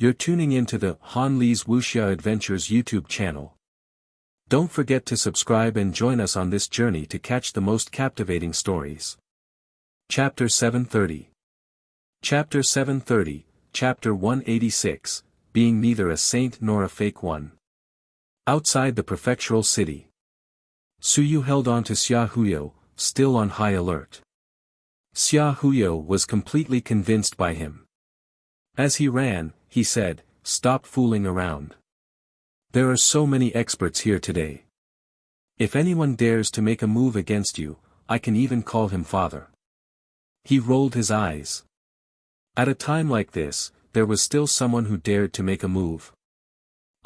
You're tuning into the Han Li's Wuxia Adventures YouTube channel. Don't forget to subscribe and join us on this journey to catch the most captivating stories. Chapter 730. Chapter 730, Chapter 186, Being Neither a Saint Nor a Fake One. Outside the prefectural city, Suyu held on to Xia Huyo, still on high alert. Xia Huyo was completely convinced by him. As he ran, he said, "Stop fooling around. There are so many experts here today. If anyone dares to make a move against you, I can even call him father." He rolled his eyes. At a time like this, there was still someone who dared to make a move.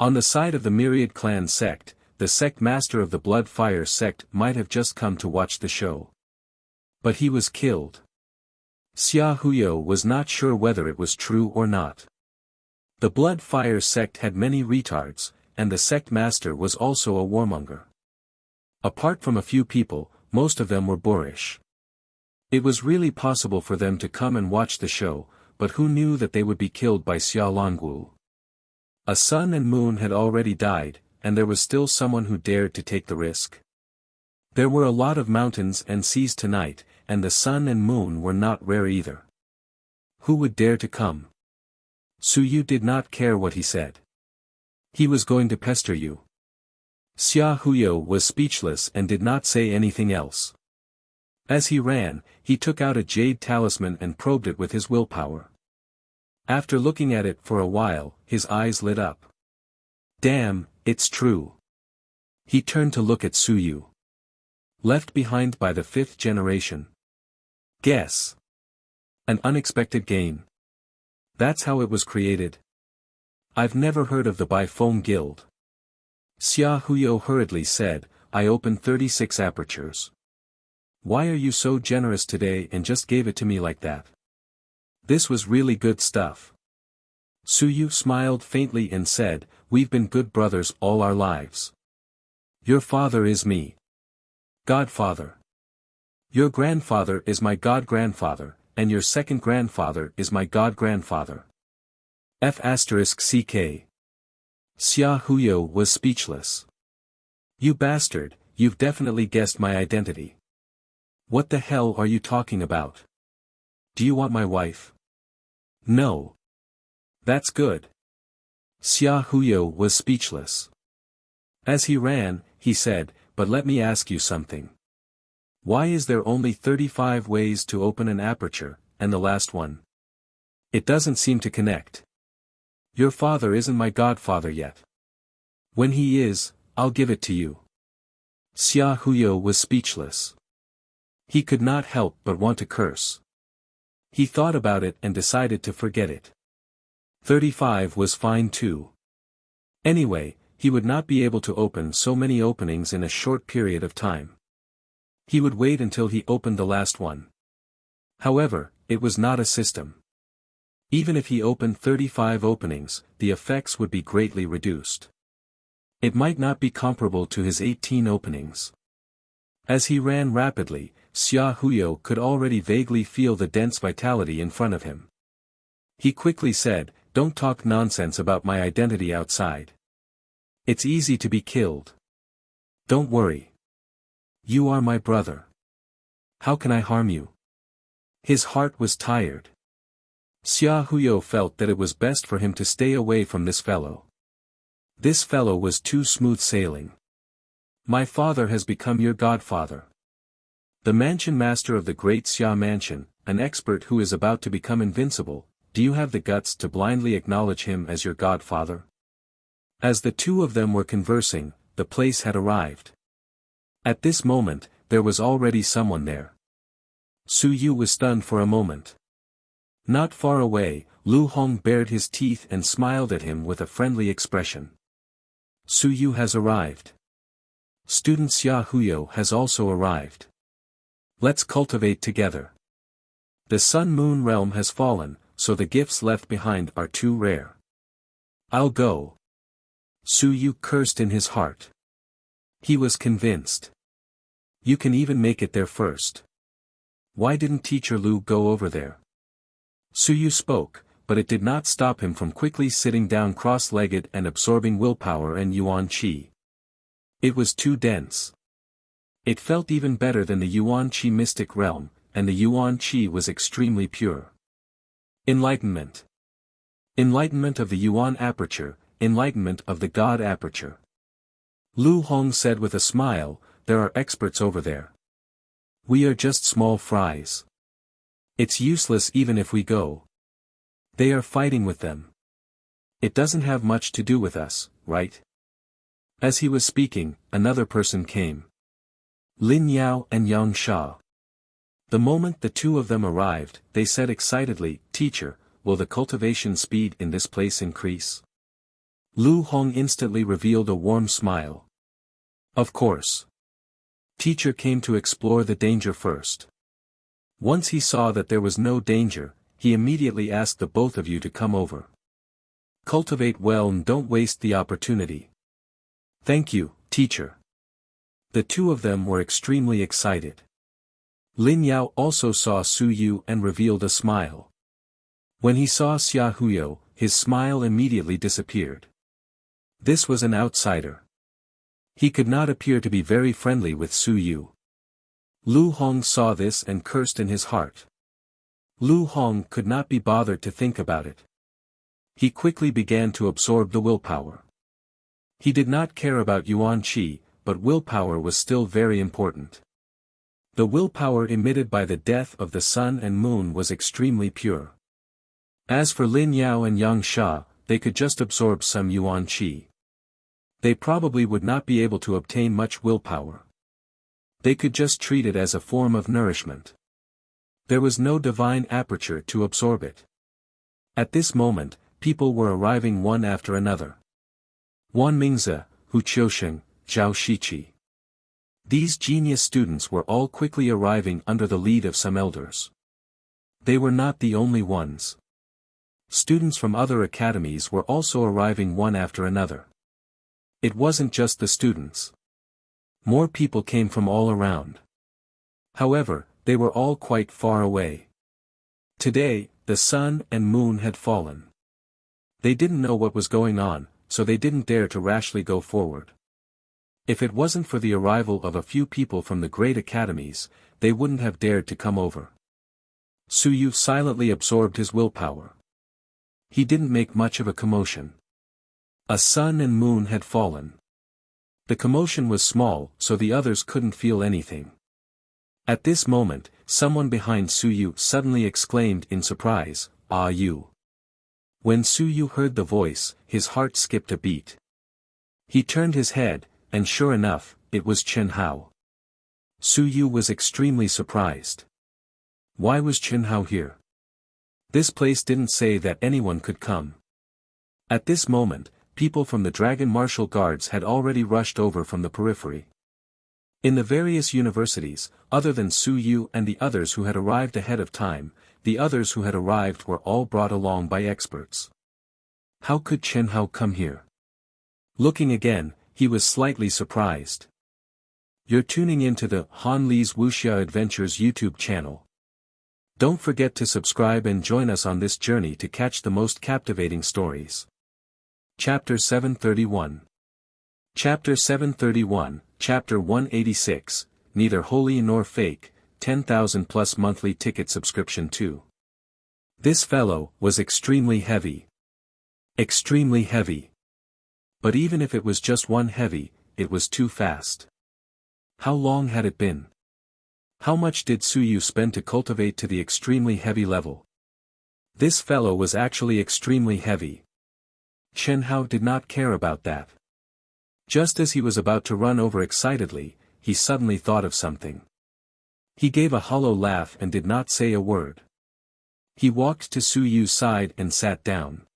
On the side of the Myriad Clan sect, the sect master of the Blood Fire sect might have just come to watch the show. But he was killed. Xia Huyo was not sure whether it was true or not. The Blood Fire sect had many retards, and the sect master was also a warmonger. Apart from a few people, most of them were boorish. It was really possible for them to come and watch the show, but who knew that they would be killed by Xia Longwu? A sun and moon had already died, and there was still someone who dared to take the risk. There were a lot of mountains and seas tonight, and the sun and moon were not rare either. Who would dare to come? Suyu did not care what he said. He was going to pester you. Xia Huyo was speechless and did not say anything else. As he ran, he took out a jade talisman and probed it with his willpower. After looking at it for a while, his eyes lit up. Damn, it's true. He turned to look at Suyu. Left behind by the 5th generation. Guess. An unexpected gain. That's how it was created. I've never heard of the Bifeng Guild. Xia Huyo hurriedly said, I opened 36 apertures. Why are you so generous today and just gave it to me like that? This was really good stuff. Suyu smiled faintly and said, we've been good brothers all our lives. Your father is me. Godfather. Your grandfather is my god-grandfather, and your second grandfather is my god-grandfather. F***ck. Xia Huyo was speechless. You bastard, you've definitely guessed my identity. What the hell are you talking about? Do you want my wife? No. That's good. Xia Huyo was speechless. As he ran, he said, but let me ask you something. Why is there only 35 ways to open an aperture, and the last one? It doesn't seem to connect. Your father isn't my godfather yet. When he is, I'll give it to you. Xia Huyo was speechless. He could not help but want to curse. He thought about it and decided to forget it. 35 was fine too. Anyway, he would not be able to open so many openings in a short period of time. He would wait until he opened the last one. However, it was not a system. Even if he opened 35 openings, the effects would be greatly reduced. It might not be comparable to his 18 openings. As he ran rapidly, Xia Huyo could already vaguely feel the dense vitality in front of him. He quickly said, don't talk nonsense about my identity outside. It's easy to be killed. Don't worry. You are my brother. How can I harm you? His heart was tired. Xia Huyo felt that it was best for him to stay away from this fellow. This fellow was too smooth sailing. My father has become your godfather. The mansion master of the great Xia mansion, an expert who is about to become invincible, do you have the guts to blindly acknowledge him as your godfather? As the two of them were conversing, the place had arrived. At this moment, there was already someone there. Suyu was stunned for a moment. Not far away, Lu Hong bared his teeth and smiled at him with a friendly expression. Suyu has arrived. Student Xia Huyo has also arrived. Let's cultivate together. The Sun-Moon realm has fallen, so the gifts left behind are too rare. I'll go. Suyu cursed in his heart. He was convinced. You can even make it there first. Why didn't Teacher Lu go over there? Suyu spoke, but it did not stop him from quickly sitting down cross-legged and absorbing willpower and yuan qi. It was too dense. It felt even better than the yuan qi mystic realm, and the yuan qi was extremely pure. Enlightenment. Enlightenment of the yuan aperture, enlightenment of the God aperture. Lu Hong said with a smile, there are experts over there. We are just small fries. It's useless even if we go. They are fighting with them. It doesn't have much to do with us, right? As he was speaking, another person came. Lin Yao and Yang Sha. The moment the two of them arrived, they said excitedly, Teacher, will the cultivation speed in this place increase? Lu Hong instantly revealed a warm smile. Of course. Teacher came to explore the danger first. Once he saw that there was no danger, he immediately asked the both of you to come over. Cultivate well and don't waste the opportunity. Thank you, teacher. The two of them were extremely excited. Lin Yao also saw Su Yu and revealed a smile. When he saw Xia Huyo, his smile immediately disappeared. This was an outsider. He could not appear to be very friendly with Su Yu. Lu Hong saw this and cursed in his heart. Lu Hong could not be bothered to think about it. He quickly began to absorb the willpower. He did not care about yuan qi, but willpower was still very important. The willpower emitted by the death of the sun and moon was extremely pure. As for Lin Yao and Yang Sha, they could just absorb some yuan qi. They probably would not be able to obtain much willpower. They could just treat it as a form of nourishment. There was no divine aperture to absorb it. At this moment, people were arriving one after another. Wan Mingze, Hu Qiusheng, Zhao Shiqi. These genius students were all quickly arriving under the lead of some elders. They were not the only ones. Students from other academies were also arriving one after another. It wasn't just the students. More people came from all around. However, they were all quite far away. Today, the sun and moon had fallen. They didn't know what was going on, so they didn't dare to rashly go forward. If it wasn't for the arrival of a few people from the great academies, they wouldn't have dared to come over. Su Yu silently absorbed his willpower. He didn't make much of a commotion. A sun and moon had fallen. The commotion was small, so the others couldn't feel anything. At this moment, someone behind Su Yu suddenly exclaimed in surprise, "Ah you." When Su Yu heard the voice, his heart skipped a beat. He turned his head, and sure enough, it was Chen Hao. Su Yu was extremely surprised. Why was Chen Hao here? This place didn't say that anyone could come. At this moment, people from the Dragon Martial Guards had already rushed over from the periphery. In the various universities, other than Su Yu and the others who had arrived ahead of time, the others who had arrived were all brought along by experts. How could Chen Hao come here? Looking again, he was slightly surprised. You're tuning into the Han Li's Wuxia Adventures YouTube channel. Don't forget to subscribe and join us on this journey to catch the most captivating stories. Chapter 731. Chapter 731, Chapter 186, Neither Holy Nor Fake, 10,000 plus monthly ticket subscription too. This fellow was extremely heavy. Extremely heavy. But even if it was just one heavy, it was too fast. How long had it been? How much did Su Yu spend to cultivate to the extremely heavy level? This fellow was actually extremely heavy. Chen Hao did not care about that. Just as he was about to run over excitedly, he suddenly thought of something. He gave a hollow laugh and did not say a word. He walked to Su Yu's side and sat down.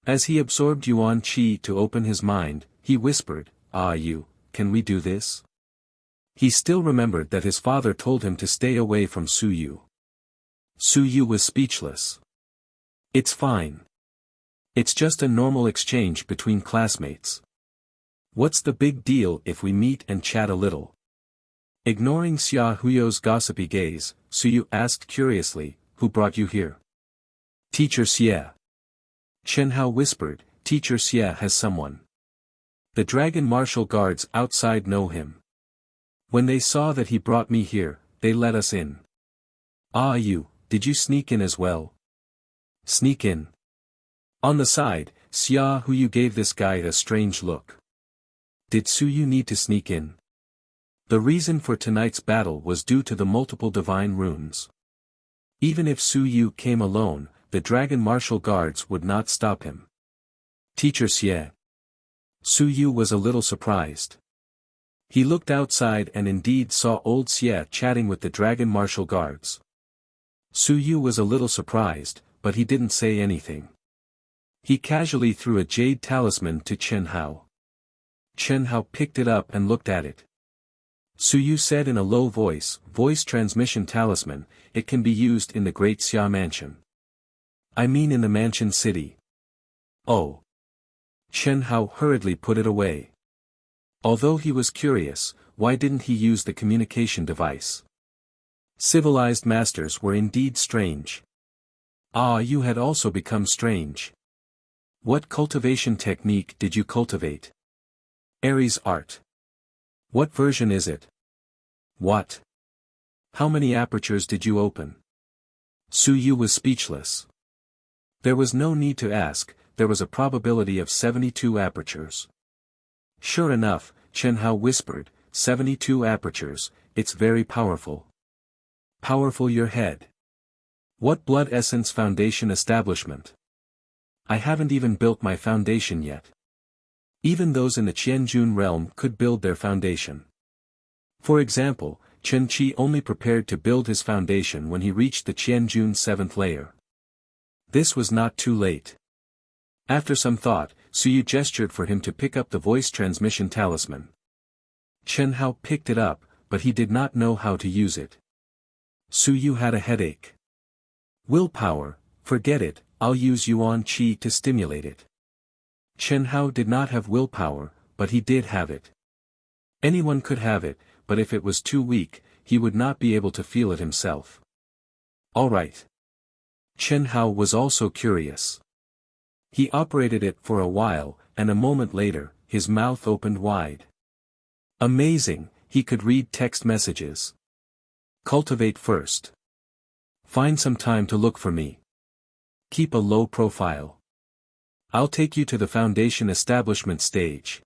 As he absorbed yuan qi to open his mind, he whispered, "Ah Yu, can we do this?" He still remembered that his father told him to stay away from Su Yu. Su Yu was speechless. "It's fine. It's just a normal exchange between classmates. What's the big deal if we meet and chat a little?" Ignoring Xia Huyo's gossipy gaze, Su Yu asked curiously, "Who brought you here?" Teacher Xie. Chen Hao whispered, Teacher Xie has someone. The dragon martial guards outside know him. When they saw that he brought me here, they let us in. Ah, did you sneak in as well? Sneak in. On the side, Xia Hu Yu gave this guy a strange look. Did Su Yu need to sneak in? The reason for tonight's battle was due to the multiple divine runes. Even if Su Yu came alone, the dragon martial guards would not stop him. Teacher Xie. Su Yu was a little surprised. He looked outside and indeed saw old Xie chatting with the dragon martial guards. Su Yu was a little surprised, but he didn't say anything. He casually threw a jade talisman to Chen Hao. Chen Hao picked it up and looked at it. Su Yu said in a low voice transmission talisman, it can be used in the Great Xia Mansion. I mean in the Mansion City. Oh. Chen Hao hurriedly put it away. Although he was curious, why didn't he use the communication device? Civilized masters were indeed strange. Ah, you had also become strange. What cultivation technique did you cultivate? Ares art. What version is it? What? How many apertures did you open? Su Yu was speechless. There was no need to ask, there was a probability of 72 apertures. Sure enough, Chen Hao whispered, 72 apertures, it's very powerful. Powerful your head. What blood essence foundation establishment? I haven't even built my foundation yet. Even those in the Qianjun realm could build their foundation. For example, Chen Qi only prepared to build his foundation when he reached the Qianjun 7th layer. This was not too late. After some thought, Su Yu gestured for him to pick up the voice transmission talisman. Chen Hao picked it up, but he did not know how to use it. Su Yu had a headache. Willpower, forget it, I'll use Yuan Qi to stimulate it. Chen Hao did not have willpower, but he did have it. Anyone could have it, but if it was too weak, he would not be able to feel it himself. All right. Chen Hao was also curious. He operated it for a while, and a moment later, his mouth opened wide. Amazing, he could read text messages. Cultivate first. Find some time to look for me. Keep a low profile. I'll take you to the foundation establishment stage.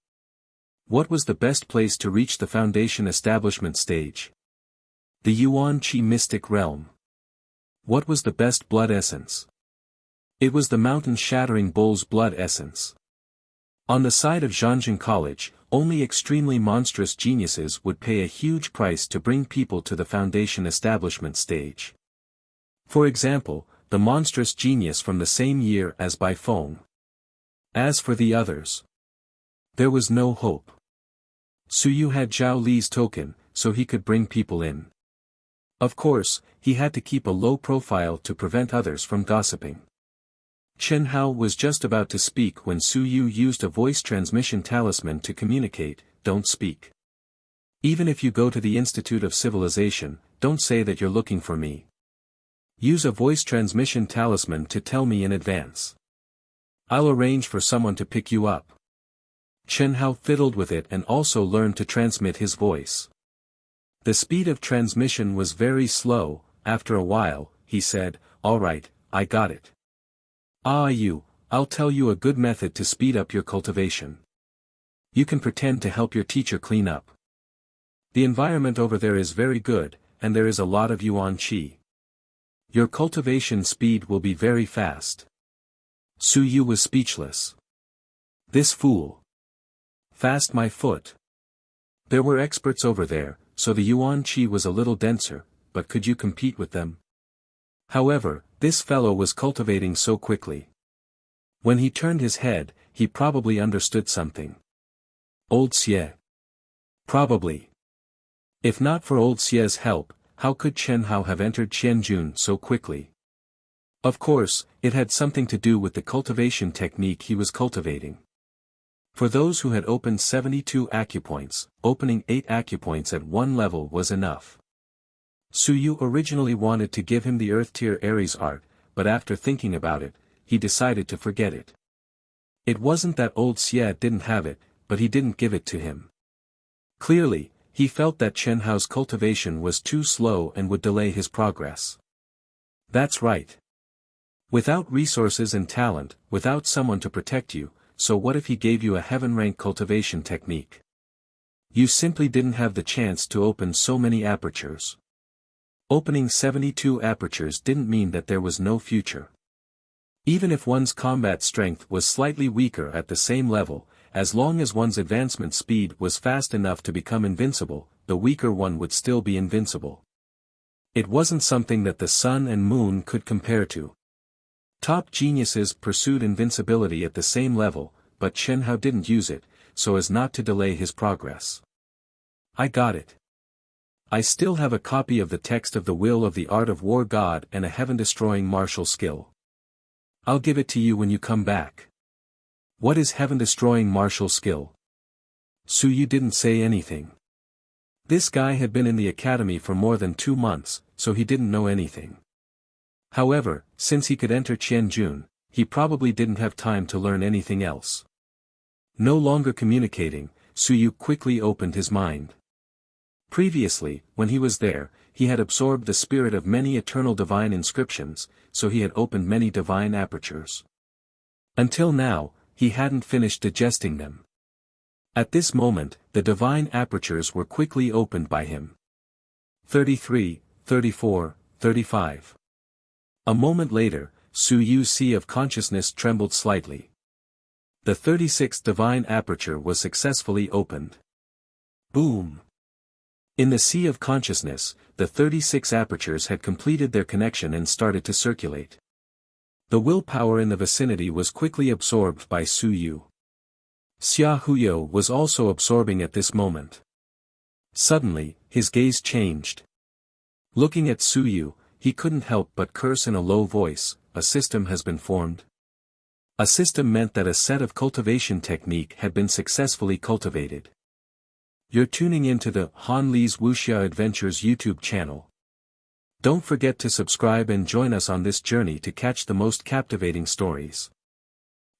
What was the best place to reach the foundation establishment stage? The Yuan Qi mystic realm. What was the best blood essence? It was the mountain-shattering bull's blood essence. On the side of Zhangjin College, only extremely monstrous geniuses would pay a huge price to bring people to the foundation establishment stage. For example, the monstrous genius from the same year as Bai Feng. As for the others, there was no hope. Su Yu had Zhao Li's token, so he could bring people in. Of course, he had to keep a low profile to prevent others from gossiping. Chen Hao was just about to speak when Su Yu used a voice transmission talisman to communicate, don't speak. Even if you go to the Institute of Civilization, don't say that you're looking for me. Use a voice transmission talisman to tell me in advance. I'll arrange for someone to pick you up. Chen Hao fiddled with it and also learned to transmit his voice. The speed of transmission was very slow. After a while, he said, all right, I got it. I'll tell you a good method to speed up your cultivation. You can pretend to help your teacher clean up. The environment over there is very good, and there is a lot of Yuan Qi. Your cultivation speed will be very fast. Su Yu was speechless. This fool. Fast my foot. There were experts over there, so the Yuan Qi was a little denser, but could you compete with them? However, this fellow was cultivating so quickly. When he turned his head, he probably understood something. Old Xie. Probably. If not for old Xie's help, how could Chen Hao have entered Qianjun so quickly? Of course, it had something to do with the cultivation technique he was cultivating. For those who had opened 72 acupoints, opening 8 acupoints at one level was enough. Su Yu originally wanted to give him the Earth Tier Ares art, but after thinking about it, he decided to forget it. It wasn't that old Xie didn't have it, but he didn't give it to him. Clearly, he felt that Chen Hao's cultivation was too slow and would delay his progress. That's right. Without resources and talent, without someone to protect you, so what if he gave you a heaven-rank cultivation technique? You simply didn't have the chance to open so many apertures. Opening 72 apertures didn't mean that there was no future. Even if one's combat strength was slightly weaker at the same level, as long as one's advancement speed was fast enough to become invincible, the weaker one would still be invincible. It wasn't something that the sun and moon could compare to. Top geniuses pursued invincibility at the same level, but Chen Hao didn't use it, so as not to delay his progress. I got it. I still have a copy of the text of the Will of the Art of War God and a heaven-destroying martial skill. I'll give it to you when you come back. What is heaven-destroying martial skill? Su Yu didn't say anything. This guy had been in the academy for more than 2 months, so he didn't know anything. However, since he could enter Qianjun, he probably didn't have time to learn anything else. No longer communicating, Su Yu quickly opened his mind. Previously, when he was there, he had absorbed the spirit of many eternal divine inscriptions, so he had opened many divine apertures. Until now, he hadn't finished digesting them. At this moment, the divine apertures were quickly opened by him. 33, 34, 35. A moment later, Su Yu's sea of consciousness trembled slightly. The 36th divine aperture was successfully opened. Boom! In the sea of consciousness, the 36 apertures had completed their connection and started to circulate. The willpower in the vicinity was quickly absorbed by Su Yu. Xia Huyo was also absorbing at this moment. Suddenly, his gaze changed. Looking at Su Yu, he couldn't help but curse in a low voice, "A system has been formed." A system meant that a set of cultivation technique had been successfully cultivated. You're tuning into the Han Li's Wuxia Adventures YouTube channel. Don't forget to subscribe and join us on this journey to catch the most captivating stories.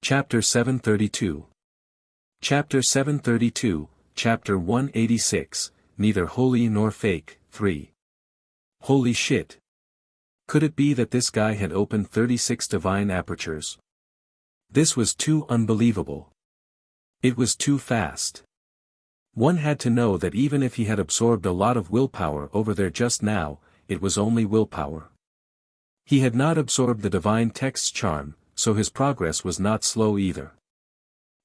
Chapter 732. Chapter 732, Chapter 186, Neither Holy Nor Fake, 3. Holy shit. Could it be that this guy had opened 36 divine apertures? This was too unbelievable. It was too fast. One had to know that even if he had absorbed a lot of willpower over there just now, it was only willpower. He had not absorbed the divine text's charm, so his progress was not slow either.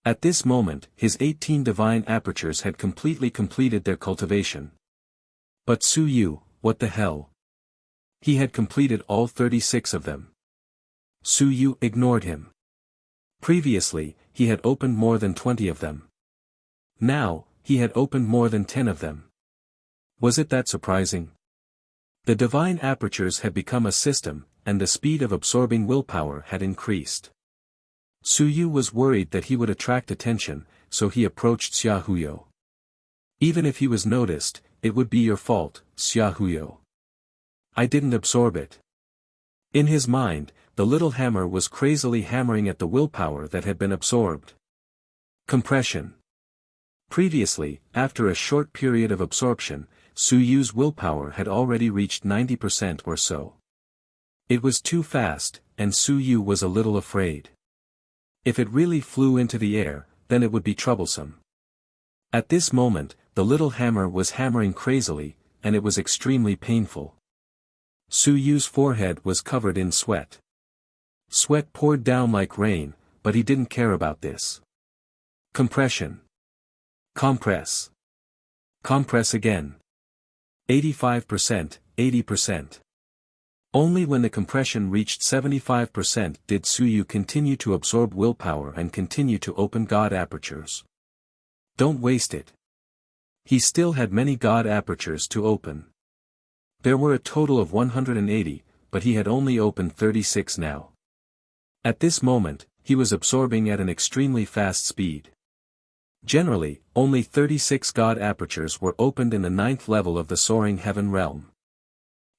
At this moment, his 18 divine apertures had completely completed their cultivation. But Su Yu, what the hell? He had completed all 36 of them. Su Yu ignored him. Previously, he had opened more than 20 of them. Now, he had opened more than 10 of them. Was it that surprising? The divine apertures had become a system, and the speed of absorbing willpower had increased. Su Yu was worried that he would attract attention, so he approached Xia Huyo. Even if he was noticed, it would be your fault, Xia Huyo. I didn't absorb it. In his mind, the little hammer was crazily hammering at the willpower that had been absorbed. Compression. Previously, after a short period of absorption, Su Yu's willpower had already reached 90% or so. It was too fast, and Su Yu was a little afraid. If it really flew into the air, then it would be troublesome. At this moment, the little hammer was hammering crazily, and it was extremely painful. Su Yu's forehead was covered in sweat. Sweat poured down like rain, but he didn't care about this. Compression. Compress. Compress again. 85%, 80%. Only when the compression reached 75% did Su Yu continue to absorb willpower and continue to open God apertures. Don't waste it. He still had many God apertures to open. There were a total of 180, but he had only opened 36 now. At this moment, he was absorbing at an extremely fast speed. Generally, only 36 God apertures were opened in the 9th level of the soaring heaven realm.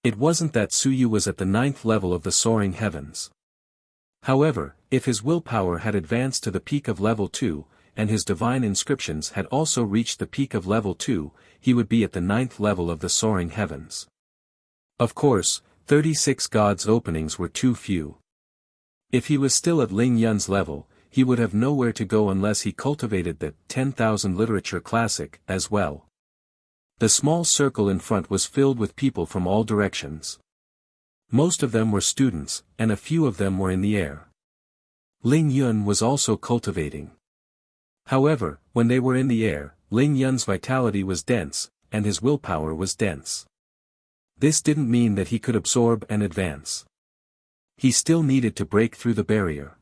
It wasn't that Suyu was at the 9th level of the soaring heavens. However, if his willpower had advanced to the peak of level 2, and his divine inscriptions had also reached the peak of level 2, he would be at the 9th level of the soaring heavens. Of course, 36 gods' openings were too few. If he was still at Ling Yun's level, he would have nowhere to go unless he cultivated the 10,000 literature classic as well. The small circle in front was filled with people from all directions. Most of them were students, and a few of them were in the air. Ling Yun was also cultivating. However, when they were in the air, Ling Yun's vitality was dense, and his willpower was dense. This didn't mean that he could absorb and advance. He still needed to break through the barrier.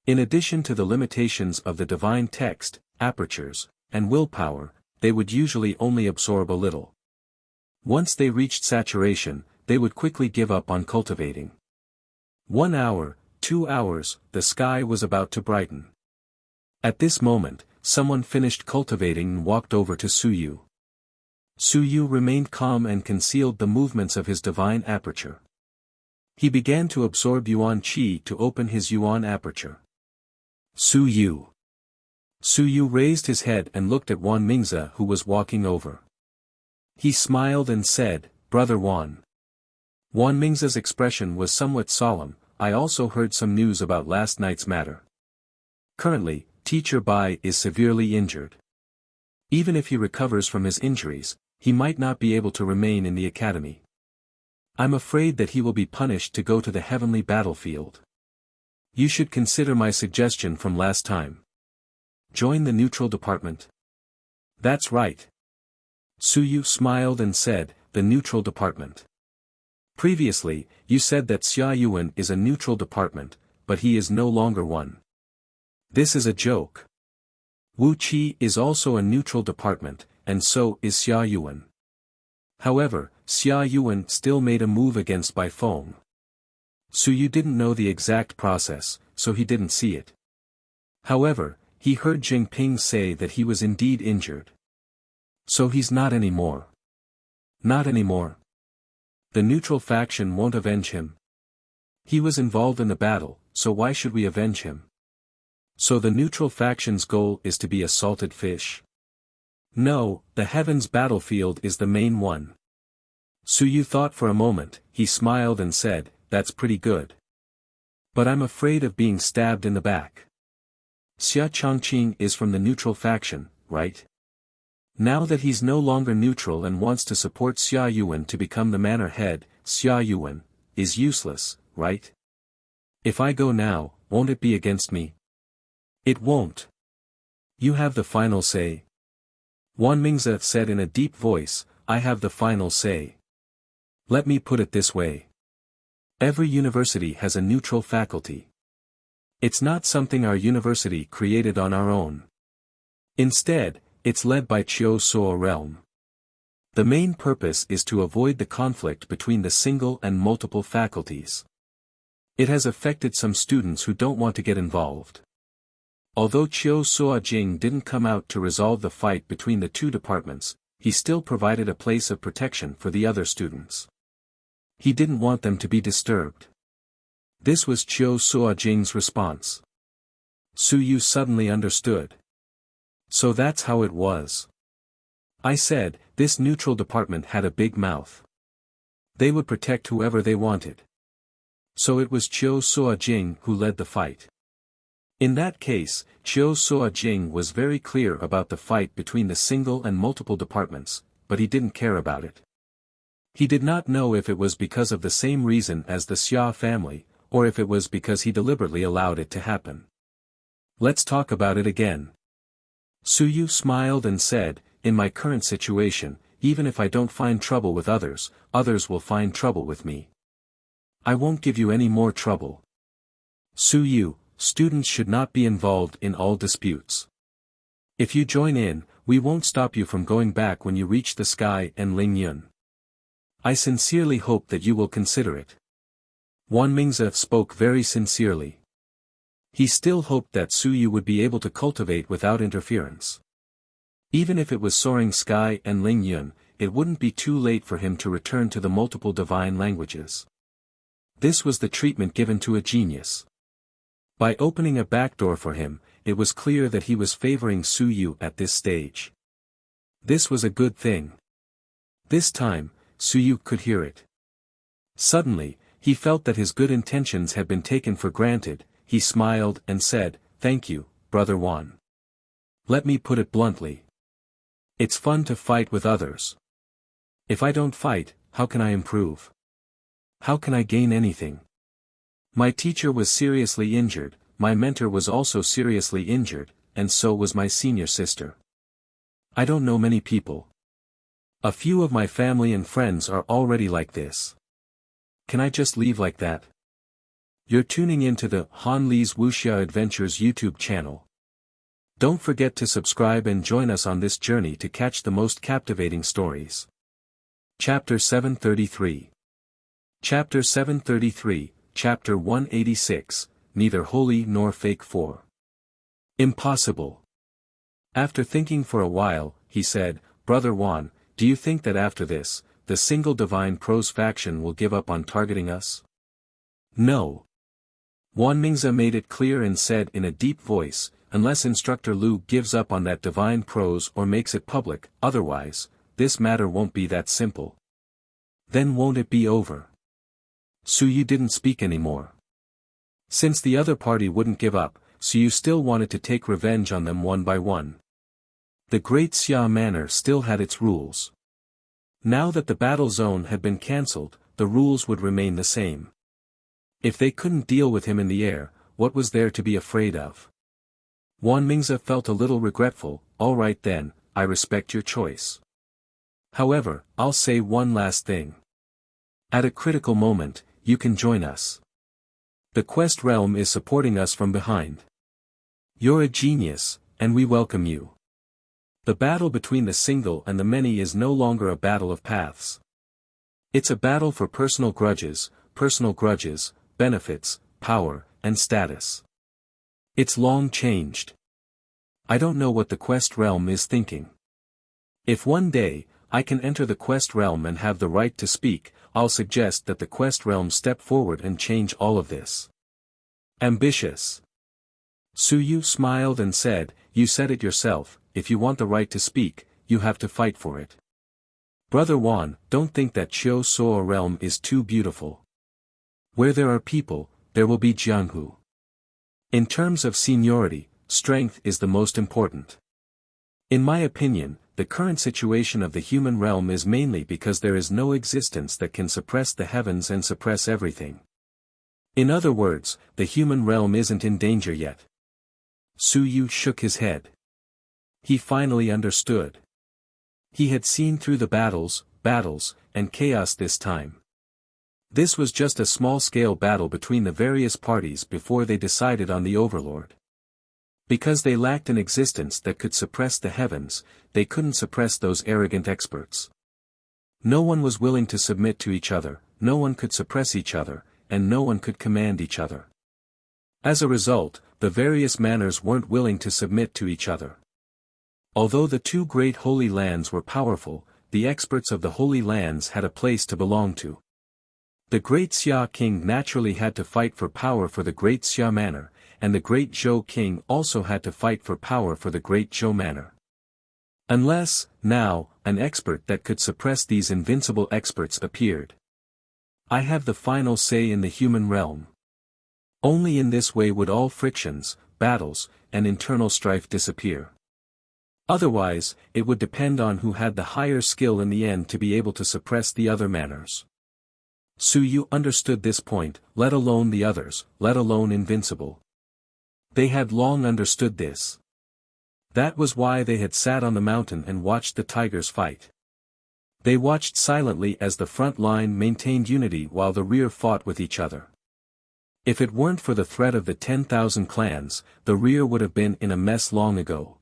In addition to the limitations of the divine text, apertures, and willpower, they would usually only absorb a little. Once they reached saturation, they would quickly give up on cultivating. 1 hour, 2 hours, the sky was about to brighten. At this moment, someone finished cultivating and walked over to Suyu. Suyu remained calm and concealed the movements of his divine aperture. He began to absorb Yuan Qi to open his Yuan aperture. Suyu. Suyu raised his head and looked at Wan Mingze who was walking over. He smiled and said, "Brother Wan." Wan Mingze's expression was somewhat solemn. "I also heard some news about last night's matter. Currently, Teacher Bai is severely injured. Even if he recovers from his injuries, he might not be able to remain in the academy. I'm afraid that he will be punished to go to the heavenly battlefield. You should consider my suggestion from last time. Join the neutral department." "That's right." Suyu smiled and said, "The neutral department. Previously, you said that Xia Yuan is a neutral department, but he is no longer one. This is a joke. Wu Qi is also a neutral department, and so is Xia Yuan." However, Xia Yuan still made a move against Bai Feng. Suyu didn't know the exact process, so he didn't see it. However, he heard Jingping say that he was indeed injured. So he's not anymore. Not anymore. The neutral faction won't avenge him. He was involved in the battle, so why should we avenge him? So the neutral faction's goal is to be a salted fish? No, the heavens battlefield is the main one. Suyu thought for a moment, he smiled and said, "That's pretty good. But I'm afraid of being stabbed in the back. Xia Changqing is from the neutral faction, right? Now that he's no longer neutral and wants to support Xia Yuan to become the manor head, Xia Yuan is useless, right? If I go now, won't it be against me?" "It won't. You have the final say." Wan Mingze said in a deep voice, "I have the final say. Let me put it this way. Every university has a neutral faculty. It's not something our university created on our own. Instead, it's led by Chiu Suo realm. The main purpose is to avoid the conflict between the single and multiple faculties. It has affected some students who don't want to get involved. Although Chiu Suo Jing didn't come out to resolve the fight between the two departments, he still provided a place of protection for the other students. He didn't want them to be disturbed. This was Chiu Suo Jing's response. Suyu suddenly understood. So that's how it was. I said, this neutral department had a big mouth. They would protect whoever they wanted. So it was Chiu Suo Jing who led the fight. In that case, Chiu Suo Jing was very clear about the fight between the single and multiple departments, but he didn't care about it. He did not know if it was because of the same reason as the Xia family, or if it was because he deliberately allowed it to happen. Let's talk about it again. Suyu smiled and said, in my current situation, even if I don't find trouble with others, others will find trouble with me. I won't give you any more trouble. Suyu, students should not be involved in all disputes. If you join in, we won't stop you from going back when you reach the sky and Ling Yun. I sincerely hope that you will consider it. Wan Mingze spoke very sincerely. He still hoped that Suyu would be able to cultivate without interference. Even if it was soaring sky and Ling Yun, it wouldn't be too late for him to return to the multiple divine languages. This was the treatment given to a genius. By opening a backdoor for him, it was clear that he was favoring Su Yu at this stage. This was a good thing. This time, Su Yu could hear it. Suddenly, he felt that his good intentions had been taken for granted. He smiled and said, "Thank you, Brother Wan. Let me put it bluntly. It's fun to fight with others. If I don't fight, how can I improve? How can I gain anything? My teacher was seriously injured, my mentor was also seriously injured, and so was my senior sister. I don't know many people. A few of my family and friends are already like this. Can I just leave like that?" You're tuning into the Han Li's Wuxia Adventures YouTube channel. Don't forget to subscribe and join us on this journey to catch the most captivating stories. Chapter 733. Chapter 733, Chapter 186, Neither Holy Nor Fake 4. Impossible. After thinking for a while, he said, "Brother Wan, do you think that after this, the single divine pros faction will give up on targeting us?" "No." Wan Mingze made it clear and said in a deep voice, "Unless Instructor Lu gives up on that divine prose or makes it public, otherwise, this matter won't be that simple." "Then won't it be over?" Su Yu didn't speak anymore. Since the other party wouldn't give up, Su Yu still wanted to take revenge on them one by one. The Great Xia Manor still had its rules. Now that the battle zone had been cancelled, the rules would remain the same. If they couldn't deal with him in the air, what was there to be afraid of? Wan Mingze felt a little regretful. "All right then, I respect your choice. However, I'll say one last thing. At a critical moment, you can join us. The Quest Realm is supporting us from behind. You're a genius, and we welcome you. The battle between the single and the many is no longer a battle of paths. It's a battle for personal grudges, benefits, power, and status. It's long changed. I don't know what the Quest Realm is thinking. If one day, I can enter the Quest Realm and have the right to speak, I'll suggest that the Quest Realm step forward and change all of this." Ambitious. Su Yu smiled and said, "You said it yourself, if you want the right to speak, you have to fight for it. Brother Wan, don't think that Chiu Soa realm is too beautiful. Where there are people, there will be Jianghu. In terms of seniority, strength is the most important. In my opinion, the current situation of the human realm is mainly because there is no existence that can suppress the heavens and suppress everything. In other words, the human realm isn't in danger yet." Su Yu shook his head. He finally understood. He had seen through the battles, and chaos this time. This was just a small-scale battle between the various parties before they decided on the Overlord. Because they lacked an existence that could suppress the heavens, they couldn't suppress those arrogant experts. No one was willing to submit to each other, no one could suppress each other, and no one could command each other. As a result, the various manors weren't willing to submit to each other. Although the two great holy lands were powerful, the experts of the holy lands had a place to belong to. The Great Xia King naturally had to fight for power for the Great Xia Manor, and the Great Zhou King also had to fight for power for the Great Zhou Manor. Unless, now, an expert that could suppress these invincible experts appeared. I have the final say in the human realm. Only in this way would all frictions, battles, and internal strife disappear. Otherwise, it would depend on who had the higher skill in the end to be able to suppress the other manors. Su Yu understood this point, let alone the others, let alone invincible. They had long understood this. That was why they had sat on the mountain and watched the tigers fight. They watched silently as the front line maintained unity while the rear fought with each other. If it weren't for the threat of the 10,000 clans, the rear would have been in a mess long ago.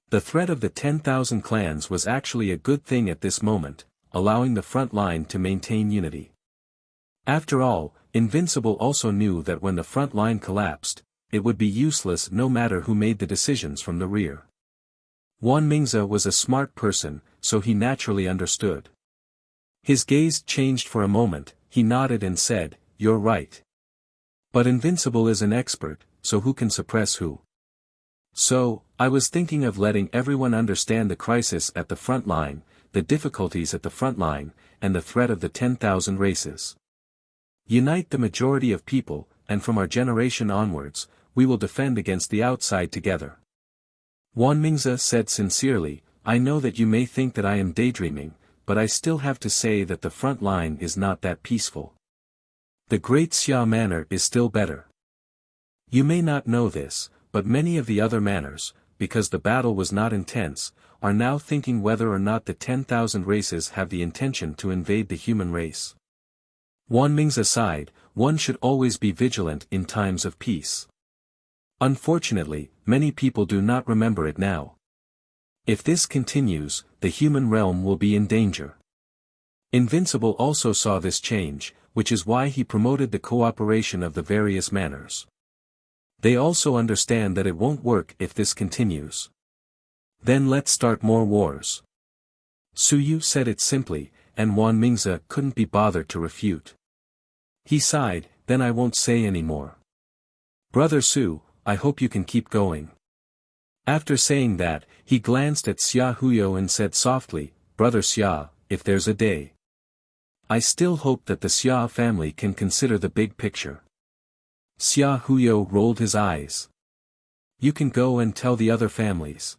The threat of the 10,000 clans was actually a good thing at this moment, allowing the front line to maintain unity. After all, Invincible also knew that when the front line collapsed, it would be useless no matter who made the decisions from the rear. Wan Mingze was a smart person, so he naturally understood. His gaze changed for a moment, he nodded and said, "You're right. But Invincible is an expert, so who can suppress who? So, I was thinking of letting everyone understand the crisis at the front line, the difficulties at the front line, and the threat of the 10,000 races. Unite the majority of people, and from our generation onwards, we will defend against the outside together." Wan Mingze said sincerely, "I know that you may think that I am daydreaming, but I still have to say that the front line is not that peaceful. The Great Xia Manor is still better. You may not know this, but many of the other manors, because the battle was not intense, are now thinking whether or not the 10,000 races have the intention to invade the human race." Wan Mingze sighed, "One should always be vigilant in times of peace. Unfortunately, many people do not remember it now. If this continues, the human realm will be in danger." Invincible also saw this change, which is why he promoted the cooperation of the various manors. They also understand that it won't work if this continues. "Then let's start more wars." Suyu said it simply, and Wan Mingze couldn't be bothered to refute. He sighed, "Then I won't say any more. Brother Su, I hope you can keep going." After saying that, he glanced at Xia Huyo and said softly, "Brother Xia, if there's a day, I still hope that the Xia family can consider the big picture." Xia Huyo rolled his eyes. "You can go and tell the other families.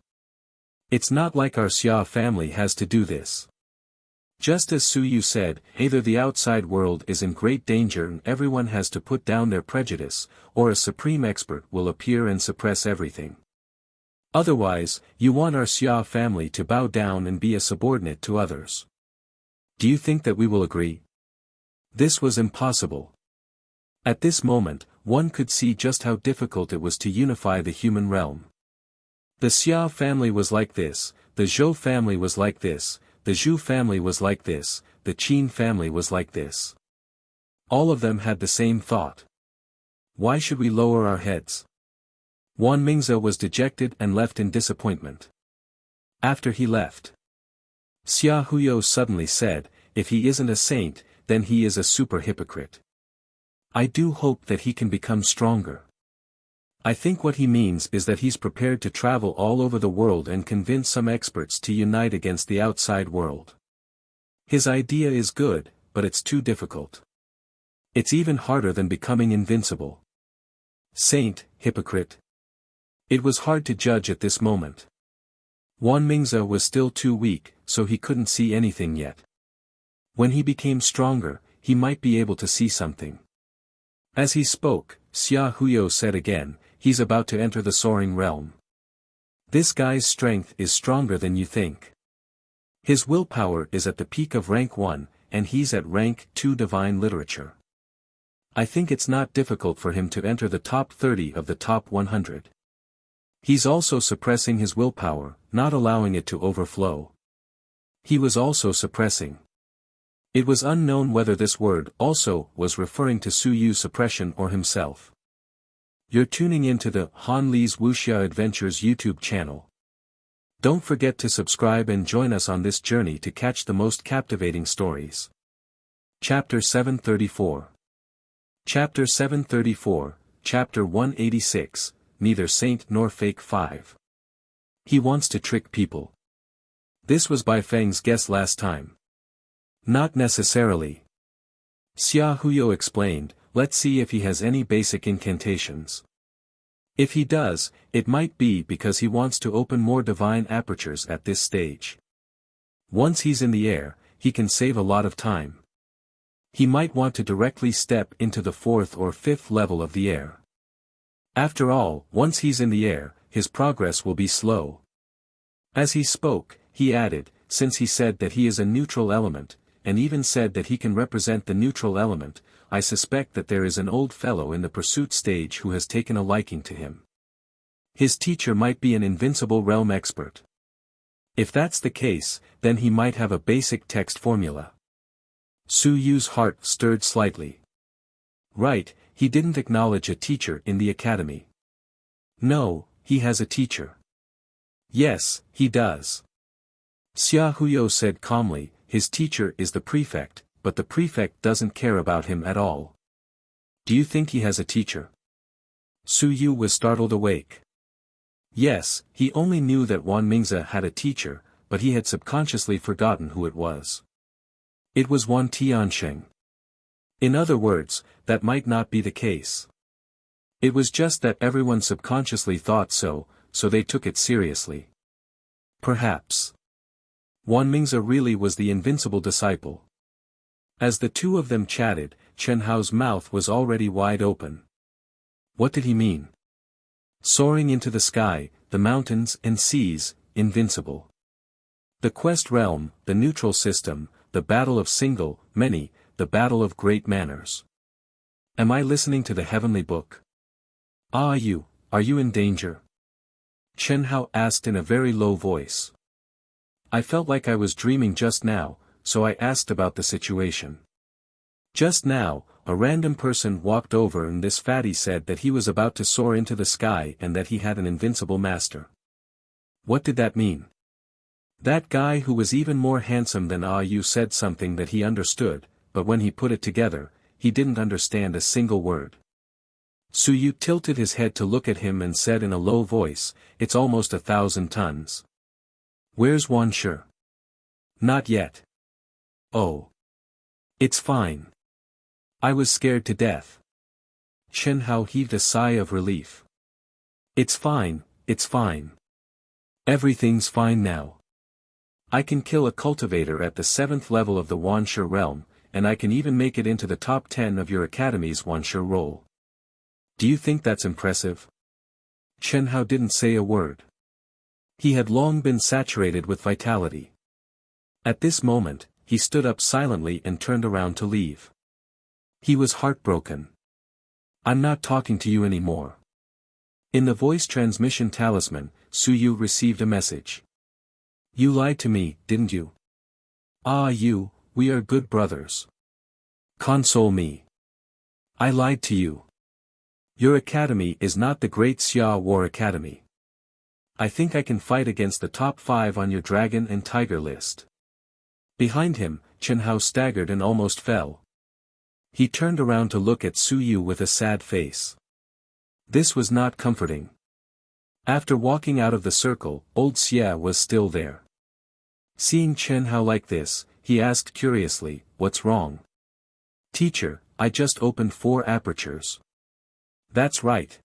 It's not like our Xia family has to do this." Just as Suyu said, either the outside world is in great danger and everyone has to put down their prejudice, or a supreme expert will appear and suppress everything. Otherwise, you want our Xia family to bow down and be a subordinate to others. Do you think that we will agree? This was impossible. At this moment, one could see just how difficult it was to unify the human realm. The Xia family was like this, the Zhou family was like this, the Zhu family was like this, the Qin family was like this. All of them had the same thought. Why should we lower our heads? Wan Mingze was dejected and left in disappointment. After he left, Xia Huyo suddenly said, "If he isn't a saint, then he is a super hypocrite. I do hope that he can become stronger. I think what he means is that he's prepared to travel all over the world and convince some experts to unite against the outside world. His idea is good, but it's too difficult. It's even harder than becoming invincible." Saint, hypocrite. It was hard to judge at this moment. Wan Mingze was still too weak, so he couldn't see anything yet. When he became stronger, he might be able to see something. As he spoke, Xia Huyo said again, "He's about to enter the soaring realm. This guy's strength is stronger than you think. His willpower is at the peak of rank 1, and he's at rank 2 divine literature. I think it's not difficult for him to enter the top 30 of the top 100. He's also suppressing his willpower, not allowing it to overflow." He was also suppressing. It was unknown whether this word also was referring to Suyu suppression or himself. You're tuning into the Han Li's Wuxia Adventures YouTube channel. Don't forget to subscribe and join us on this journey to catch the most captivating stories. Chapter 734. Chapter 734, Chapter 186, Neither Saint nor Fake 5. He wants to trick people. This was Bai Feng's guess last time. Not necessarily. Xia Huyo explained, "Let's see if he has any basic incantations. If he does, it might be because he wants to open more divine apertures at this stage. Once he's in the air, he can save a lot of time. He might want to directly step into the 4th or 5th level of the air. After all, once he's in the air, his progress will be slow." As he spoke, he added, "Since he said that he is a neutral element, and even said that he can represent the neutral element, I suspect that there is an old fellow in the pursuit stage who has taken a liking to him. His teacher might be an invincible realm expert. If that's the case, then he might have a basic text formula." Su Yu's heart stirred slightly. Right, he didn't acknowledge a teacher in the academy. No, he has a teacher. Yes, he does. Xia Huyo said calmly, his teacher is the prefect, but the prefect doesn't care about him at all. Do you think he has a teacher? Su Yu was startled awake. Yes, he only knew that Wan Mingze had a teacher, but he had subconsciously forgotten who it was. It was Wan Tiansheng. In other words, that might not be the case. It was just that everyone subconsciously thought so, so they took it seriously. Perhaps Wan Mingze really was the invincible disciple. As the two of them chatted, Chen Hao's mouth was already wide open. What did he mean? Soaring into the sky, the mountains and seas, invincible. The quest realm, the neutral system, the battle of single, many, the battle of great manners. Am I listening to the heavenly book? Are you in danger? Chen Hao asked in a very low voice. I felt like I was dreaming just now, so I asked about the situation. Just now, a random person walked over and this fatty said that he was about to soar into the sky and that he had an invincible master. What did that mean? That guy who was even more handsome than Yu said something that he understood, but when he put it together, he didn't understand a single word. Su Yu tilted his head to look at him and said in a low voice, it's almost 1,000 tons. Where's Wan Shi? Not yet. Oh. It's fine. I was scared to death. Chen Hao heaved a sigh of relief. It's fine, it's fine. Everything's fine now. I can kill a cultivator at the 7th level of the Wan Shi realm, and I can even make it into the top 10 of your academy's Wan Shi roll. Do you think that's impressive? Chen Hao didn't say a word. He had long been saturated with vitality. At this moment, he stood up silently and turned around to leave. He was heartbroken. I'm not talking to you anymore. In the voice transmission talisman, Su Yu received a message. You lied to me, didn't you? Yu, we are good brothers. Console me. I lied to you. Your academy is not the Great Xia War Academy. I think I can fight against the top 5 on your dragon and tiger list. Behind him, Chen Hao staggered and almost fell. He turned around to look at Su Yu with a sad face. This was not comforting. After walking out of the circle, old Xia was still there. Seeing Chen Hao like this, he asked curiously, what's wrong? Teacher, I just opened 4 apertures. That's right.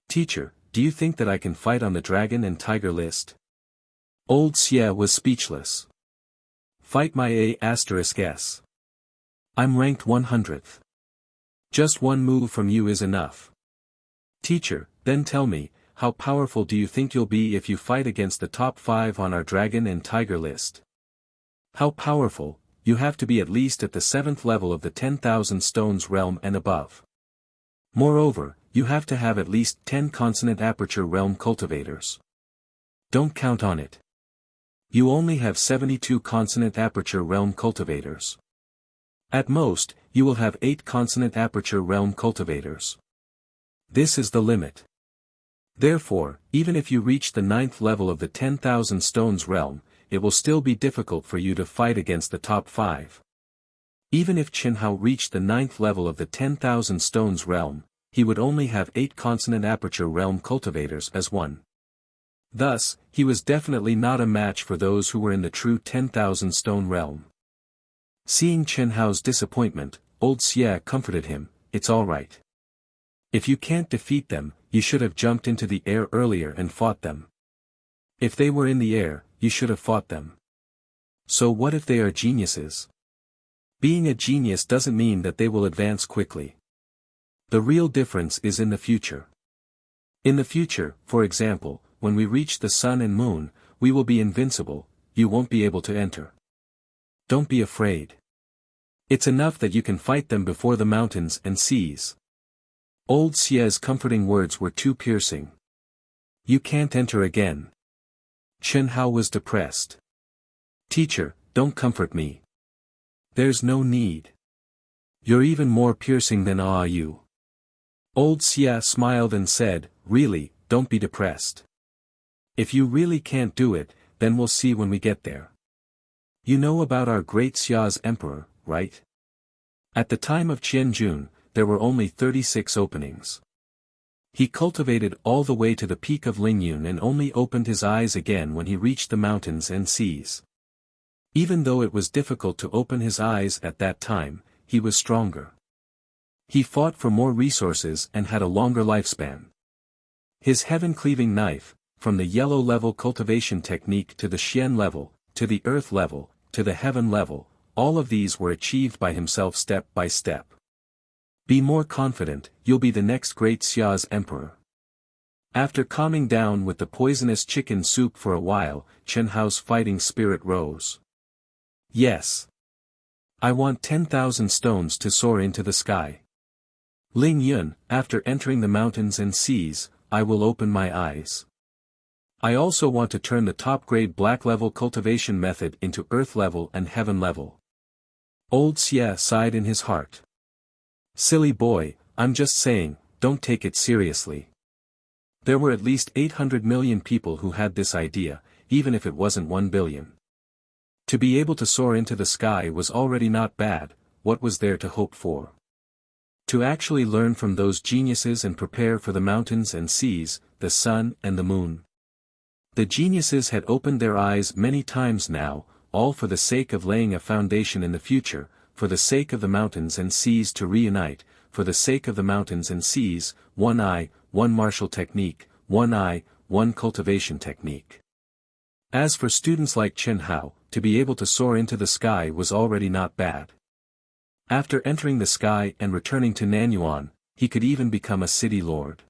Teacher, do you think that I can fight on the dragon and tiger list? Old Xia was speechless. Fight my A*S. I'm ranked 100th. Just one move from you is enough. Teacher, then tell me, how powerful do you think you'll be if you fight against the top 5 on our dragon and tiger list? How powerful? You have to be at least at the 7th level of the 10,000 stones realm and above. Moreover, you have to have at least 10 consonant aperture realm cultivators. Don't count on it. You only have 72 consonant aperture realm cultivators. At most, you will have 8 consonant aperture realm cultivators. This is the limit. Therefore, even if you reach the 9th level of the 10,000 stones realm, it will still be difficult for you to fight against the top 5. Even if Chen Hao reached the 9th level of the 10,000 stones realm, he would only have 8 consonant aperture realm cultivators as one. Thus, he was definitely not a match for those who were in the true 10,000 stone realm. Seeing Chen Hao's disappointment, old Xia comforted him, it's alright. If you can't defeat them, you should have jumped into the air earlier and fought them. If they were in the air, you should have fought them. So what if they are geniuses? Being a genius doesn't mean that they will advance quickly. The real difference is in the future. In the future, for example, when we reach the sun and moon, we will be invincible, you won't be able to enter. Don't be afraid. It's enough that you can fight them before the mountains and seas. Old Xia's comforting words were too piercing. You can't enter again. Chen Hao was depressed. Teacher, don't comfort me. There's no need. You're even more piercing than you. Old Xia smiled and said, really, don't be depressed. If you really can't do it, then we'll see when we get there. You know about our great Xia's emperor, right? At the time of Qianjun, there were only 36 openings. He cultivated all the way to the peak of Lingyun and only opened his eyes again when he reached the mountains and seas. Even though it was difficult to open his eyes at that time, he was stronger. He fought for more resources and had a longer lifespan. His heaven-cleaving knife, from the yellow level cultivation technique to the Xian level, to the earth level, to the heaven level, all of these were achieved by himself step by step. Be more confident, you'll be the next great Xia's emperor. After calming down with the poisonous chicken soup for a while, Chen Hao's fighting spirit rose. Yes. I want 10,000 stones to soar into the sky. Ling Yun, after entering the mountains and seas, I will open my eyes. I also want to turn the top-grade black-level cultivation method into earth-level and heaven-level. Old Xie sighed in his heart. Silly boy, I'm just saying, don't take it seriously. There were at least 800 million people who had this idea, even if it wasn't 1 billion. To be able to soar into the sky was already not bad, what was there to hope for? To actually learn from those geniuses and prepare for the mountains and seas, the sun and the moon. The geniuses had opened their eyes many times now, all for the sake of laying a foundation in the future, for the sake of the mountains and seas to reunite, for the sake of the mountains and seas, one eye, one martial technique, one eye, one cultivation technique. As for students like Chen Hao, to be able to soar into the sky was already not bad. After entering the sky and returning to Nanyuan, he could even become a city lord.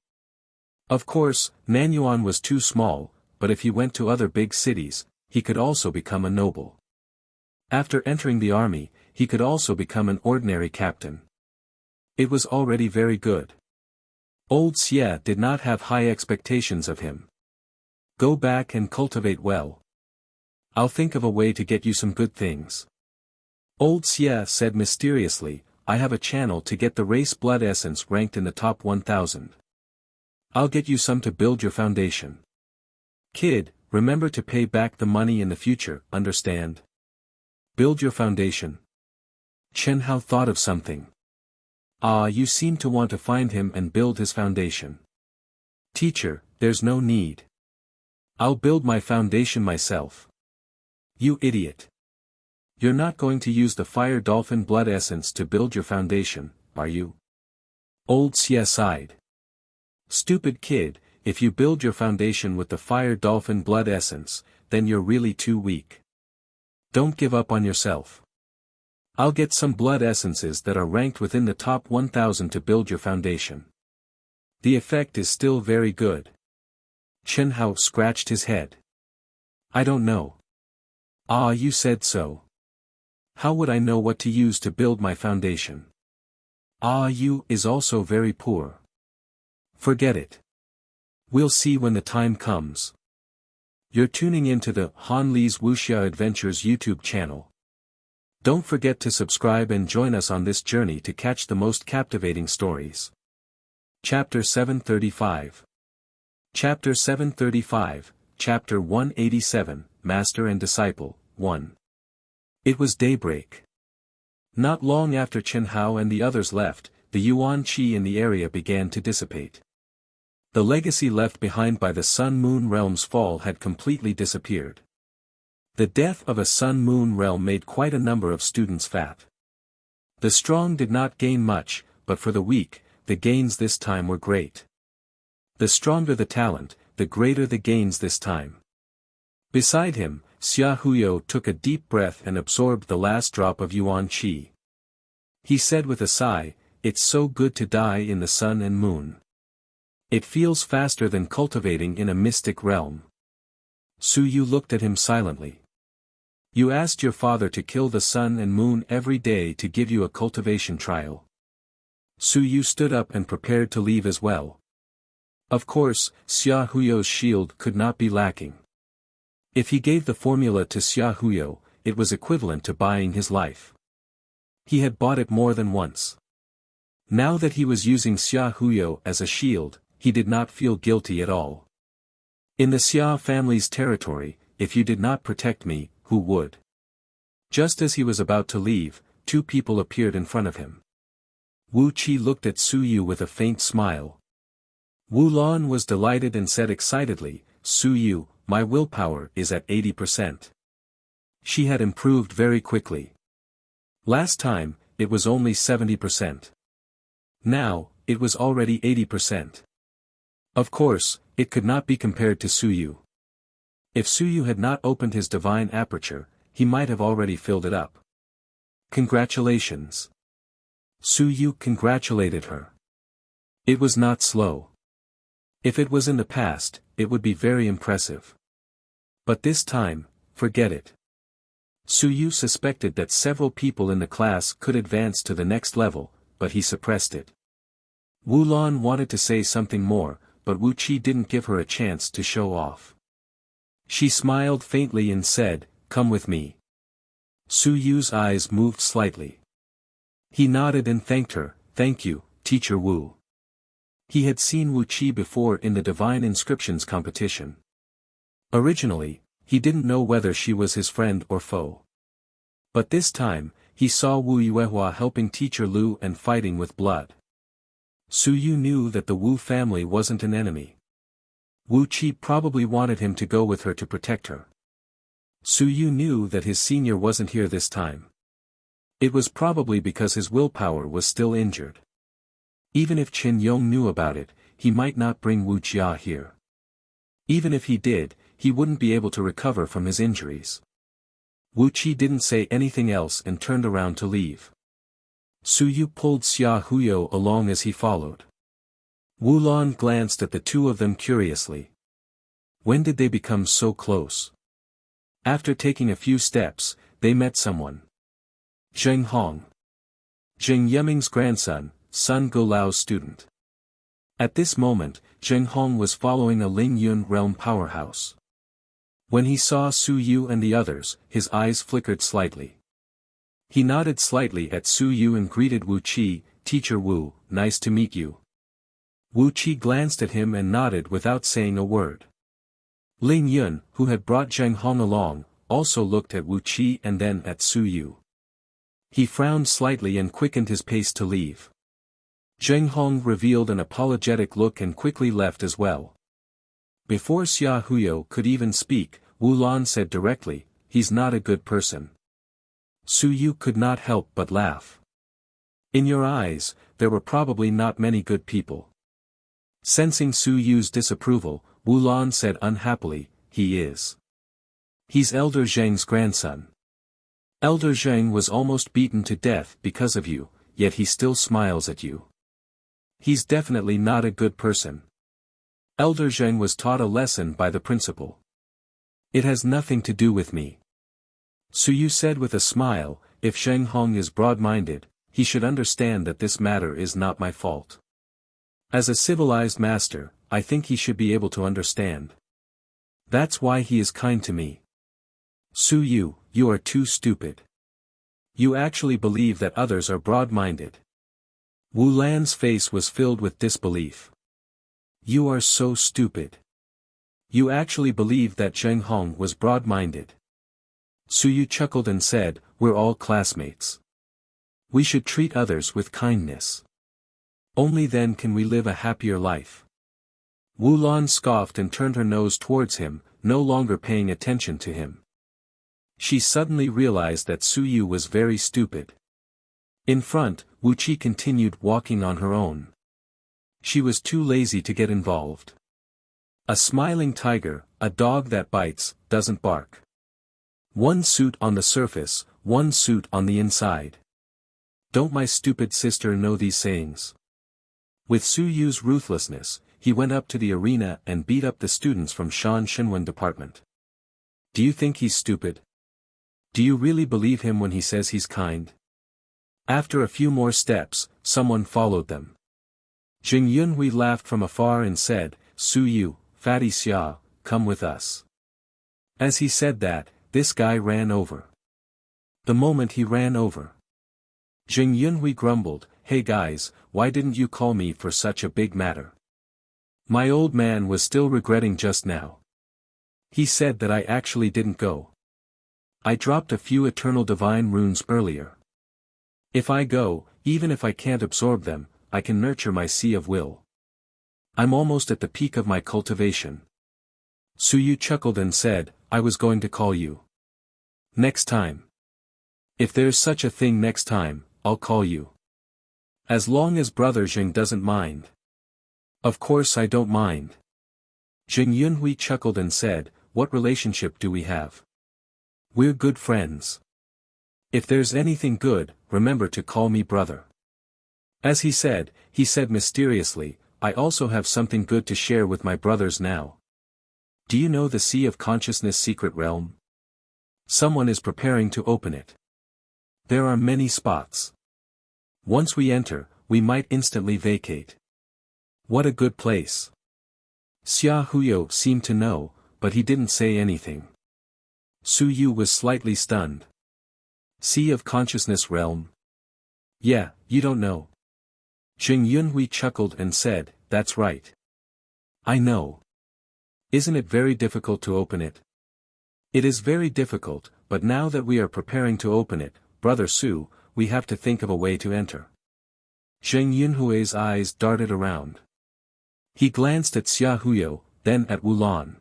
Of course, Nanyuan was too small, but if he went to other big cities, he could also become a noble. After entering the army, he could also become an ordinary captain. It was already very good. Old Xie did not have high expectations of him. Go back and cultivate well. I'll think of a way to get you some good things. Old Xie said mysteriously, I have a channel to get the race blood essence ranked in the top 1000. I'll get you some to build your foundation. Kid, remember to pay back the money in the future, understand? Build your foundation. Chen Hao thought of something. Ah, you seem to want to find him and build his foundation. Teacher, there's no need. I'll build my foundation myself. You idiot. You're not going to use the fire dolphin blood essence to build your foundation, are you? Old Xie sighed. Stupid kid, if you build your foundation with the fire dolphin blood essence, then you're really too weak. Don't give up on yourself. I'll get some blood essences that are ranked within the top 1000 to build your foundation. The effect is still very good. Chen Hao scratched his head. I don't know. Ah, you said so. How would I know what to use to build my foundation? Ah, you is also very poor. Forget it. We'll see when the time comes. You're tuning into the Han Li's Wuxia Adventures YouTube channel. Don't forget to subscribe and join us on this journey to catch the most captivating stories. Chapter 735. Chapter 735, Chapter 187, Master and Disciple, 1. It was daybreak. Not long after Chen Hao and the others left, the yuan qi in the area began to dissipate. The legacy left behind by the Sun-Moon realm's fall had completely disappeared. The death of a Sun-Moon realm made quite a number of students fat. The strong did not gain much, but for the weak, the gains this time were great. The stronger the talent, the greater the gains this time. Beside him, Xia Huyo took a deep breath and absorbed the last drop of yuan qi. He said with a sigh, it's so good to die in the sun and moon. It feels faster than cultivating in a mystic realm. Su Yu looked at him silently. You asked your father to kill the sun and moon every day to give you a cultivation trial. Su Yu stood up and prepared to leave as well. Of course, Xia Huyo's shield could not be lacking. If he gave the formula to Xia Huyo, it was equivalent to buying his life. He had bought it more than once. Now that he was using Xia Huyo as a shield, he did not feel guilty at all. In the Xia family's territory, if you did not protect me, who would? Just as he was about to leave, two people appeared in front of him. Wu Qi looked at Su Yu with a faint smile. Wu Lan was delighted and said excitedly, Su Yu, my willpower is at 80%. She had improved very quickly. Last time, it was only 70%. Now, it was already 80%. Of course, it could not be compared to Su Yu. If Su Yu had not opened his divine aperture, he might have already filled it up. Congratulations. Su Yu congratulated her. It was not slow. If it was in the past, it would be very impressive. But this time, forget it. Su Yu suspected that several people in the class could advance to the next level, but he suppressed it. Wu Lan wanted to say something more, but Wu Qi didn't give her a chance to show off. She smiled faintly and said, come with me. Su Yu's eyes moved slightly. He nodded and thanked her, thank you, Teacher Wu. He had seen Wu Qi before in the Divine Inscriptions competition. Originally, he didn't know whether she was his friend or foe. But this time, he saw Wu Yuehua helping Teacher Lu and fighting with blood. Su Yu knew that the Wu family wasn't an enemy. Wu Qi probably wanted him to go with her to protect her. Su Yu knew that his senior wasn't here this time. It was probably because his willpower was still injured. Even if Qin Yong knew about it, he might not bring Wu Jia here. Even if he did, he wouldn't be able to recover from his injuries. Wu Qi didn't say anything else and turned around to leave. Su Yu pulled Xia Huyo along as he followed. Wu Lan glanced at the two of them curiously. When did they become so close? After taking a few steps, they met someone. Zheng Hong. Zheng Yiming's grandson, Sun Golao's student. At this moment, Zheng Hong was following a Ling Yun realm powerhouse. When he saw Su Yu and the others, his eyes flickered slightly. He nodded slightly at Su Yu and greeted Wu Qi, Teacher Wu, nice to meet you. Wu Qi glanced at him and nodded without saying a word. Ling Yun, who had brought Zheng Hong along, also looked at Wu Qi and then at Su Yu. He frowned slightly and quickened his pace to leave. Zheng Hong revealed an apologetic look and quickly left as well. Before Xia Huyo could even speak, Wu Lan said directly, he's not a good person. Su Yu could not help but laugh. In your eyes, there were probably not many good people. Sensing Su Yu's disapproval, Wu Lan said unhappily, he is. He's Elder Zheng's grandson. Elder Zheng was almost beaten to death because of you, yet he still smiles at you. He's definitely not a good person. Elder Zheng was taught a lesson by the principal. It has nothing to do with me. Su Yu said with a smile, if Zheng Hong is broad-minded, he should understand that this matter is not my fault. As a civilized master, I think he should be able to understand. That's why he is kind to me. Su Yu, you are too stupid. You actually believe that others are broad-minded. Wu Lan's face was filled with disbelief. You are so stupid. You actually believe that Zheng Hong was broad-minded. Su Yu chuckled and said, we're all classmates. We should treat others with kindness. Only then can we live a happier life. Wu Lan scoffed and turned her nose towards him, no longer paying attention to him. She suddenly realized that Su Yu was very stupid. In front, Wu Qi continued walking on her own. She was too lazy to get involved. A smiling tiger, a dog that bites, doesn't bark. One suit on the surface, one suit on the inside. Don't my stupid sister know these sayings? With Su Yu's ruthlessness, he went up to the arena and beat up the students from Shan Xinwen department. Do you think he's stupid? Do you really believe him when he says he's kind? After a few more steps, someone followed them. Jing Yunhui laughed from afar and said, Su Yu, Fatty Xia, come with us. As he said that, this guy ran over. The moment he ran over, Jing Yunhui grumbled, hey guys, why didn't you call me for such a big matter? My old man was still regretting just now. He said that I actually didn't go. I dropped a few eternal divine runes earlier. If I go, even if I can't absorb them, I can nurture my sea of will. I'm almost at the peak of my cultivation. Suyu chuckled and said, I was going to call you. Next time. If there's such a thing next time, I'll call you. As long as Brother Jing doesn't mind. Of course I don't mind. Jing Yunhui chuckled and said, what relationship do we have? We're good friends. If there's anything good, remember to call me brother. As he said mysteriously, I also have something good to share with my brothers now. Do you know the Sea of Consciousness secret realm? Someone is preparing to open it. There are many spots. Once we enter, we might instantly vacate. What a good place. Xia Huyo seemed to know, but he didn't say anything. Su Yu was slightly stunned. Sea of Consciousness realm? Yeah, you don't know. Jing Yunhui chuckled and said, that's right. I know. Isn't it very difficult to open it? It is very difficult, but now that we are preparing to open it, Brother Su, we have to think of a way to enter. Zheng Yunhui's eyes darted around. He glanced at Xia Huyo, then at Wulan.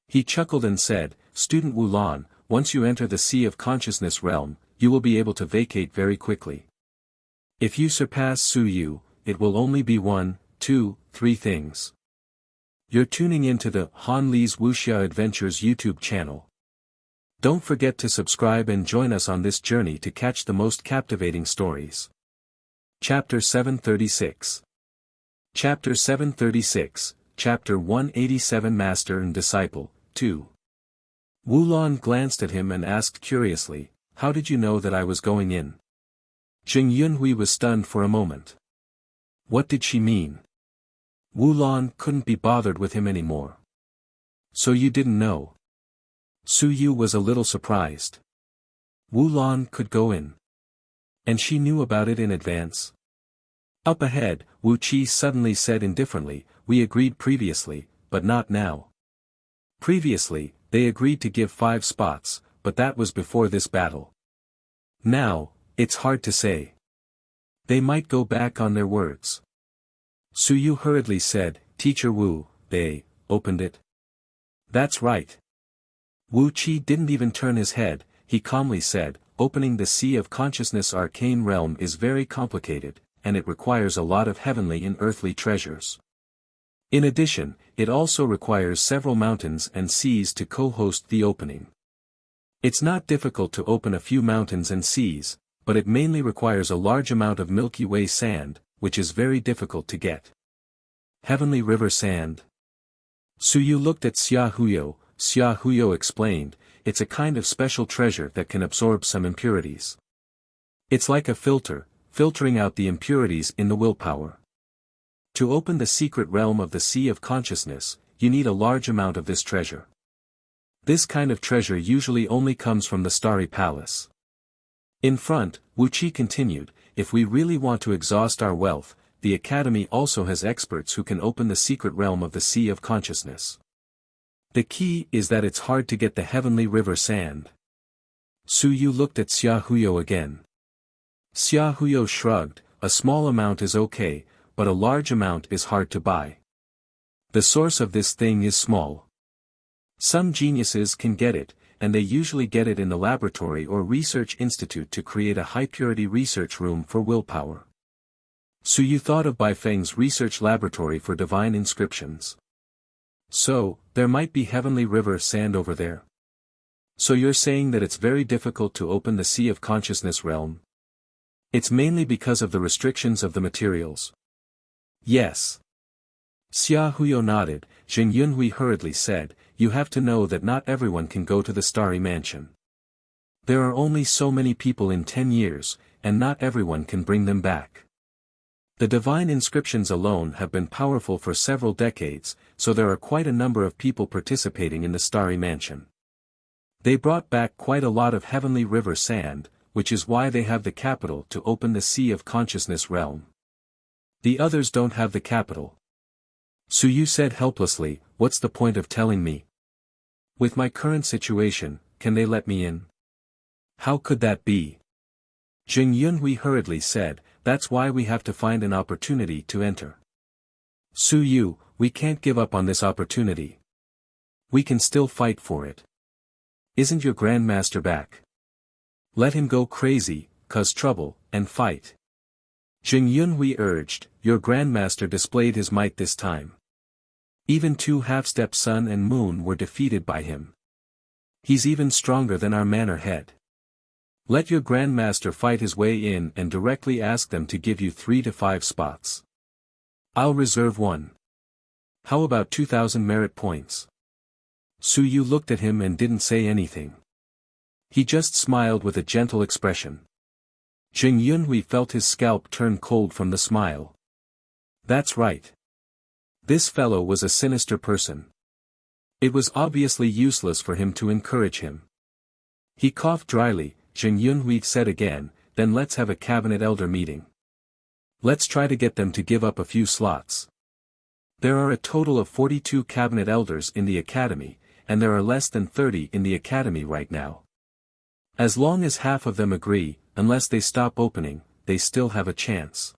He chuckled and said, Student Wulan, once you enter the Sea of Consciousness realm, you will be able to vacate very quickly. If you surpass Su Yu, it will only be 1, 2, 3 things. You're tuning into the Han Li's Wuxia Adventures YouTube channel. Don't forget to subscribe and join us on this journey to catch the most captivating stories. Chapter 736. Chapter 736, Chapter 187 Master and Disciple, 2. Wulan glanced at him and asked curiously, how did you know that I was going in? Jing Yunhui was stunned for a moment. What did she mean? Wulan couldn't be bothered with him anymore. So you didn't know? Su Yu was a little surprised. Wulan could go in. And she knew about it in advance. Up ahead, Wu Qi suddenly said indifferently, we agreed previously, but not now. Previously, they agreed to give 5 spots, but that was before this battle. Now, it's hard to say. They might go back on their words. Su Yu hurriedly said, Teacher Wu, they opened it. That's right. Wu Qi didn't even turn his head, he calmly said, opening the Sea of Consciousness arcane realm is very complicated, and it requires a lot of heavenly and earthly treasures. In addition, it also requires several mountains and seas to co-host the opening. It's not difficult to open a few mountains and seas, but it mainly requires a large amount of Milky Way sand, which is very difficult to get. Heavenly River Sand. Su Yu looked at Xia Huyo explained, it's a kind of special treasure that can absorb some impurities. It's like a filter, filtering out the impurities in the willpower. To open the secret realm of the Sea of Consciousness, you need a large amount of this treasure. This kind of treasure usually only comes from the Starry Palace. In front, Wu Qi continued, if we really want to exhaust our wealth, the Academy also has experts who can open the secret realm of the Sea of Consciousness. The key is that it's hard to get the Heavenly River Sand. Su Yu looked at Xia Huyo again. Xia Huyo shrugged, a small amount is okay, but a large amount is hard to buy. The source of this thing is small. Some geniuses can get it, and they usually get it in the laboratory or research institute to create a high-purity research room for willpower. Su Yu thought of Bai Feng's research laboratory for divine inscriptions. So, there might be Heavenly River Sand over there. So you're saying that it's very difficult to open the Sea of Consciousness realm? It's mainly because of the restrictions of the materials. Yes. Xia Huyo nodded. Jing Yunhui hurriedly said, you have to know that not everyone can go to the Starry Mansion. There are only so many people in 10 years, and not everyone can bring them back. The divine inscriptions alone have been powerful for several decades, so there are quite a number of people participating in the Starry Mansion. They brought back quite a lot of Heavenly River Sand, which is why they have the capital to open the Sea of Consciousness realm. The others don't have the capital. Su Yu said helplessly, what's the point of telling me? With my current situation, can they let me in? How could that be? Jing Yunhui hurriedly said, that's why we have to find an opportunity to enter. Su Yu, we can't give up on this opportunity. We can still fight for it. Isn't your grandmaster back? Let him go crazy, cause trouble, and fight. Jing Yunhui urged, your grandmaster displayed his might this time. Even 2 half-step sun and moon were defeated by him. He's even stronger than our manor head. Let your grandmaster fight his way in and directly ask them to give you 3 to 5 spots. I'll reserve 1. How about 2,000 merit points? Su Yu looked at him and didn't say anything. He just smiled with a gentle expression. Jing Yunhui felt his scalp turn cold from the smile. That's right. This fellow was a sinister person. It was obviously useless for him to encourage him. He coughed dryly. Jing Yunhui said again, then let's have a cabinet elder meeting. Let's try to get them to give up a few slots. There are a total of 42 cabinet elders in the academy, and there are less than 30 in the academy right now. As long as half of them agree, unless they stop opening, they still have a chance.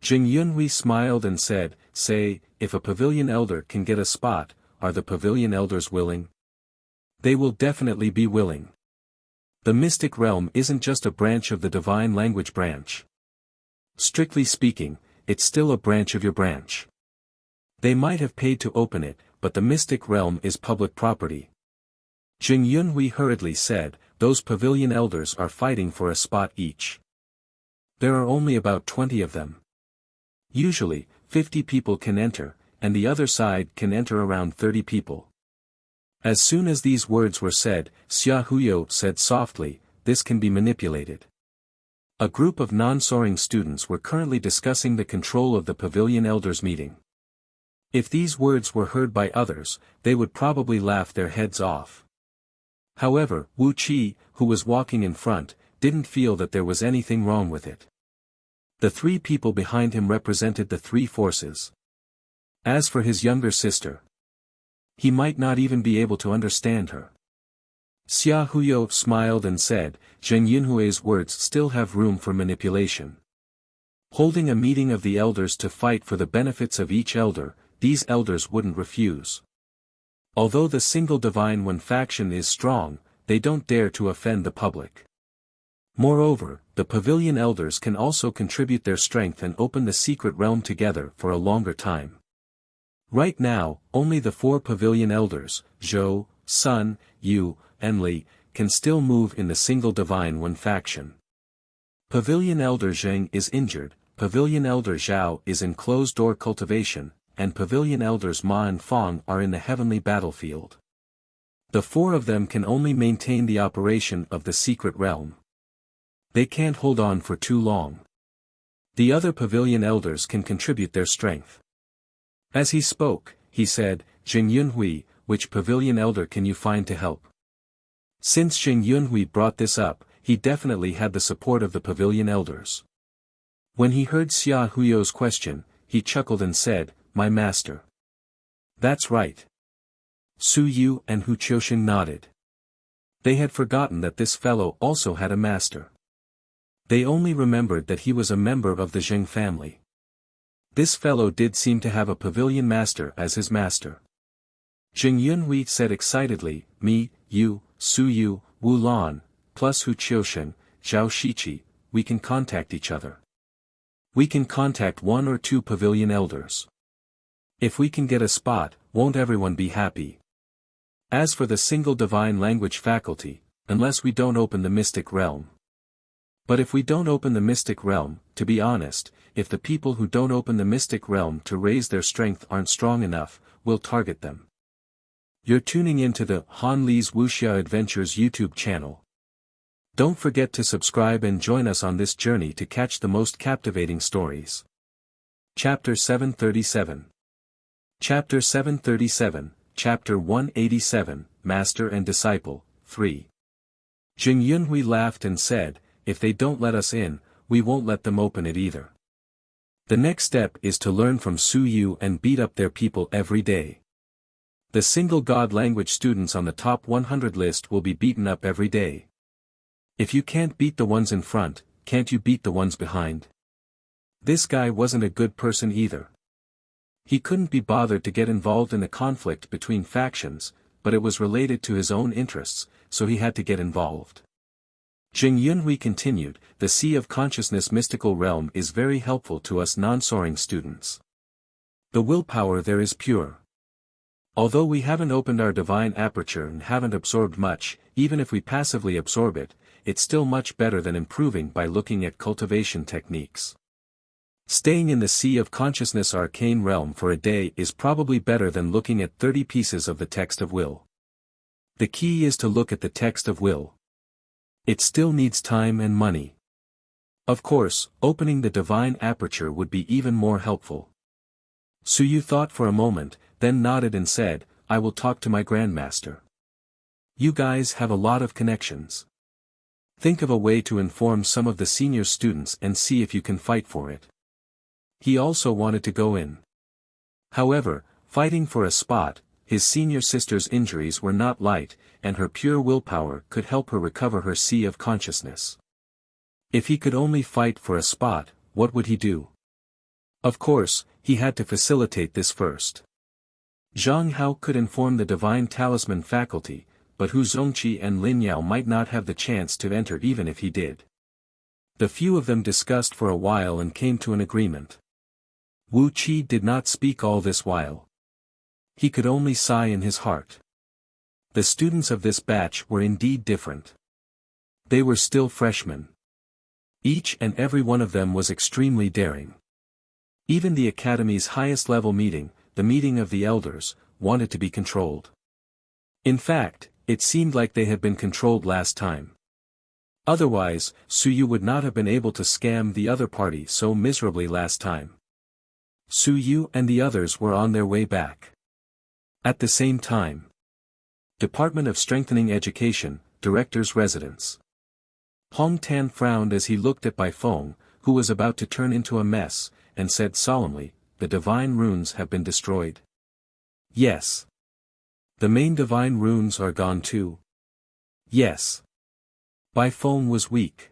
Jing Yunhui smiled and said, say, if a pavilion elder can get a spot, are the pavilion elders willing? They will definitely be willing. The mystic realm isn't just a branch of the divine language branch. Strictly speaking, it's still a branch of your branch. They might have paid to open it, but the mystic realm is public property. Jing Yunhui hurriedly said, those pavilion elders are fighting for a spot each. There are only about 20 of them. Usually, 50 people can enter, and the other side can enter around 30 people. As soon as these words were said, Xia Huyo said softly, this can be manipulated. A group of non-soaring students were currently discussing the control of the pavilion elders meeting. If these words were heard by others, they would probably laugh their heads off. However, Wuxia, who was walking in front, didn't feel that there was anything wrong with it. The 3 people behind him represented the 3 forces. As for his younger sister, he might not even be able to understand her. Xia Huyo smiled and said, Jing Yunhui's words still have room for manipulation. Holding a meeting of the elders to fight for the benefits of each elder, these elders wouldn't refuse. Although the single Divine One faction is strong, they don't dare to offend the public. Moreover, the pavilion elders can also contribute their strength and open the secret realm together for a longer time. Right now, only the 4 pavilion elders, Zhou, Sun, Yu, and Li, can still move in the single Divine One faction. Pavilion Elder Zheng is injured, Pavilion Elder Zhao is in closed-door cultivation, and Pavilion Elders Ma and Fong are in the heavenly battlefield. The 4 of them can only maintain the operation of the secret realm. They can't hold on for too long. The other Pavilion Elders can contribute their strength. As he spoke, he said, Jing Yunhui, which pavilion elder can you find to help? Since Jing Yunhui brought this up, he definitely had the support of the pavilion elders. When he heard Xia Huyo's question, he chuckled and said, my master. That's right. Su Yu and Hu Qiusheng nodded. They had forgotten that this fellow also had a master. They only remembered that he was a member of the Zheng family. This fellow did seem to have a pavilion master as his master. Jing Yunhui said excitedly, me, you, Su Yu, Wu Lan, plus Hu Qiusheng, Zhao Shiqi, we can contact each other. We can contact 1 or 2 pavilion elders. If we can get a spot, won't everyone be happy? As for the single divine language faculty, unless we don't open the mystic realm. But if we don't open the mystic realm, to be honest, if the people who don't open the mystic realm to raise their strength aren't strong enough, we'll target them. You're tuning into the Han Li's Wuxia Adventures YouTube channel. Don't forget to subscribe and join us on this journey to catch the most captivating stories. Chapter 737. Chapter 737, Chapter 187, Master and Disciple, 3. Jing Yunhui laughed and said, if they don't let us in, we won't let them open it either. The next step is to learn from Su Yu and beat up their people every day. The single God language students on the top 100 list will be beaten up every day. If you can't beat the ones in front, can't you beat the ones behind? This guy wasn't a good person either. He couldn't be bothered to get involved in a conflict between factions, but it was related to his own interests, so he had to get involved. Jing Yunhui continued, the Sea of Consciousness mystical realm is very helpful to us non-soaring students. The willpower there is pure. Although we haven't opened our divine aperture and haven't absorbed much, even if we passively absorb it, it's still much better than improving by looking at cultivation techniques. Staying in the Sea of Consciousness arcane realm for a day is probably better than looking at 30 pieces of the text of will. The key is to look at the text of will. It still needs time and money. Of course, opening the divine aperture would be even more helpful. Suyu thought for a moment, then nodded and said, I will talk to my grandmaster. You guys have a lot of connections. Think of a way to inform some of the senior students and see if you can fight for it. He also wanted to go in. However, fighting for a spot, his senior sister's injuries were not light, and her pure willpower could help her recover her Sea of Consciousness. If he could only fight for a spot, what would he do? Of course, he had to facilitate this first. Zhang Hao could inform the Divine Talisman faculty, but Hu Zongqi and Lin Yao might not have the chance to enter even if he did. The few of them discussed for a while and came to an agreement. Wu Qi did not speak all this while. He could only sigh in his heart. The students of this batch were indeed different. They were still freshmen. Each and every one of them was extremely daring. Even the Academy's highest level meeting, the meeting of the elders, wanted to be controlled. In fact, it seemed like they had been controlled last time. Otherwise, Suyu would not have been able to scam the other party so miserably last time. Suyu and the others were on their way back. At the same time. Department of Strengthening Education, Director's Residence. Hong Tan frowned as he looked at Bai Feng, who was about to turn into a mess, and said solemnly, the divine runes have been destroyed. Yes. The main divine runes are gone too. Yes. Bai Feng was weak.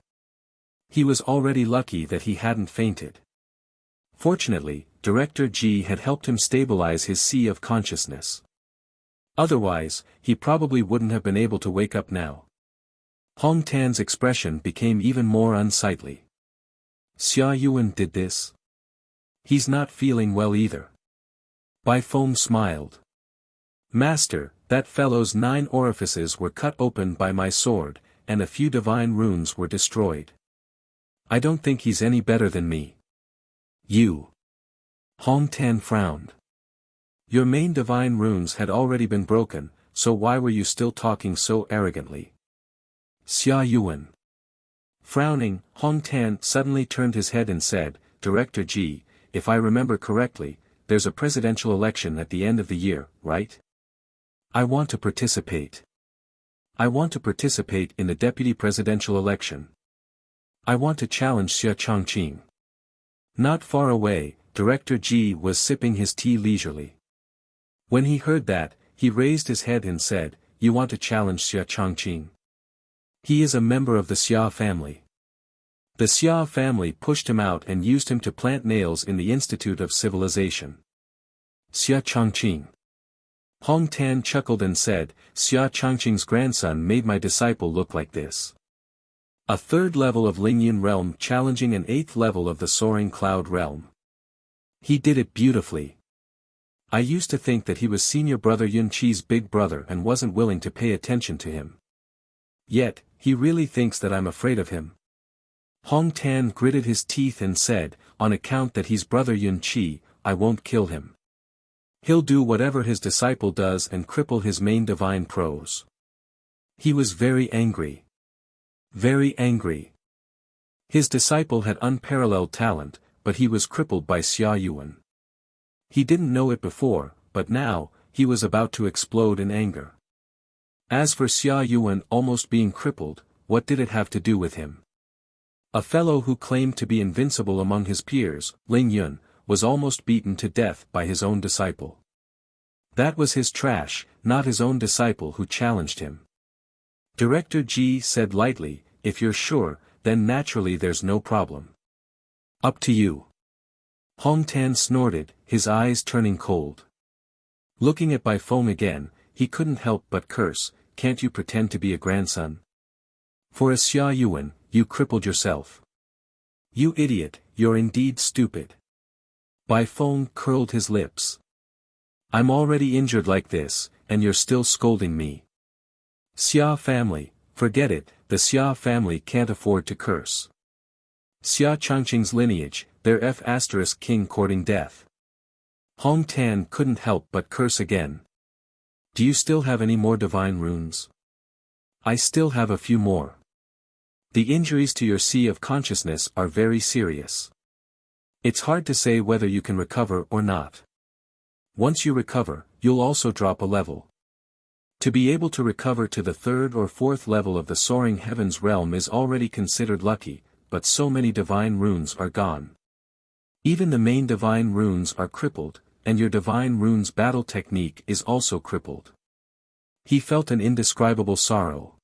He was already lucky that he hadn't fainted. Fortunately, Director Ji had helped him stabilize his Sea of Consciousness. Otherwise, he probably wouldn't have been able to wake up now. Hong Tan's expression became even more unsightly. Xia Yuan did this? He's not feeling well either. Bai Feng smiled. Master, that fellow's 9 orifices were cut open by my sword, and a few divine runes were destroyed. I don't think he's any better than me. You. Hong Tan frowned. Your main divine runes had already been broken, so why were you still talking so arrogantly? Xia Yuan. Frowning, Hong Tan suddenly turned his head and said, Director Ji, if I remember correctly, there's a presidential election at the end of the year, right? I want to participate. I want to participate in the deputy presidential election. I want to challenge Xia Changqing. Not far away, Director Ji was sipping his tea leisurely. When he heard that, he raised his head and said, You want to challenge Xia Changqing? He is a member of the Xia family. The Xia family pushed him out and used him to plant nails in the Institute of Civilization. Xia Changqing. Hong Tan chuckled and said, Xia Changqing's grandson made my disciple look like this. A 3rd level of Lingyun realm challenging an 8th level of the soaring cloud realm. He did it beautifully. I used to think that he was senior brother Yun Qi's big brother and wasn't willing to pay attention to him. Yet, he really thinks that I'm afraid of him. Hong Tan gritted his teeth and said, on account that he's brother Yun Qi, I won't kill him. He'll do whatever his disciple does and cripple his main divine prose. He was very angry. Very angry. His disciple had unparalleled talent, but he was crippled by Xia Yuan. He didn't know it before, but now, he was about to explode in anger. As for Xia Yuan almost being crippled, what did it have to do with him? A fellow who claimed to be invincible among his peers, Ling Yun, was almost beaten to death by his own disciple. That was his trash, not his own disciple who challenged him. Director G said lightly, if you're sure, then naturally there's no problem. Up to you. Hong Tan snorted, his eyes turning cold. Looking at Bai Feng again, he couldn't help but curse, can't you pretend to be a grandson? For a Xia Yuan, you crippled yourself. You idiot, you're indeed stupid. Bai Feng curled his lips. I'm already injured like this, and you're still scolding me. Xia family, forget it, the Xia family can't afford to curse. Xia Changqing's lineage, their F** king courting death. Hong Tan couldn't help but curse again. Do you still have any more divine runes? I still have a few more. The injuries to your sea of consciousness are very serious. It's hard to say whether you can recover or not. Once you recover, you'll also drop a level. To be able to recover to the 3rd or 4th level of the soaring heavens realm is already considered lucky, but so many divine runes are gone. Even the main divine runes are crippled, and your divine runes battle technique is also crippled. He felt an indescribable sorrow.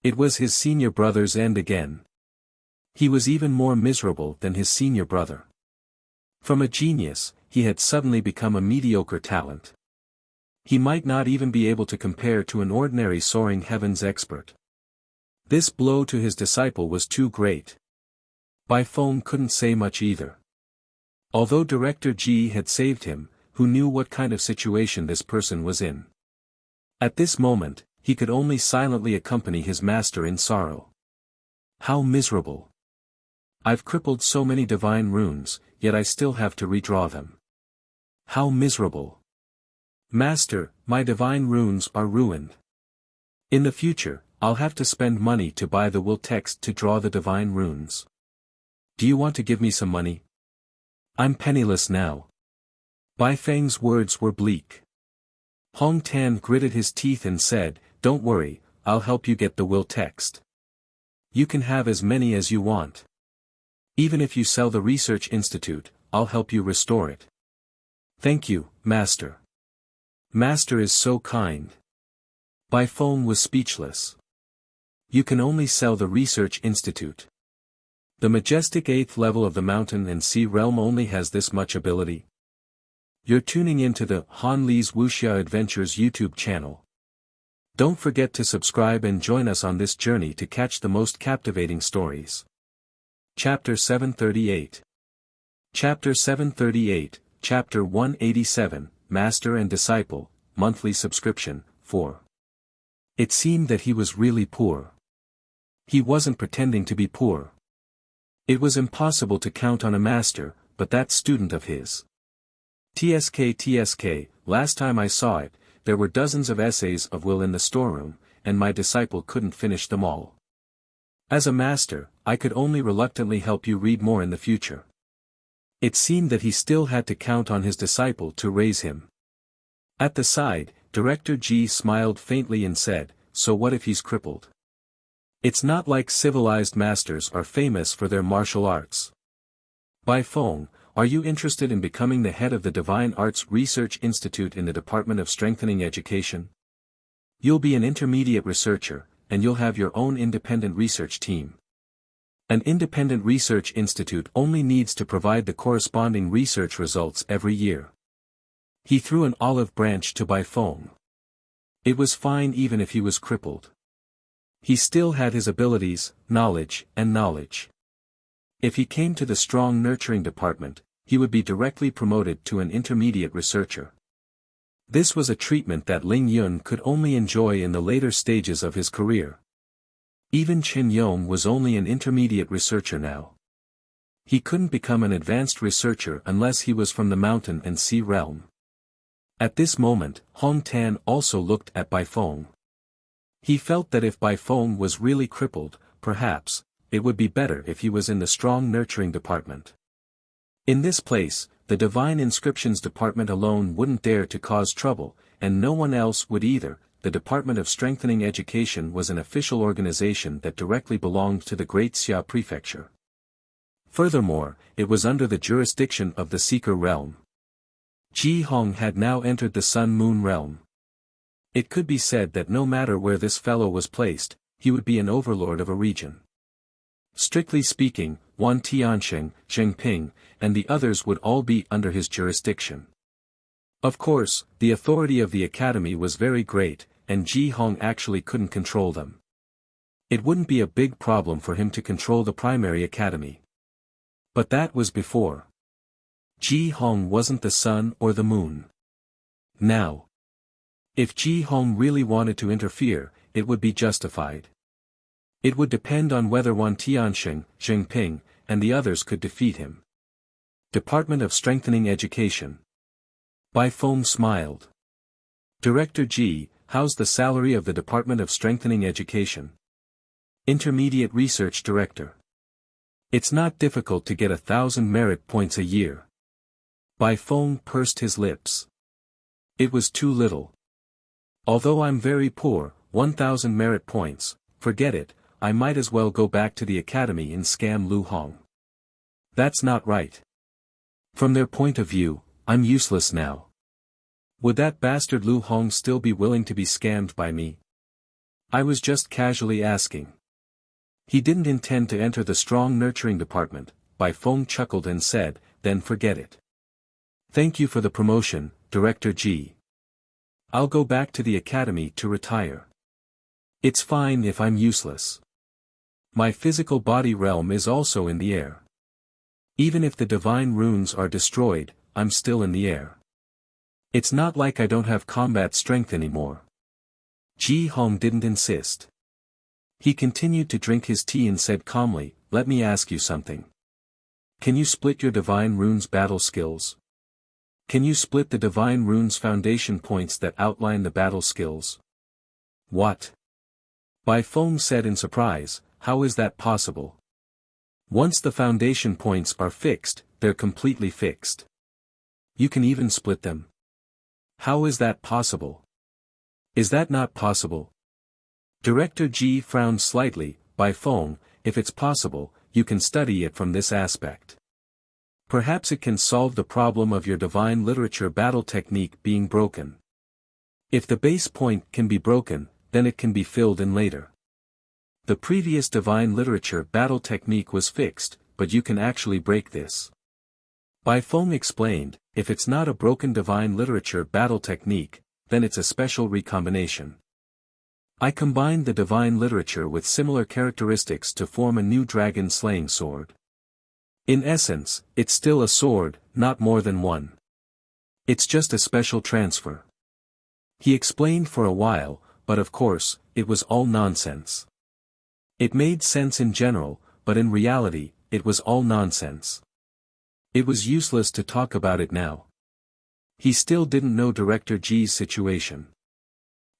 It was his senior brother's end again. He was even more miserable than his senior brother. From a genius, he had suddenly become a mediocre talent. He might not even be able to compare to an ordinary soaring heavens expert. This blow to his disciple was too great. Bai Feng couldn't say much either. Although Director G had saved him, who knew what kind of situation this person was in? At this moment, he could only silently accompany his master in sorrow. How miserable! I've crippled so many divine runes, yet I still have to redraw them. How miserable! Master, my divine runes are ruined. In the future, I'll have to spend money to buy the will text to draw the divine runes. Do you want to give me some money? I'm penniless now. Bai Feng's words were bleak. Hong Tan gritted his teeth and said, don't worry, I'll help you get the will text. You can have as many as you want. Even if you sell the research institute, I'll help you restore it. Thank you, Master. Master is so kind. Bai Feng was speechless. You can only sell the research institute. The majestic 8th level of the mountain and sea realm only has this much ability. You're tuning into the Han Li's Wuxia Adventures YouTube channel. Don't forget to subscribe and join us on this journey to catch the most captivating stories. Chapter 738. Chapter 738, Chapter 187, Master and Disciple, Monthly Subscription, 4. It seemed that he was really poor. He wasn't pretending to be poor. It was impossible to count on a master, but that student of his. TSK, last time I saw it, there were dozens of essays of will in the storeroom, and my disciple couldn't finish them all. As a master, I could only reluctantly help you read more in the future. It seemed that he still had to count on his disciple to raise him. At the side, Director G smiled faintly and said, so what if he's crippled? It's not like civilized masters are famous for their martial arts. Bai Feng, are you interested in becoming the head of the Divine Arts Research Institute in the Department of Strengthening Education? You'll be an intermediate researcher, and you'll have your own independent research team. An independent research institute only needs to provide the corresponding research results every year. He threw an olive branch to Bai Feng. It was fine even if he was crippled. He still had his abilities, knowledge. If he came to the strong nurturing department, he would be directly promoted to an intermediate researcher. This was a treatment that Ling Yun could only enjoy in the later stages of his career. Even Chen Yong was only an intermediate researcher now. He couldn't become an advanced researcher unless he was from the mountain and sea realm. At this moment, Hong Tan also looked at Bai Feng. He felt that if Bai Feng was really crippled, perhaps, it would be better if he was in the strong nurturing department. In this place, the divine inscriptions department alone wouldn't dare to cause trouble, and no one else would either. The Department of Strengthening Education was an official organization that directly belonged to the Great Xia Prefecture. Furthermore, it was under the jurisdiction of the Seeker realm. Ji Hong had now entered the Sun-Moon realm. It could be said that no matter where this fellow was placed, he would be an overlord of a region. Strictly speaking, Wan Tianxing, Zheng Ping, and the others would all be under his jurisdiction. Of course, the authority of the academy was very great, and Ji Hong actually couldn't control them. It wouldn't be a big problem for him to control the primary academy. But that was before. Ji Hong wasn't the sun or the moon. Now, if Ji Hong really wanted to interfere, it would be justified. It would depend on whether Wan Tianxing, Zheng Ping, and the others could defeat him. Department of Strengthening Education. Bai Feng smiled. Director Ji, how's the salary of the Department of Strengthening Education? Intermediate Research Director. It's not difficult to get 1,000 merit points a year. Bai Feng pursed his lips. It was too little. Although I'm very poor, 1,000 merit points, forget it, I might as well go back to the academy and scam Lu Hong. That's not right. From their point of view, I'm useless now. Would that bastard Lu Hong still be willing to be scammed by me? I was just casually asking. He didn't intend to enter the strong nurturing department, Bai Feng chuckled and said, then forget it. Thank you for the promotion, Director Ji. I'll go back to the academy to retire. It's fine if I'm useless. My physical body realm is also in the air. Even if the divine runes are destroyed, I'm still in the air. It's not like I don't have combat strength anymore. Ji Hong didn't insist. He continued to drink his tea and said calmly, let me ask you something. Can you split your divine runes battle skills? Can you split the divine runes foundation points that outline the battle skills? What? Bai Feng said in surprise, how is that possible? Once the foundation points are fixed, they're completely fixed. You can even split them. How is that possible? Is that not possible? Director Ji frowned slightly, Bai Feng, if it's possible, you can study it from this aspect. Perhaps it can solve the problem of your divine literature battle technique being broken. If the base point can be broken, then it can be filled in later. The previous divine literature battle technique was fixed, but you can actually break this. Bai Feng explained, if it's not a broken divine literature battle technique, then it's a special recombination. I combined the divine literature with similar characteristics to form a new dragon-slaying sword. In essence, it's still a sword, not more than one. It's just a special transfer. He explained for a while, but of course, it was all nonsense. It made sense in general, but in reality, it was all nonsense. It was useless to talk about it now. He still didn't know Director Ji's situation.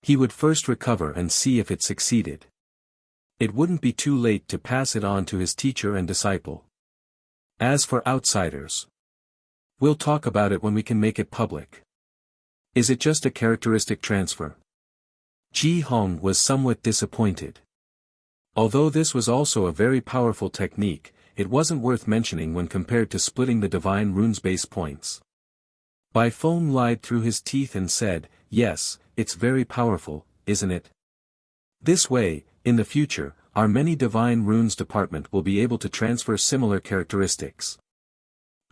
He would first recover and see if it succeeded. It wouldn't be too late to pass it on to his teacher and disciple. As for outsiders, we'll talk about it when we can make it public. Is it just a characteristic transfer? Ji Hong was somewhat disappointed. Although this was also a very powerful technique, it wasn't worth mentioning when compared to splitting the divine runes base points. Bai Feng lied through his teeth and said, yes, it's very powerful, isn't it? This way, in the future, our many divine runes department will be able to transfer similar characteristics.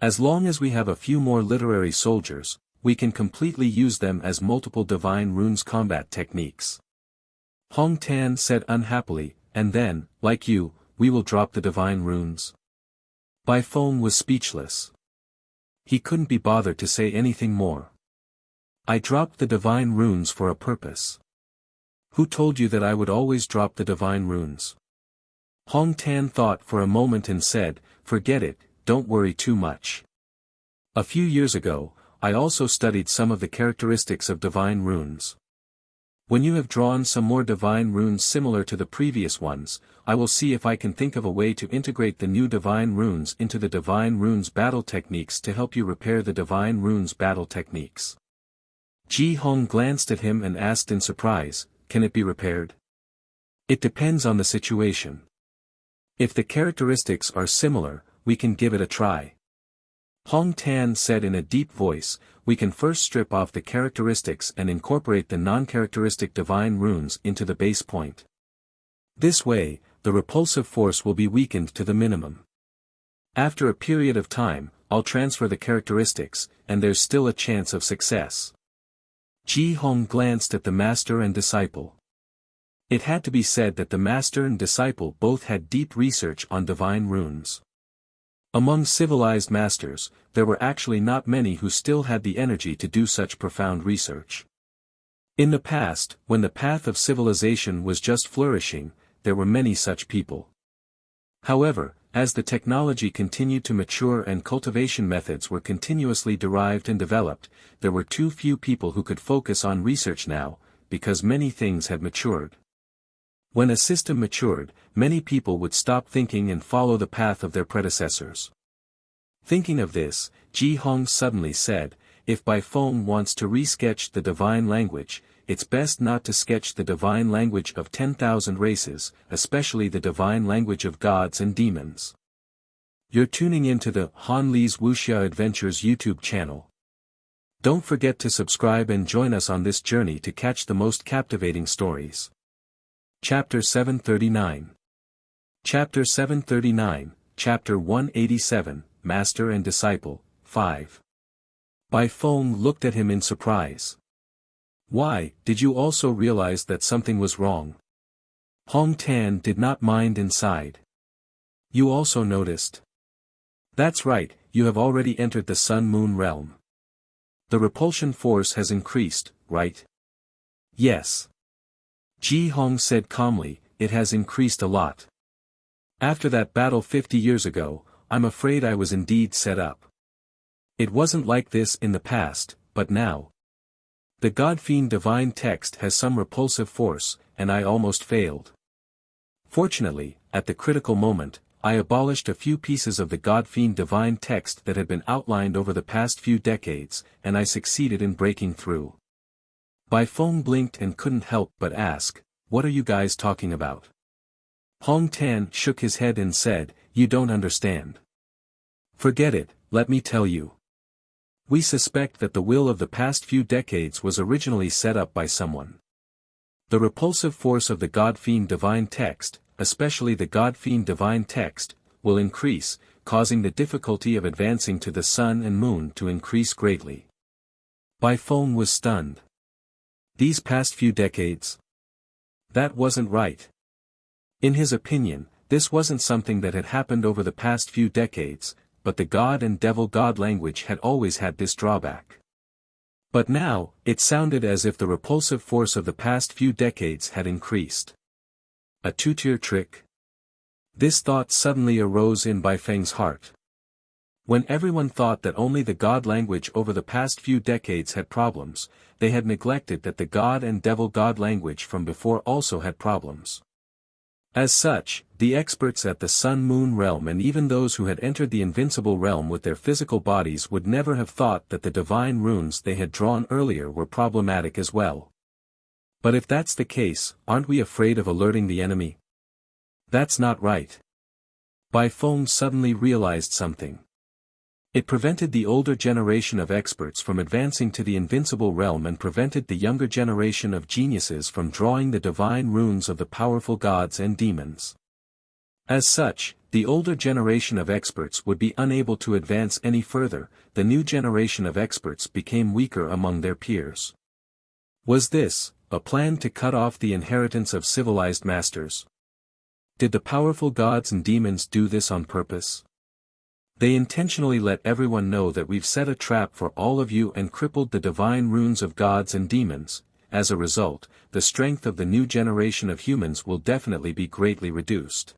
As long as we have a few more literary soldiers, we can completely use them as multiple divine runes combat techniques. Hong Tan said unhappily, and then, like you, we will drop the divine runes. Bai Feng was speechless. He couldn't be bothered to say anything more. I dropped the divine runes for a purpose. Who told you that I would always drop the divine runes? Hong Tan thought for a moment and said, forget it, don't worry too much. A few years ago, I also studied some of the characteristics of divine runes. When you have drawn some more divine runes similar to the previous ones, I will see if I can think of a way to integrate the new divine runes into the divine runes battle techniques to help you repair the divine runes battle techniques. Ji Hong glanced at him and asked in surprise, can it be repaired? It depends on the situation. If the characteristics are similar, we can give it a try. Hong Tan said in a deep voice, we can first strip off the characteristics and incorporate the non-characteristic divine runes into the base point. This way, the repulsive force will be weakened to the minimum. After a period of time, I'll transfer the characteristics, and there's still a chance of success. Ji Hong glanced at the master and disciple. It had to be said that the master and disciple both had deep research on divine runes. Among civilized masters, there were actually not many who still had the energy to do such profound research. In the past, when the path of civilization was just flourishing, there were many such people. However, as the technology continued to mature and cultivation methods were continuously derived and developed, there were too few people who could focus on research now, because many things had matured. When a system matured, many people would stop thinking and follow the path of their predecessors. Thinking of this, Ji Hong suddenly said, if Bai Feng wants to re-sketch the divine language, it's best not to sketch the divine language of 10,000 races, especially the divine language of gods and demons. You're tuning into the Han Li's Wuxia Adventures YouTube channel. Don't forget to subscribe and join us on this journey to catch the most captivating stories. Chapter 739. Chapter 739, Chapter 187, Master and Disciple, 5. Bai Feng looked at him in surprise. Why, did you also realize that something was wrong? Hong Tan did not mind and sighed. You also noticed. That's right, you have already entered the Sun-Moon realm. The repulsion force has increased, right? Yes. Ji Hong said calmly, it has increased a lot. After that battle 50 years ago, I'm afraid I was indeed set up. It wasn't like this in the past, but now. The God-Fiend divine text has some repulsive force, and I almost failed. Fortunately, at the critical moment, I abolished a few pieces of the God-Fiend divine text that had been outlined over the past few decades, and I succeeded in breaking through. Bai Feng blinked and couldn't help but ask, what are you guys talking about? Hong Tan shook his head and said, you don't understand. Forget it, let me tell you. We suspect that the will of the past few decades was originally set up by someone. The repulsive force of the God-Fiend divine text, especially the God-Fiend divine text, will increase, causing the difficulty of advancing to the sun and moon to increase greatly. Bai Feng was stunned. These past few decades? That wasn't right. In his opinion, this wasn't something that had happened over the past few decades, but the God and Devil God language had always had this drawback. But now, it sounded as if the repulsive force of the past few decades had increased. A two-tier trick? This thought suddenly arose in Bai Feng's heart. When everyone thought that only the God language over the past few decades had problems, they had neglected that the God and Devil God language from before also had problems. As such, the experts at the Sun-Moon realm and even those who had entered the invincible realm with their physical bodies would never have thought that the divine runes they had drawn earlier were problematic as well. But if that's the case, aren't we afraid of alerting the enemy? That's not right. Bai Feng suddenly realized something. It prevented the older generation of experts from advancing to the invincible realm and prevented the younger generation of geniuses from drawing the divine runes of the powerful gods and demons. As such, the older generation of experts would be unable to advance any further, the new generation of experts became weaker among their peers. Was this a plan to cut off the inheritance of civilized masters? Did the powerful gods and demons do this on purpose? They intentionally let everyone know that we've set a trap for all of you and crippled the divine runes of gods and demons. As a result, the strength of the new generation of humans will definitely be greatly reduced.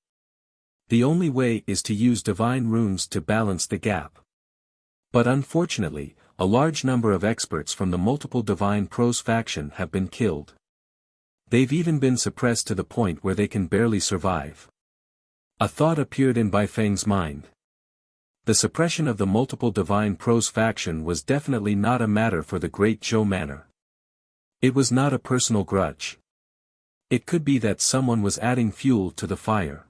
The only way is to use divine runes to balance the gap. But unfortunately, a large number of experts from the multiple divine pros faction have been killed. They've even been suppressed to the point where they can barely survive. A thought appeared in Bai Feng's mind. The suppression of the multiple divine pros faction was definitely not a matter for the Great Zhou Manor. It was not a personal grudge. It could be that someone was adding fuel to the fire.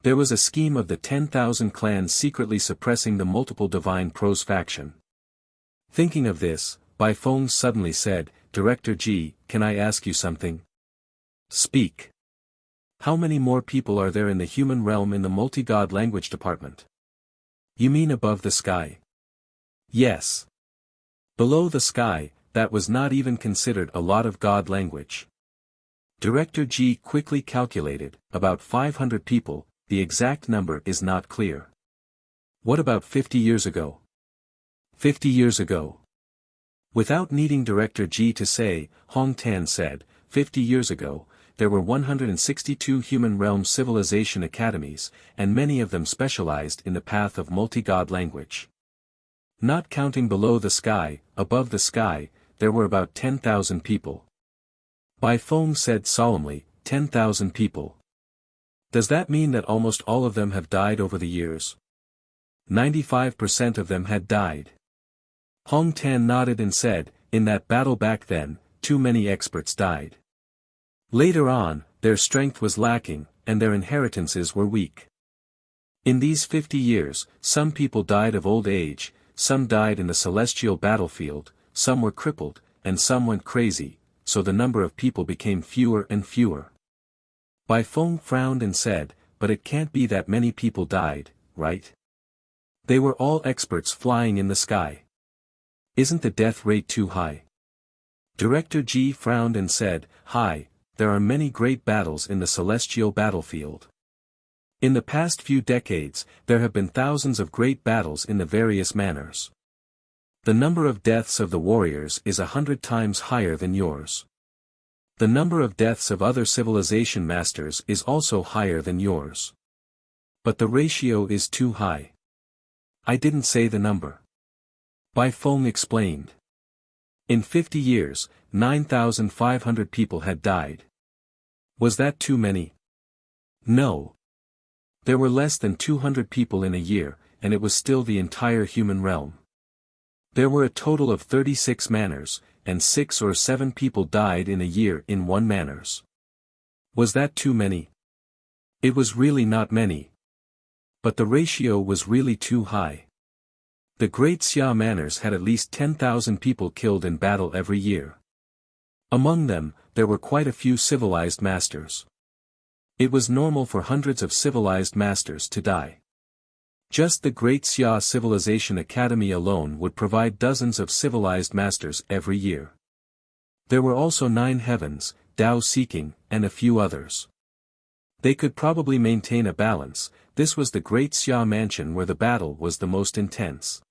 There was a scheme of the 10,000 clans secretly suppressing the multiple divine pros faction. Thinking of this, Bai Feng suddenly said, Director Ji, can I ask you something? Speak. How many more people are there in the human realm in the multi-god language department? You mean above the sky? Yes. Below the sky, that was not even considered a lot of god language. Director Ji quickly calculated, about 500 people, the exact number is not clear. What about 50 years ago? 50 years ago. Without needing Director Ji to say, Hong Tan said, 50 years ago, there were 162 human realm civilization academies, and many of them specialized in the path of multi-god language. Not counting below the sky, above the sky, there were about 10,000 people. Bai Feng said solemnly, 10,000 people. Does that mean that almost all of them have died over the years? 95% of them had died. Hong Tan nodded and said, in that battle back then, too many experts died. Later on, their strength was lacking, and their inheritances were weak. In these 50 years, some people died of old age, some died in the celestial battlefield, some were crippled, and some went crazy, so the number of people became fewer and fewer. Bai Feng frowned and said, but it can't be that many people died, right? They were all experts flying in the sky. Isn't the death rate too high? Director Ji frowned and said, there are many great battles in the celestial battlefield. In the past few decades, there have been thousands of great battles in the various manners. The number of deaths of the warriors is 100 times higher than yours. The number of deaths of other civilization masters is also higher than yours. But the ratio is too high. I didn't say the number. Bai Feng explained. In 50 years, 9,500 people had died. Was that too many? No. There were less than 200 people in a year, and it was still the entire human realm. There were a total of 36 manners, and 6 or 7 people died in a year in one manners. Was that too many? It was really not many. But the ratio was really too high. The Great Xia Manors had at least 10,000 people killed in battle every year. Among them, there were quite a few civilized masters. It was normal for hundreds of civilized masters to die. Just the Great Xia Civilization Academy alone would provide dozens of civilized masters every year. There were also 9 heavens, Tao Seeking, and a few others. They could probably maintain a balance. This was the Great Xia Mansion where the battle was the most intense.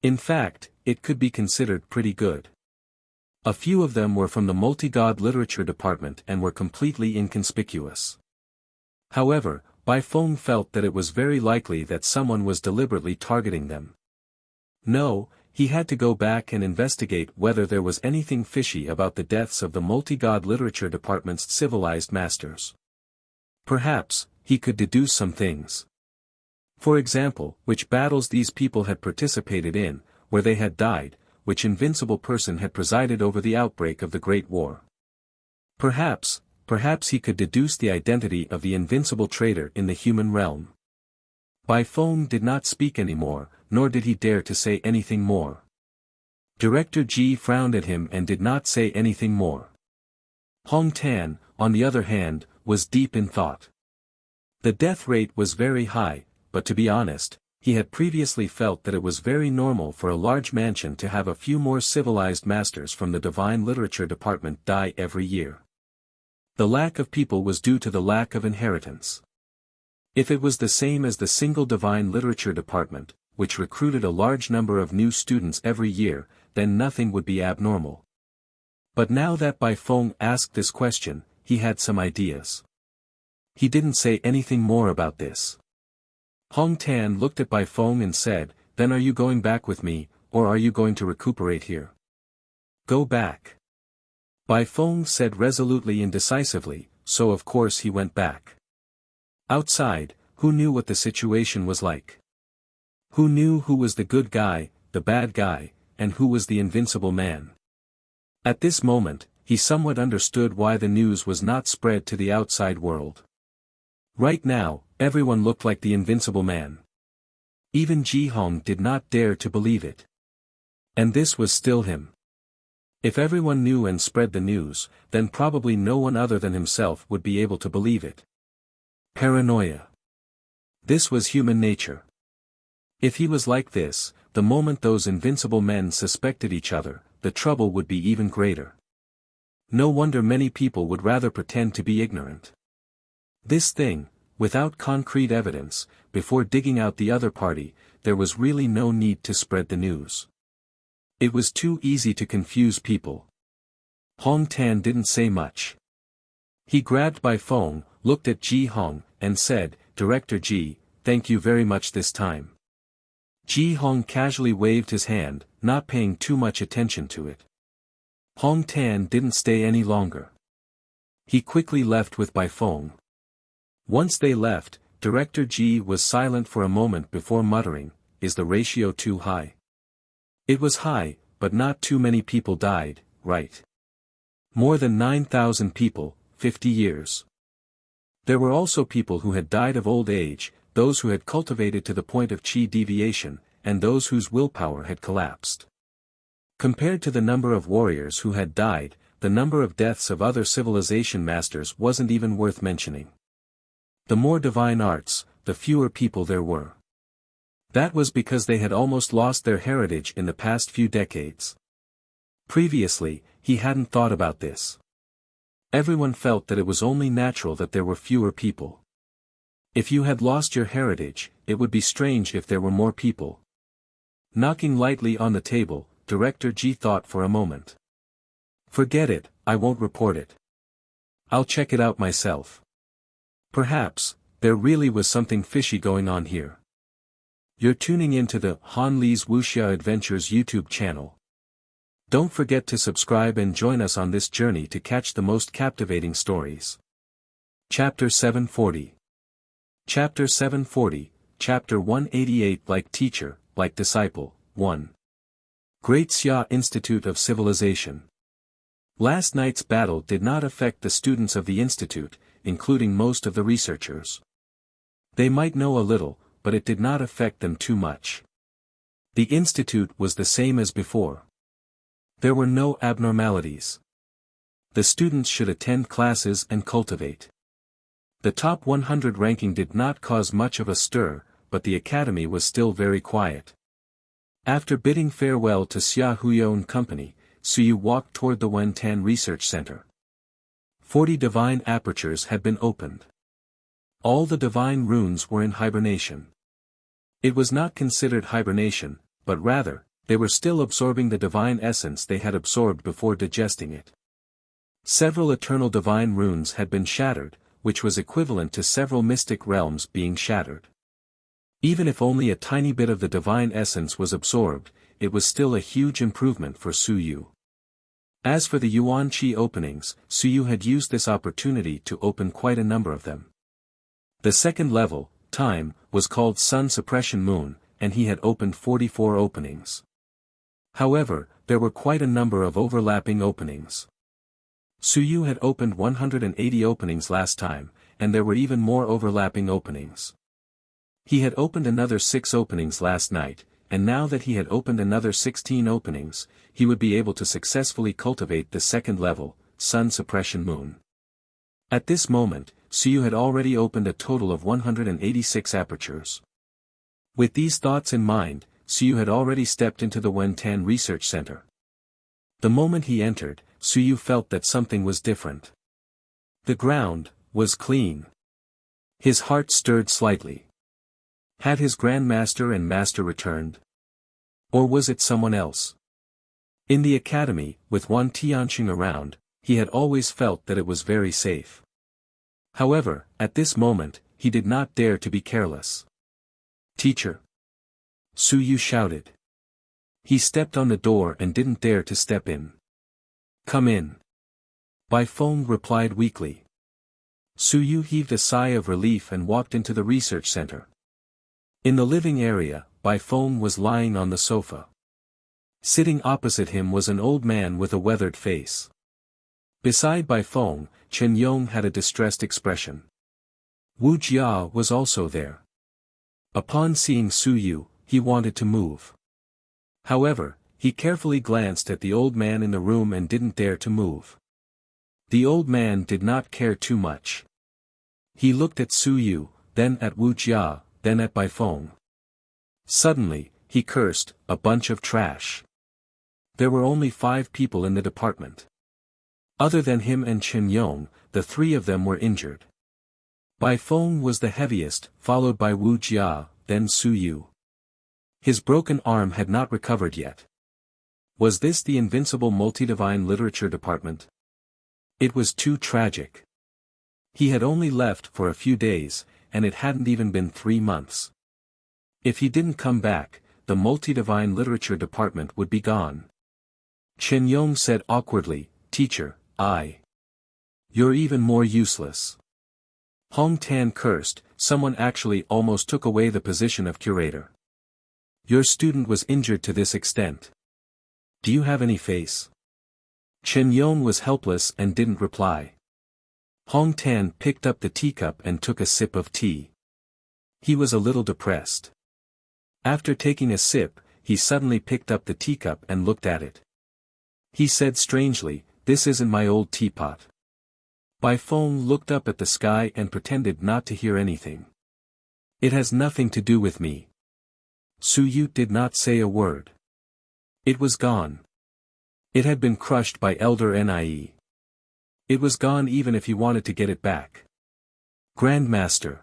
In fact, it could be considered pretty good. A few of them were from the multi-god literature department and were completely inconspicuous. However, Bai Feng felt that it was very likely that someone was deliberately targeting them. No, he had to go back and investigate whether there was anything fishy about the deaths of the multi-god literature department's civilized masters. Perhaps, he could deduce some things. For example, which battles these people had participated in, where they had died, which invincible person had presided over the outbreak of the Great War. Perhaps he could deduce the identity of the invincible traitor in the human realm. Bai Feng did not speak anymore, nor did he dare to say anything more. Director Ji frowned at him and did not say anything more. Hong Tan, on the other hand, was deep in thought. The death rate was very high, but to be honest, he had previously felt that it was very normal for a large mansion to have a few more civilized masters from the divine literature department die every year. The lack of people was due to the lack of inheritance. If it was the same as the single divine literature department, which recruited a large number of new students every year, then nothing would be abnormal. But now that Bai Feng asked this question, he had some ideas. He didn't say anything more about this. Hong Tan looked at Bai Feng and said, then are you going back with me, or are you going to recuperate here? Go back. Bai Feng said resolutely and decisively, so of course he went back. Outside, who knew what the situation was like? Who knew who was the good guy, the bad guy, and who was the invincible man? At this moment, he somewhat understood why the news was not spread to the outside world. Right now, Everyone looked like the invincible man. Even Ji Hong did not dare to believe it. And this was still him. If everyone knew and spread the news, then probably no one other than himself would be able to believe it. Paranoia. This was human nature. If he was like this, the moment those invincible men suspected each other, the trouble would be even greater. No wonder many people would rather pretend to be ignorant. This thing, without concrete evidence, before digging out the other party, there was really no need to spread the news. It was too easy to confuse people. Hong Tan didn't say much. He grabbed Bai Feng, looked at Ji Hong, and said, "Director Ji, thank you very much this time." Ji Hong casually waved his hand, not paying too much attention to it. Hong Tan didn't stay any longer. He quickly left with Bai Feng. Once they left, Director Ji was silent for a moment before muttering, "Is the ratio too high?" It was high, but not too many people died, right? More than 9,000 people, 50 years. There were also people who had died of old age, those who had cultivated to the point of qi deviation, and those whose willpower had collapsed. Compared to the number of warriors who had died, the number of deaths of other civilization masters wasn't even worth mentioning. The more divine arts, the fewer people there were. That was because they had almost lost their heritage in the past few decades. Previously, he hadn't thought about this. Everyone felt that it was only natural that there were fewer people. If you had lost your heritage, it would be strange if there were more people. Knocking lightly on the table, Director Ji thought for a moment. "Forget it, I won't report it. I'll check it out myself. Perhaps, there really was something fishy going on here." You're tuning into the Han Li's Wuxia Adventures YouTube channel. Don't forget to subscribe and join us on this journey to catch the most captivating stories. Chapter 740. Chapter 740, Chapter 188. Like Teacher, Like Disciple, 1. Great Xia Institute of Civilization. Last night's battle did not affect the students of the institute, including most of the researchers. They might know a little, but it did not affect them too much. The institute was the same as before. There were no abnormalities. The students should attend classes and cultivate. The top 100 ranking did not cause much of a stir, but the academy was still very quiet. After bidding farewell to Xia Huyo Company, Suyu walked toward the Wentan Research Center. 40 divine apertures had been opened. All the divine runes were in hibernation. It was not considered hibernation, but rather, they were still absorbing the divine essence they had absorbed before digesting it. Several eternal divine runes had been shattered, which was equivalent to several mystic realms being shattered. Even if only a tiny bit of the divine essence was absorbed, it was still a huge improvement for Suyu. As for the Yuan Qi openings, Suyu had used this opportunity to open quite a number of them. The second level, Time, was called Sun Suppression Moon, and he had opened 44 openings. However, there were quite a number of overlapping openings. Suyu had opened 180 openings last time, and there were even more overlapping openings. He had opened another 6 openings last night, and now that he had opened another 16 openings, he would be able to successfully cultivate the second level, Sun Suppression Moon. At this moment, Suyu had already opened a total of 186 apertures. With these thoughts in mind, Suyu had already stepped into the Wentan Research Center. The moment he entered, Suyu felt that something was different. The ground was clean. His heart stirred slightly. Had his grandmaster and master returned? Or was it someone else? In the academy, with Wan Tianqing around, he had always felt that it was very safe. However, at this moment, he did not dare to be careless. "Teacher!" Suyu shouted. He stepped on the door and didn't dare to step in. "Come in." Bai Feng replied weakly. Suyu heaved a sigh of relief and walked into the research center. In the living area, Bai Feng was lying on the sofa. Sitting opposite him was an old man with a weathered face. Beside Bai Feng, Chen Yong had a distressed expression. Wuxia was also there. Upon seeing Su Yu, he wanted to move. However, he carefully glanced at the old man in the room and didn't dare to move. The old man did not care too much. He looked at Su Yu, then at Wuxia, then at Baifeng. Suddenly, he cursed, "A bunch of trash." There were only 5 people in the department. Other than him and Chen Yong, the 3 of them were injured. Baifeng was the heaviest, followed by Wuxia, then Su Yu. His broken arm had not recovered yet. Was this the invincible multi-divine literature department? It was too tragic. He had only left for a few days, and it hadn't even been 3 months. If he didn't come back, the multi-divine literature department would be gone. Chen Yong said awkwardly, "Teacher, You're even more useless." Hong Tan cursed, "Someone actually almost took away the position of curator. Your student was injured to this extent. Do you have any face?" Chen Yong was helpless and didn't reply. Hong Tan picked up the teacup and took a sip of tea. He was a little depressed. After taking a sip, he suddenly picked up the teacup and looked at it. He said strangely, "This isn't my old teapot." Baifeng looked up at the sky and pretended not to hear anything. "It has nothing to do with me." Su Yu did not say a word. It was gone. It had been crushed by Elder Nie. It was gone even if he wanted to get it back. "Grandmaster."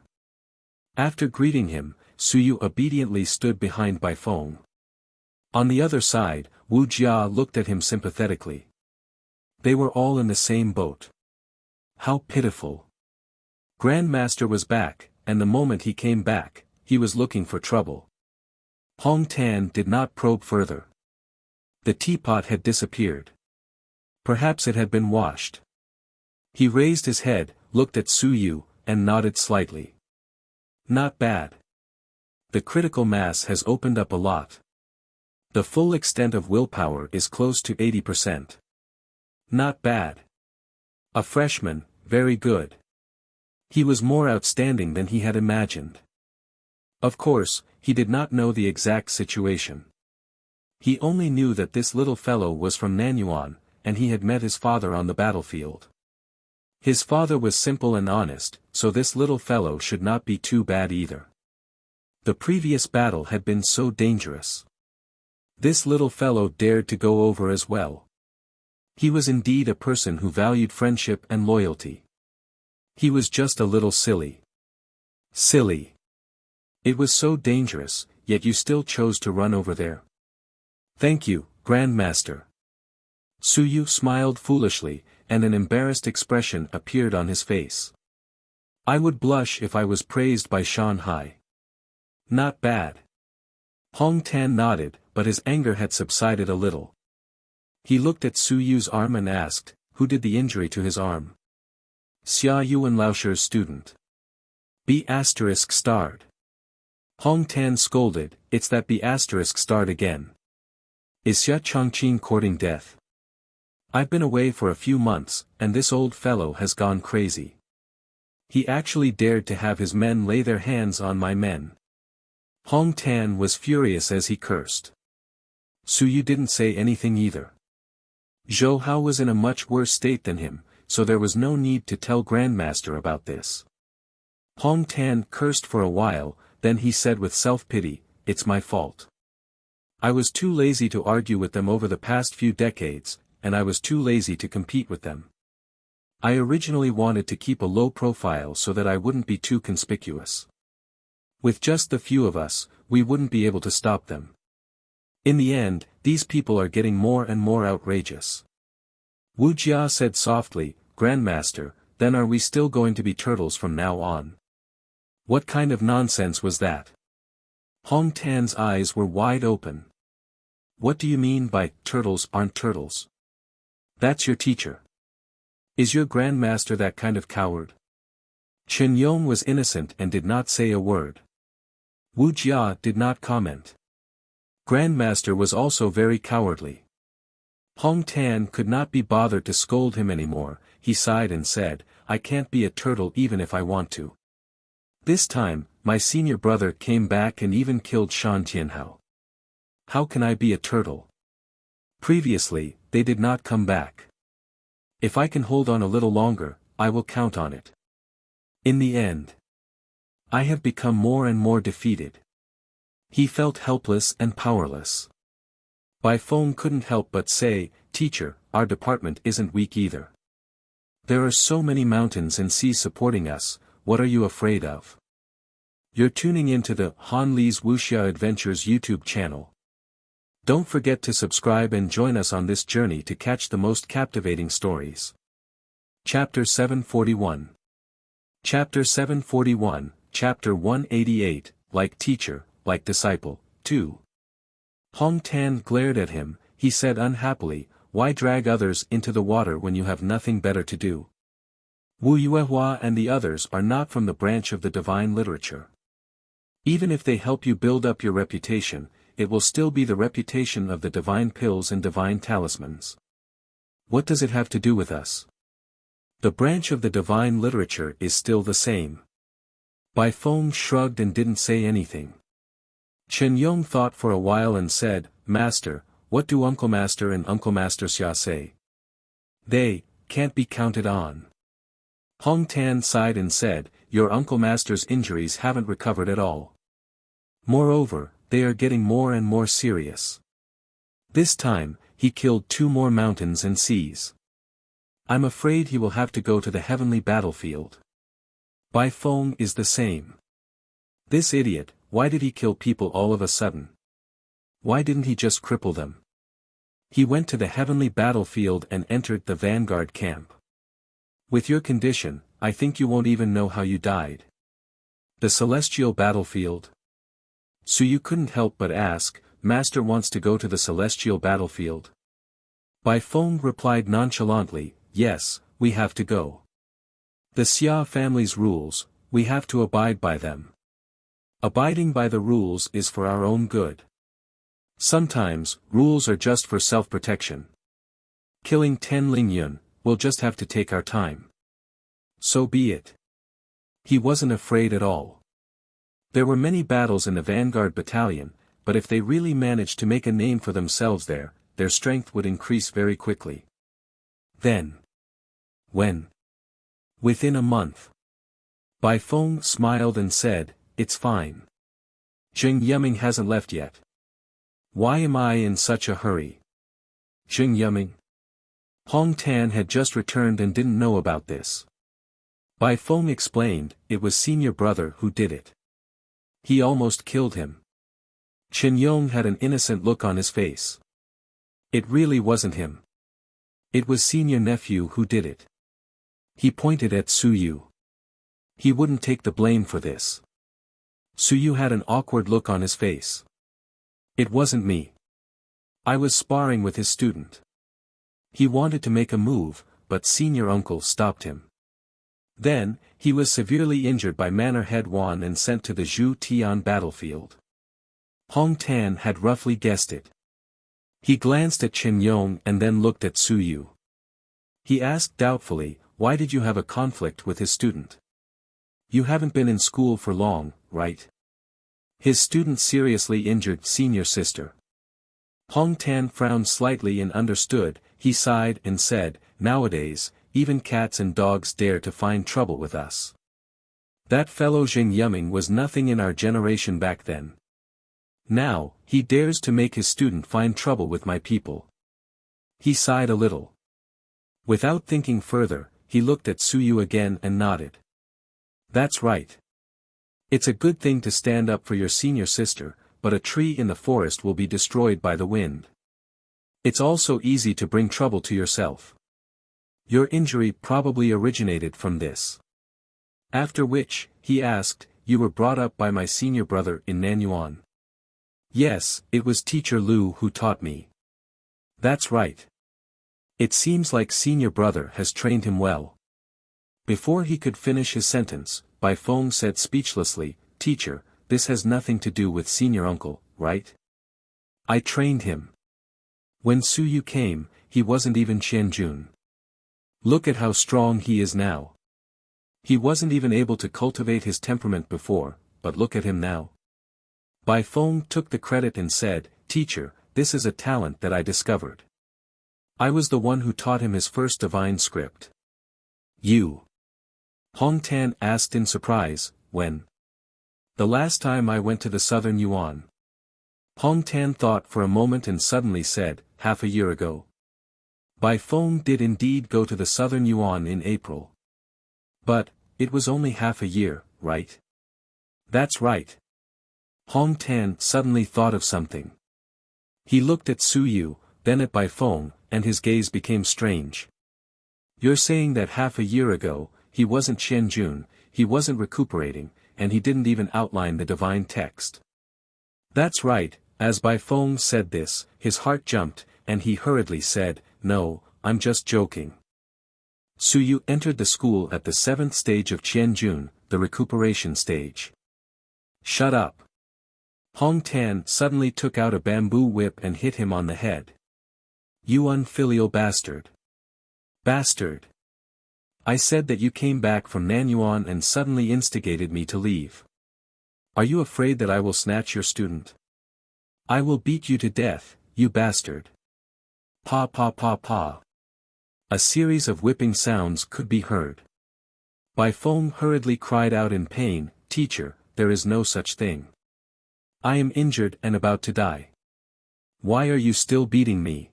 After greeting him, Su Yu obediently stood behind Baifeng. On the other side, Wu Jia looked at him sympathetically. They were all in the same boat. How pitiful. Grandmaster was back, and the moment he came back, he was looking for trouble. Hong Tan did not probe further. The teapot had disappeared. Perhaps it had been washed. He raised his head, looked at Su Yu, and nodded slightly. "Not bad. The critical mass has opened up a lot. The full extent of willpower is close to 80%. Not bad. A freshman, very good." He was more outstanding than he had imagined. Of course, he did not know the exact situation. He only knew that this little fellow was from Nanyuan, and he had met his father on the battlefield. His father was simple and honest, so this little fellow should not be too bad either. The previous battle had been so dangerous. This little fellow dared to go over as well. He was indeed a person who valued friendship and loyalty. He was just a little silly. Silly. It was so dangerous, yet you still chose to run over there. "Thank you, Grandmaster." Su Yu smiled foolishly, and an embarrassed expression appeared on his face. "I would blush if I was praised by Shanghai." "Not bad." Hong Tan nodded, but his anger had subsided a little. He looked at Su Yu's arm and asked, "Who did the injury to his arm?" "Xia Yuan Laosher's student." B****. Hong Tan scolded, "It's that B*** again. Is Xia Chongqing courting death? I've been away for a few months, and this old fellow has gone crazy. He actually dared to have his men lay their hands on my men." Hong Tan was furious as he cursed. Su Yu didn't say anything either. Zhou Hao was in a much worse state than him, so there was no need to tell Grandmaster about this. Hong Tan cursed for a while, then he said with self-pity, "It's my fault. I was too lazy to argue with them over the past few decades, and I was too lazy to compete with them. I originally wanted to keep a low profile so that I wouldn't be too conspicuous. With just the few of us, we wouldn't be able to stop them. In the end, these people are getting more and more outrageous." Wu Jia said softly, "Grandmaster, then are we still going to be turtles from now on?" What kind of nonsense was that? Hong Tan's eyes were wide open. "What do you mean by, turtles aren't turtles? That's your teacher. Is your grandmaster that kind of coward?" Chen Yong was innocent and did not say a word. Wu Jia did not comment. Grandmaster was also very cowardly. Hong Tan could not be bothered to scold him anymore. He sighed and said, "I can't be a turtle even if I want to. This time, my senior brother came back and even killed Shan Tianhao. How can I be a turtle? Previously, they did not come back. If I can hold on a little longer, I will count on it. In the end, I have become more and more defeated. He felt helpless and powerless. Bai Feng couldn't help but say, "Teacher, our department isn't weak either. There are so many mountains and seas supporting us, what are you afraid of?" You're tuning into the Han Li's Wuxia Adventures YouTube channel. Don't forget to subscribe and join us on this journey to catch the most captivating stories. Chapter 741. Chapter 741, Chapter 188, Like Teacher, Like Disciple, 2. Hong Tan glared at him. He said unhappily, "Why drag others into the water when you have nothing better to do? Wu Yuehua and the others are not from the branch of the divine literature. Even if they help you build up your reputation, it will still be the reputation of the divine pills and divine talismans. What does it have to do with us? The branch of the divine literature is still the same." Bai Feng shrugged and didn't say anything. Chen Yong thought for a while and said, "Master, what do Uncle Master and Uncle Master Xia say?" "They can't be counted on." Hong Tan sighed and said, "Your Uncle Master's injuries haven't recovered at all. Moreover, they are getting more and more serious. This time, he killed 2 more mountains and seas. I'm afraid he will have to go to the heavenly battlefield." Bai Feng is the same. This idiot, why did he kill people all of a sudden? Why didn't he just cripple them? He went to the heavenly battlefield and entered the vanguard camp. With your condition, I think you won't even know how you died. The celestial battlefield? So you couldn't help but ask, "Master wants to go to the celestial battlefield?" Bai Feng replied nonchalantly, "Yes, we have to go. The Xia family's rules, we have to abide by them. Abiding by the rules is for our own good. Sometimes, rules are just for self-protection. Killing 10 Lingyun, we'll just have to take our time. So be it." He wasn't afraid at all. There were many battles in the vanguard battalion, but if they really managed to make a name for themselves there, their strength would increase very quickly. Then. When? Within a month. Bai Feng smiled and said, "It's fine. Jing Yuming hasn't left yet. Why am I in such a hurry?" Jing Yuming? Hong Tan had just returned and didn't know about this. Bai Feng explained, "It was senior brother who did it. He almost killed him." Chen Yong had an innocent look on his face. "It really wasn't him. It was senior nephew who did it." He pointed at Su Yu. He wouldn't take the blame for this. Su Yu had an awkward look on his face. "It wasn't me. I was sparring with his student. He wanted to make a move, but senior uncle stopped him. Then, he was severely injured by Manor Head Wan and sent to the Zhu Tian battlefield." Hong Tan had roughly guessed it. He glanced at Chen Yong and then looked at Su Yu. He asked doubtfully, "Why did you have a conflict with his student? You haven't been in school for long, right? His student seriously injured senior sister." Hong Tan frowned slightly and understood. He sighed and said, "Nowadays, even cats and dogs dare to find trouble with us. That fellow Jing Yuming was nothing in our generation back then. Now, he dares to make his student find trouble with my people." He sighed a little. Without thinking further, he looked at Su Yu again and nodded. "That's right. It's a good thing to stand up for your senior sister, but a tree in the forest will be destroyed by the wind. It's also easy to bring trouble to yourself. Your injury probably originated from this." After which, he asked, "You were brought up by my senior brother in Nanyuan?" "Yes, it was Teacher Lu who taught me." "That's right. It seems like senior brother has trained him well." Before he could finish his sentence, Bai Feng said speechlessly, "Teacher, this has nothing to do with senior uncle, right? I trained him. When Su Yu came, he wasn't even Qianjun. Look at how strong he is now. He wasn't even able to cultivate his temperament before, but look at him now. Bai Feng took the credit and said, "Teacher, this is a talent that I discovered. I was the one who taught him his first divine script." "You?" Hong Tan asked in surprise. "When?" "The last time I went to the southern Yuan." Hong Tan thought for a moment and suddenly said, "Half a year ago." Bai Feng did indeed go to the southern Yuan in April. But, it was only half a year, right? "That's right." Hong Tan suddenly thought of something. He looked at Su Yu, then at Bai Feng, and his gaze became strange. "You're saying that half a year ago, he wasn't Qianjun, he wasn't recuperating, and he didn't even outline the divine text." "That's right." As Bai Feng said this, his heart jumped, and he hurriedly said, "No, I'm just joking." Su Yu entered the school at the 7th stage of Qianjun, the recuperation stage. "Shut up." Hong Tan suddenly took out a bamboo whip and hit him on the head. "You unfilial bastard. Bastard. I said that you came back from Nanyuan and suddenly instigated me to leave. Are you afraid that I will snatch your student? I will beat you to death, you bastard." Pa pa pa pa. A series of whipping sounds could be heard. Bai Feng hurriedly cried out in pain, "Teacher, there is no such thing. I am injured and about to die. Why are you still beating me?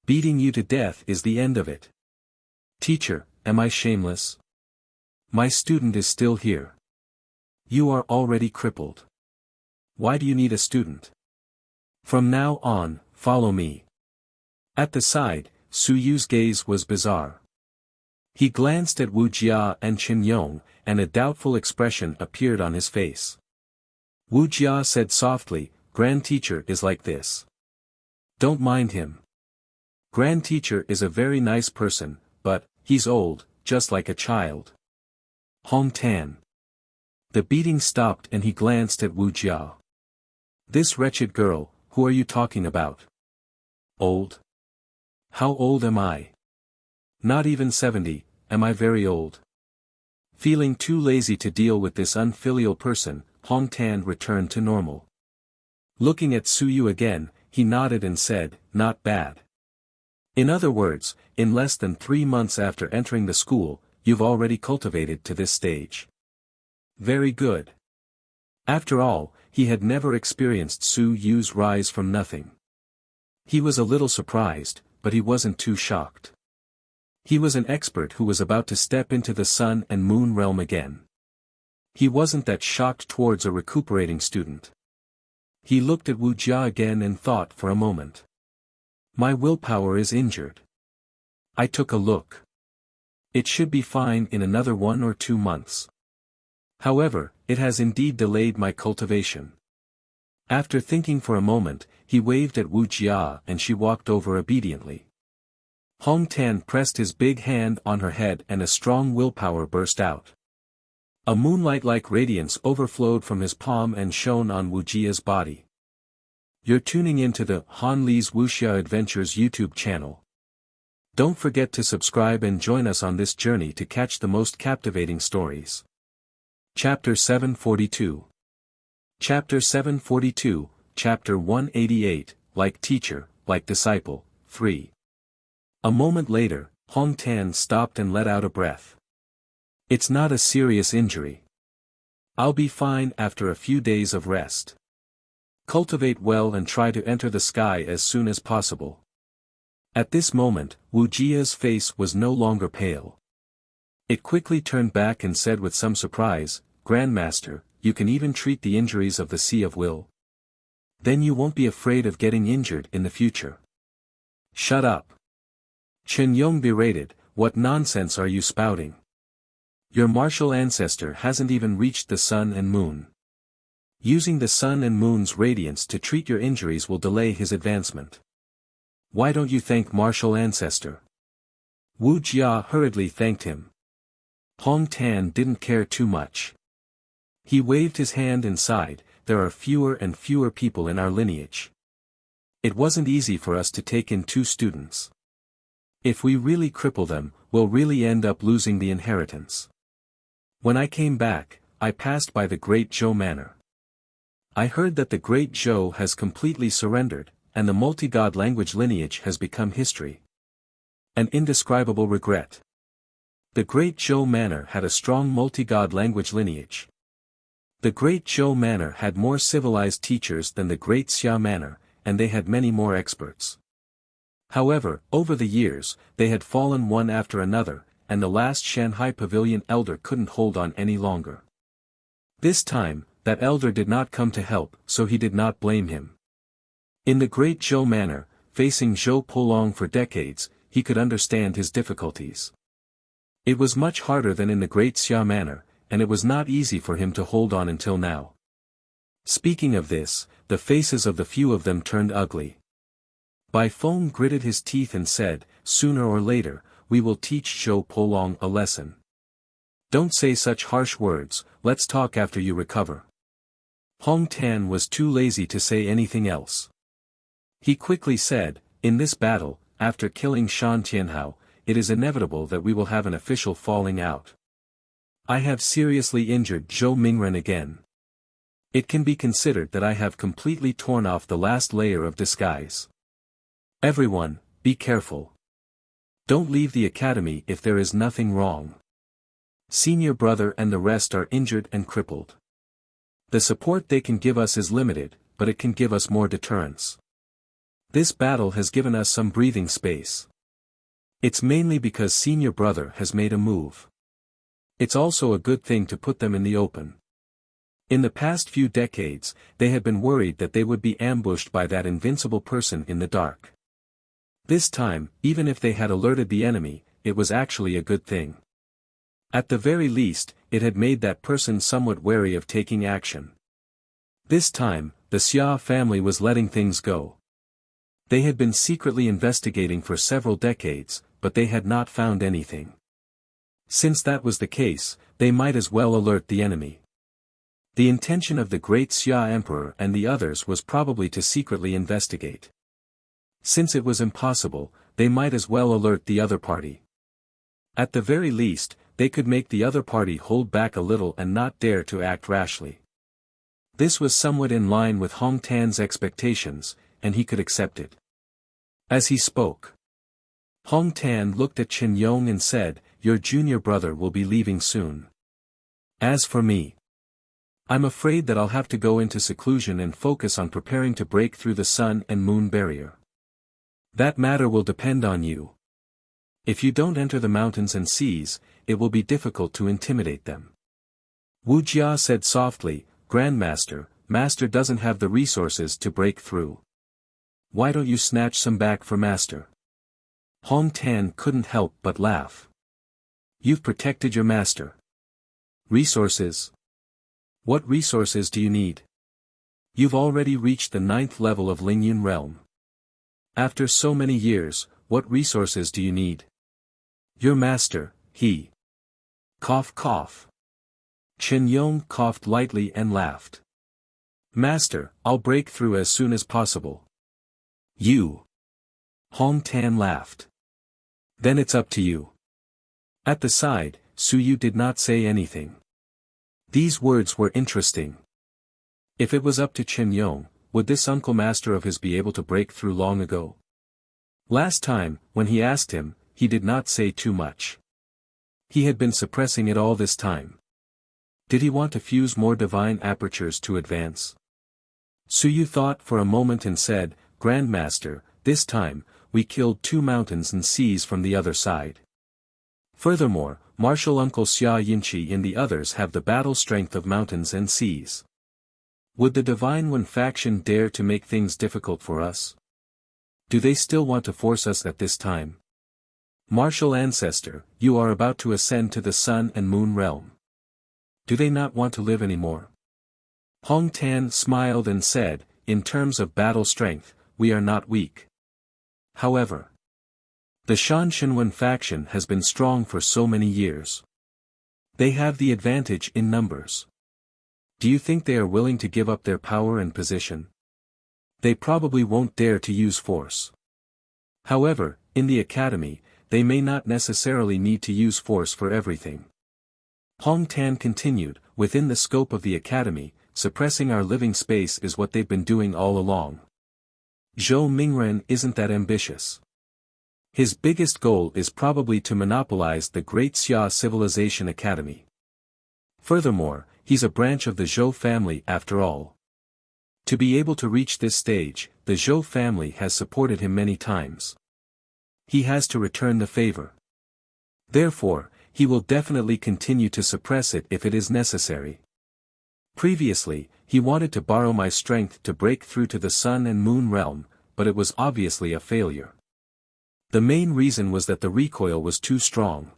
Beating you to death is the end of it. Teacher, am I shameless? My student is still here. You are already crippled. Why do you need a student? From now on, follow me." At the side, Su Yu's gaze was bizarre. He glanced at Wuxia and Chen Yong, and a doubtful expression appeared on his face. Wuxia said softly, "Grand Teacher is like this. Don't mind him. Grand Teacher is a very nice person, but, he's old, just like a child." Hong Tan. The beating stopped and he glanced at Wuxia. "This wretched girl, who are you talking about? Old? How old am I? Not even 70, am I very old?" Feeling too lazy to deal with this unfilial person, Hong Tan returned to normal. Looking at Su Yu again, he nodded and said, "Not bad. In other words, in less than 3 months after entering the school, you've already cultivated to this stage. Very good." After all, he had never experienced Su Yu's rise from nothing. He was a little surprised, but he wasn't too shocked. He was an expert who was about to step into the sun and moon realm again. He wasn't that shocked towards a recuperating student. He looked at Wu Jia again and thought for a moment. "My willpower is injured. I took a look. It should be fine in another 1 or 2 months. However, it has indeed delayed my cultivation." After thinking for a moment, he waved at Wu Jia and she walked over obediently. Hong Tan pressed his big hand on her head and a strong willpower burst out. A moonlight-like radiance overflowed from his palm and shone on Wu Jia's body. You're tuning into the Han Li's Wuxia Adventures YouTube channel. Don't forget to subscribe and join us on this journey to catch the most captivating stories. Chapter 742. Chapter 742, Chapter 188, Like Teacher, Like Disciple, 3. A moment later, Hong Tan stopped and let out a breath. "It's not a serious injury. I'll be fine after a few days of rest. Cultivate well and try to enter the sky as soon as possible." At this moment, Wu Jia's face was no longer pale. It quickly turned back and said with some surprise, "Grandmaster, you can even treat the injuries of the Sea of Will. Then you won't be afraid of getting injured in the future." "Shut up." Chen Yong berated, "What nonsense are you spouting? Your martial ancestor hasn't even reached the sun and moon. Using the sun and moon's radiance to treat your injuries will delay his advancement. Why don't you thank martial ancestor?" Wu Jia hurriedly thanked him. Hong Tan didn't care too much. He waved his hand and sighed, "There are fewer and fewer people in our lineage. It wasn't easy for us to take in 2 students. If we really cripple them, we'll really end up losing the inheritance. When I came back, I passed by the Great Zhou Manor. I heard that the Great Zhou has completely surrendered, and the multi-god language lineage has become history. An indescribable regret. The Great Zhou Manor had a strong multi-god language lineage. The Great Zhou Manor had more civilized teachers than the Great Xia Manor, and they had many more experts. However, over the years, they had fallen one after another, and the last Shanghai Pavilion elder couldn't hold on any longer. This time, that elder did not come to help, so he did not blame him. In the Great Zhou Manor, facing Zhou Polong for decades, he could understand his difficulties. It was much harder than in the Great Xia Manor, and it was not easy for him to hold on until now. Speaking of this, the faces of the few of them turned ugly. Bai Feng gritted his teeth and said, "Sooner or later, we will teach Zhou Polong a lesson. Don't say such harsh words, let's talk after you recover." Hong Tan was too lazy to say anything else. He quickly said, "In this battle, after killing Shan Tianhao, it is inevitable that we will have an official falling out. I have seriously injured Zhou Mingren again. It can be considered that I have completely torn off the last layer of disguise. Everyone, be careful. Don't leave the academy if there is nothing wrong. Senior brother and the rest are injured and crippled. The support they can give us is limited, but it can give us more deterrence. This battle has given us some breathing space. It's mainly because senior brother has made a move. It's also a good thing to put them in the open. In the past few decades, they had been worried that they would be ambushed by that invincible person in the dark. This time, even if they had alerted the enemy, it was actually a good thing. At the very least, it had made that person somewhat wary of taking action. This time, the Xia family was letting things go. They had been secretly investigating for several decades, but they had not found anything. Since that was the case, they might as well alert the enemy. The intention of the great Xia Emperor and the others was probably to secretly investigate. Since it was impossible, they might as well alert the other party. At the very least, they could make the other party hold back a little and not dare to act rashly. This was somewhat in line with Hong Tan's expectations, and he could accept it. As he spoke, Hong Tan looked at Chen Yong and said, "Your junior brother will be leaving soon. As for me, I'm afraid that I'll have to go into seclusion and focus on preparing to break through the sun and moon barrier. That matter will depend on you. If you don't enter the mountains and seas, it will be difficult to intimidate them." Wuxia said softly, "Grandmaster, Master doesn't have the resources to break through. Why don't you snatch some back for Master?" Hong Tan couldn't help but laugh. "You've protected your master. Resources? What resources do you need? You've already reached the 9th level of Lingyun realm. After so many years, what resources do you need? Your master, he." Cough cough. Chen Yong coughed lightly and laughed. "Master, I'll break through as soon as possible." "You?" Hong Tan laughed. "Then it's up to you." At the side, Su Yu did not say anything. These words were interesting. If it was up to Chen Yong, would this uncle master of his be able to break through long ago? Last time, when he asked him, he did not say too much. He had been suppressing it all this time. Did he want to fuse more divine apertures to advance? Su Yu thought for a moment and said, "Grandmaster, this time, we killed 2 mountains and seas from the other side. Furthermore, Martial Uncle Xia Yinchi and the others have the battle strength of mountains and seas. Would the Divine One faction dare to make things difficult for us? Do they still want to force us at this time? Martial Ancestor, you are about to ascend to the sun and moon realm. Do they not want to live anymore?" Hong Tan smiled and said, "In terms of battle strength, we are not weak. However, the Shan Shenwen faction has been strong for so many years. They have the advantage in numbers. Do you think they are willing to give up their power and position? They probably won't dare to use force. However, in the academy, they may not necessarily need to use force for everything." Hong Tan continued, within the scope of the academy, suppressing our living space is what they've been doing all along. Zhou Mingren isn't that ambitious. His biggest goal is probably to monopolize the Great Xia Civilization Academy. Furthermore, he's a branch of the Zhou family after all. To be able to reach this stage, the Zhou family has supported him many times. He has to return the favor. Therefore, he will definitely continue to suppress it if it is necessary. Previously, he wanted to borrow my strength to break through to the Sun and Moon realm, but it was obviously a failure. The main reason was that the recoil was too strong.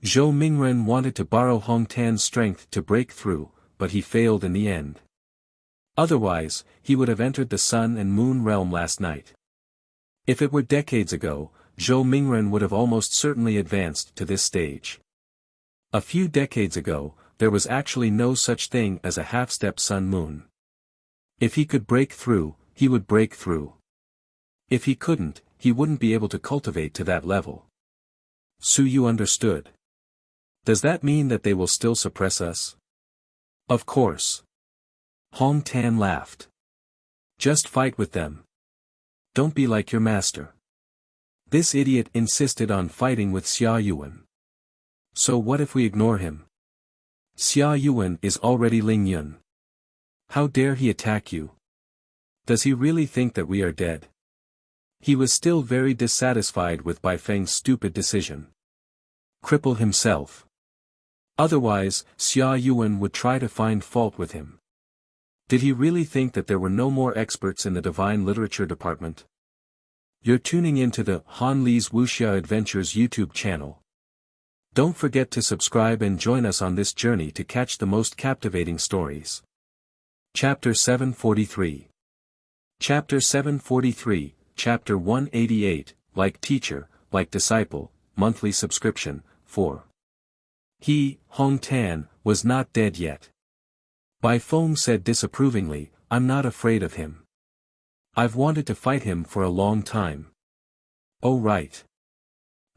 Zhou Mingren wanted to borrow Hong Tan's strength to break through, but he failed in the end. Otherwise, he would have entered the Sun and Moon realm last night. If it were decades ago, Zhou Mingren would have almost certainly advanced to this stage. A few decades ago, there was actually no such thing as a half-step Sun-Moon. If he could break through, he would break through. If he couldn't, he wouldn't be able to cultivate to that level. Su Yu understood. Does that mean that they will still suppress us? Of course. Hong Tan laughed. Just fight with them. Don't be like your master. This idiot insisted on fighting with Xia Yuan. So what if we ignore him? Xia Yuan is already Ling Yun. How dare he attack you? Does he really think that we are dead? He was still very dissatisfied with Bai Feng's stupid decision. Cripple himself. Otherwise, Xia Yuan would try to find fault with him. Did he really think that there were no more experts in the divine literature department? You're tuning into the Han Li's Wuxia Adventures YouTube channel. Don't forget to subscribe and join us on this journey to catch the most captivating stories. Chapter 743. Chapter 743, Chapter 188, Like Teacher, Like Disciple, Monthly Subscription, 4. He, Hong Tan, was not dead yet. Bai Feng said disapprovingly, I'm not afraid of him. I've wanted to fight him for a long time. Oh right.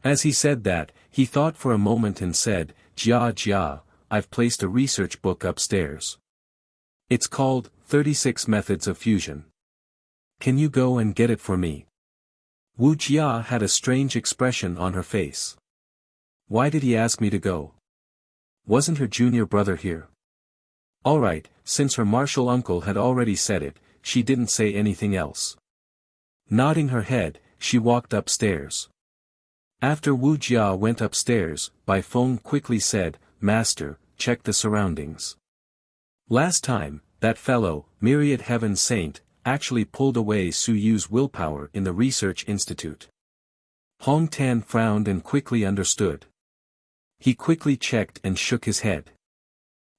As he said that, he thought for a moment and said, Jia, I've placed a research book upstairs. It's called, 36 Methods of Fusion. Can you go and get it for me? Wuxia had a strange expression on her face. Why did he ask me to go? Wasn't her junior brother here? Alright, since her martial uncle had already said it, she didn't say anything else. Nodding her head, she walked upstairs. After Wuxia went upstairs, Bai Feng quickly said, Master, check the surroundings. Last time, that fellow, Myriad Heaven Saint, actually pulled away Su Yu's willpower in the research institute. Hong Tan frowned and quickly understood. He quickly checked and shook his head.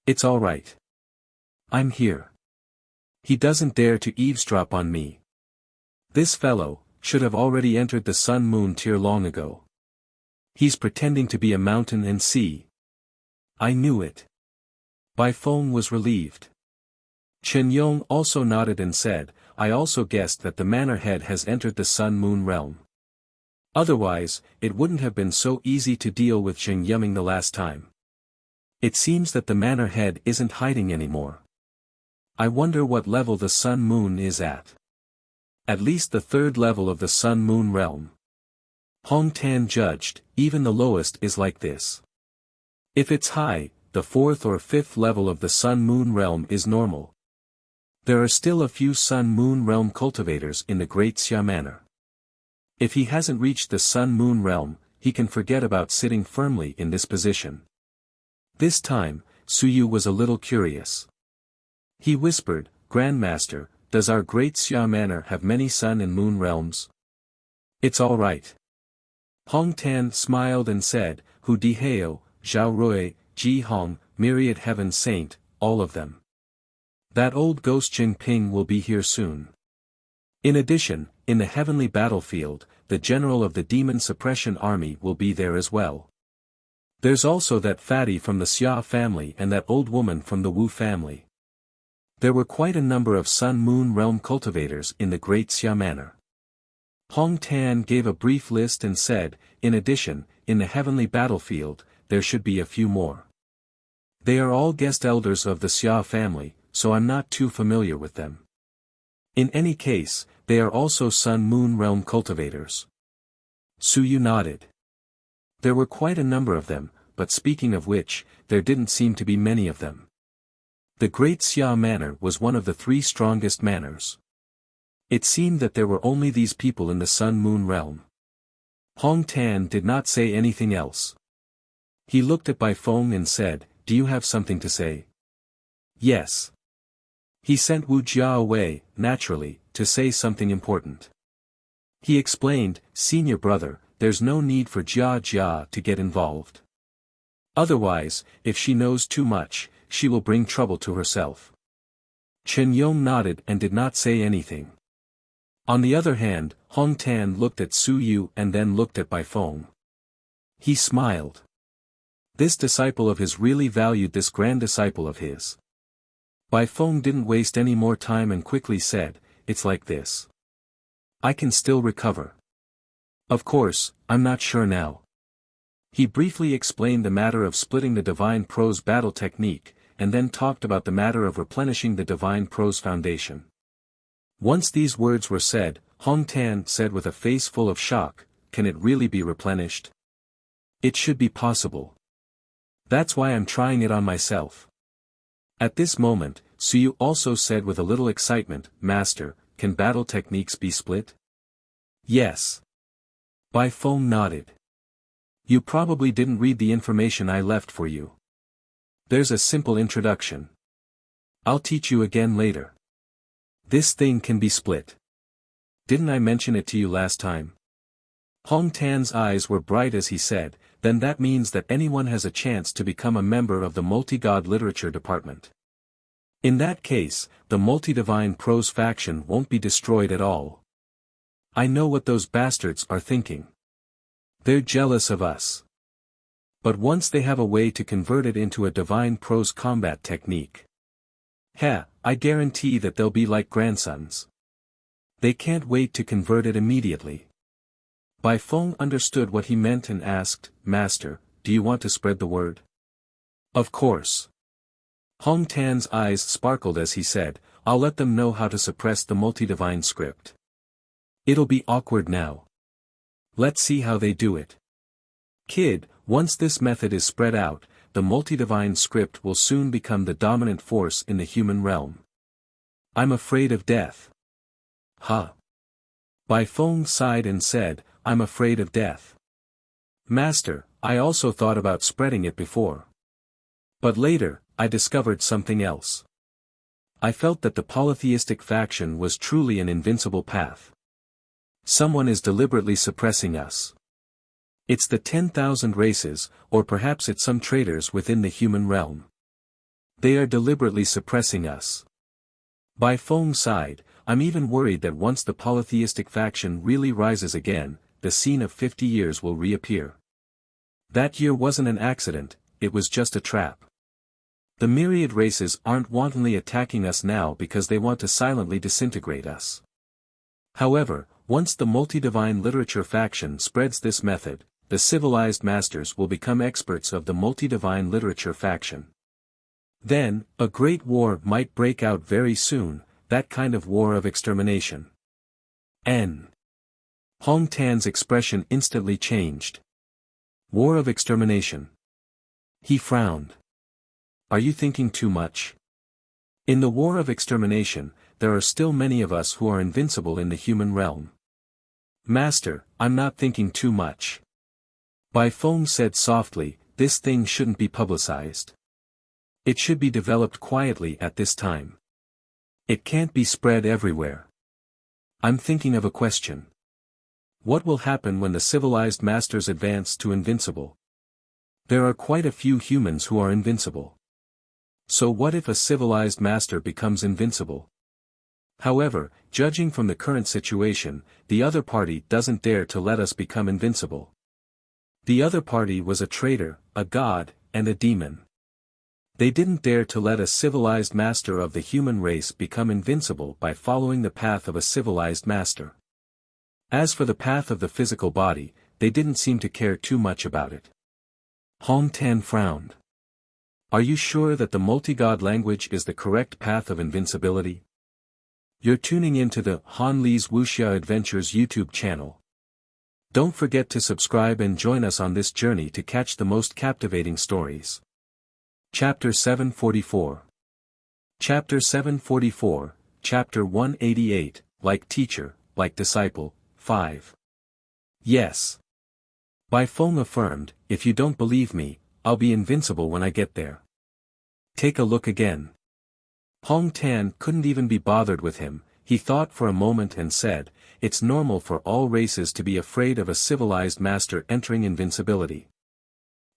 It's all right. I'm here. He doesn't dare to eavesdrop on me. This fellow should have already entered the Sun-Moon tier long ago. He's pretending to be a mountain and sea. I knew it. Bai Feng was relieved. Chen Yong also nodded and said, I also guessed that the Manor Head has entered the Sun-Moon realm. Otherwise, it wouldn't have been so easy to deal with Zheng Yuming the last time. It seems that the Manor Head isn't hiding anymore. I wonder what level the Sun-Moon is at. At least the third level of the Sun-Moon realm. Hong Tan judged, even the lowest is like this. If it's high, the fourth or fifth level of the Sun-Moon realm is normal. There are still a few Sun-Moon realm cultivators in the Great Xia Manor. If he hasn't reached the Sun-Moon realm, he can forget about sitting firmly in this position. This time, Su Yu was a little curious. He whispered, Grandmaster, does our Great Xia Manor have many Sun and Moon realms? It's all right. Hong Tan smiled and said, Hu Di Heo, Zhao Rui, Ji Hong, Myriad Heaven Saint, all of them. That old ghost Jing Ping will be here soon. In addition, in the heavenly battlefield, the general of the Demon Suppression Army will be there as well. There's also that fatty from the Xia family and that old woman from the Wu family. There were quite a number of Sun-Moon realm cultivators in the Great Xia Manor. Hong Tan gave a brief list and said, in addition, in the heavenly battlefield, there should be a few more. They are all guest elders of the Xia family, so I'm not too familiar with them. In any case, they are also Sun-Moon realm cultivators. Suyu nodded. There were quite a number of them, but speaking of which, there didn't seem to be many of them. The Great Xia Manor was one of the 3 strongest manors. It seemed that there were only these people in the Sun-Moon realm. Hong Tan did not say anything else. He looked at Bai Feng and said, "Do you have something to say?" "Yes." He sent Wuxia away, naturally, to say something important. He explained, "Senior brother, there's no need for Jia to get involved. Otherwise, if she knows too much, she will bring trouble to herself." Chen Yong nodded and did not say anything. On the other hand, Hong Tan looked at Su Yu and then looked at Bai Feng. He smiled. This disciple of his really valued this grand disciple of his. Bai Feng didn't waste any more time and quickly said, "It's like this. I can still recover. Of course, I'm not sure now." He briefly explained the matter of splitting the Divine Prose battle technique, and then talked about the matter of replenishing the Divine Prose foundation. Once these words were said, Hong Tan said with a face full of shock, "Can it really be replenished? It should be possible. That's why I'm trying it on myself." At this moment, Suyu also said with a little excitement, "Master, can battle techniques be split?" "Yes." Bai Feng nodded. "You probably didn't read the information I left for you. There's a simple introduction. I'll teach you again later. This thing can be split. Didn't I mention it to you last time?" Hong Tan's eyes were bright as he said, "Then that means that anyone has a chance to become a member of the Multi-God Literature Department. In that case, the Multi-Divine Prose faction won't be destroyed at all. I know what those bastards are thinking. They're jealous of us. But once they have a way to convert it into a Divine Prose combat technique, I guarantee that they'll be like grandsons. They can't wait to convert it immediately." Bai Feng understood what he meant and asked, "Master, do you want to spread the word?" "Of course." Hong Tan's eyes sparkled as he said, "I'll let them know how to suppress the multi-divine script. It'll be awkward now. Let's see how they do it. Kid, once this method is spread out, the multi-divine script will soon become the dominant force in the human realm. I'm afraid of death." "Huh?" Bai Feng sighed and said, "I'm afraid of death. Master, I also thought about spreading it before. But later, I discovered something else. I felt that the polytheistic faction was truly an invincible path. Someone is deliberately suppressing us. It's the 10,000 races, or perhaps it's some traitors within the human realm. They are deliberately suppressing us." Bai Feng sighed, "I'm even worried that once the polytheistic faction really rises again, the scene of 50 years will reappear. That year wasn't an accident, it was just a trap. The myriad races aren't wantonly attacking us now because they want to silently disintegrate us. However, once the multi-divine literature faction spreads this method, the civilized masters will become experts of the multi-divine literature faction. Then, a great war might break out very soon, that kind of war of extermination." Hong Tan's expression instantly changed. "War of extermination." He frowned. "Are you thinking too much? In the war of extermination, there are still many of us who are invincible in the human realm." "Master, I'm not thinking too much." Bai Feng said softly, "This thing shouldn't be publicized. It should be developed quietly at this time. It can't be spread everywhere. I'm thinking of a question. What will happen when the civilized masters advance to invincible? There are quite a few humans who are invincible. So what if a civilized master becomes invincible? However, judging from the current situation, the other party doesn't dare to let us become invincible. The other party was a traitor, a god, and a demon. They didn't dare to let a civilized master of the human race become invincible by following the path of a civilized master. As for the path of the physical body, they didn't seem to care too much about it." Hong Tan frowned. Are you sure that the multi-god language is the correct path of invincibility? You're tuning into the Han Li's Wuxia Adventures YouTube channel. Don't forget to subscribe and join us on this journey to catch the most captivating stories. Chapter 744. Chapter 744, Chapter 188, Like Teacher, Like Disciple, 5. Yes. Bai Feng affirmed, if you don't believe me, I'll be invincible when I get there. Take a look again. Hong Tan couldn't even be bothered with him. He thought for a moment and said, it's normal for all races to be afraid of a civilized master entering invincibility.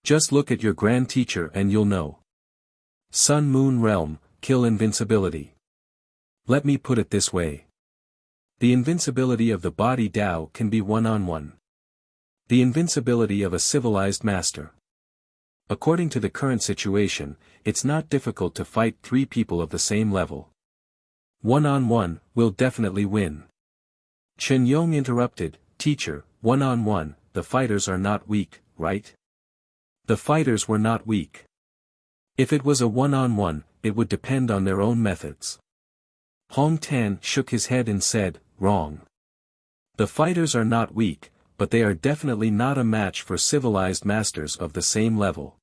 Just look at your grand teacher and you'll know. Sun Moon Realm, kill invincibility. Let me put it this way. The invincibility of the body Tao can be one-on-one. The invincibility of a civilized master. According to the current situation, it's not difficult to fight 3 people of the same level. One-on-one, will definitely win. Chen Yong interrupted, Teacher, one-on-one, the fighters are not weak, right? The fighters were not weak. If it was a one-on-one, it would depend on their own methods. Hong Tan shook his head and said, wrong. The fighters are not weak, but they are definitely not a match for civilized masters of the same level.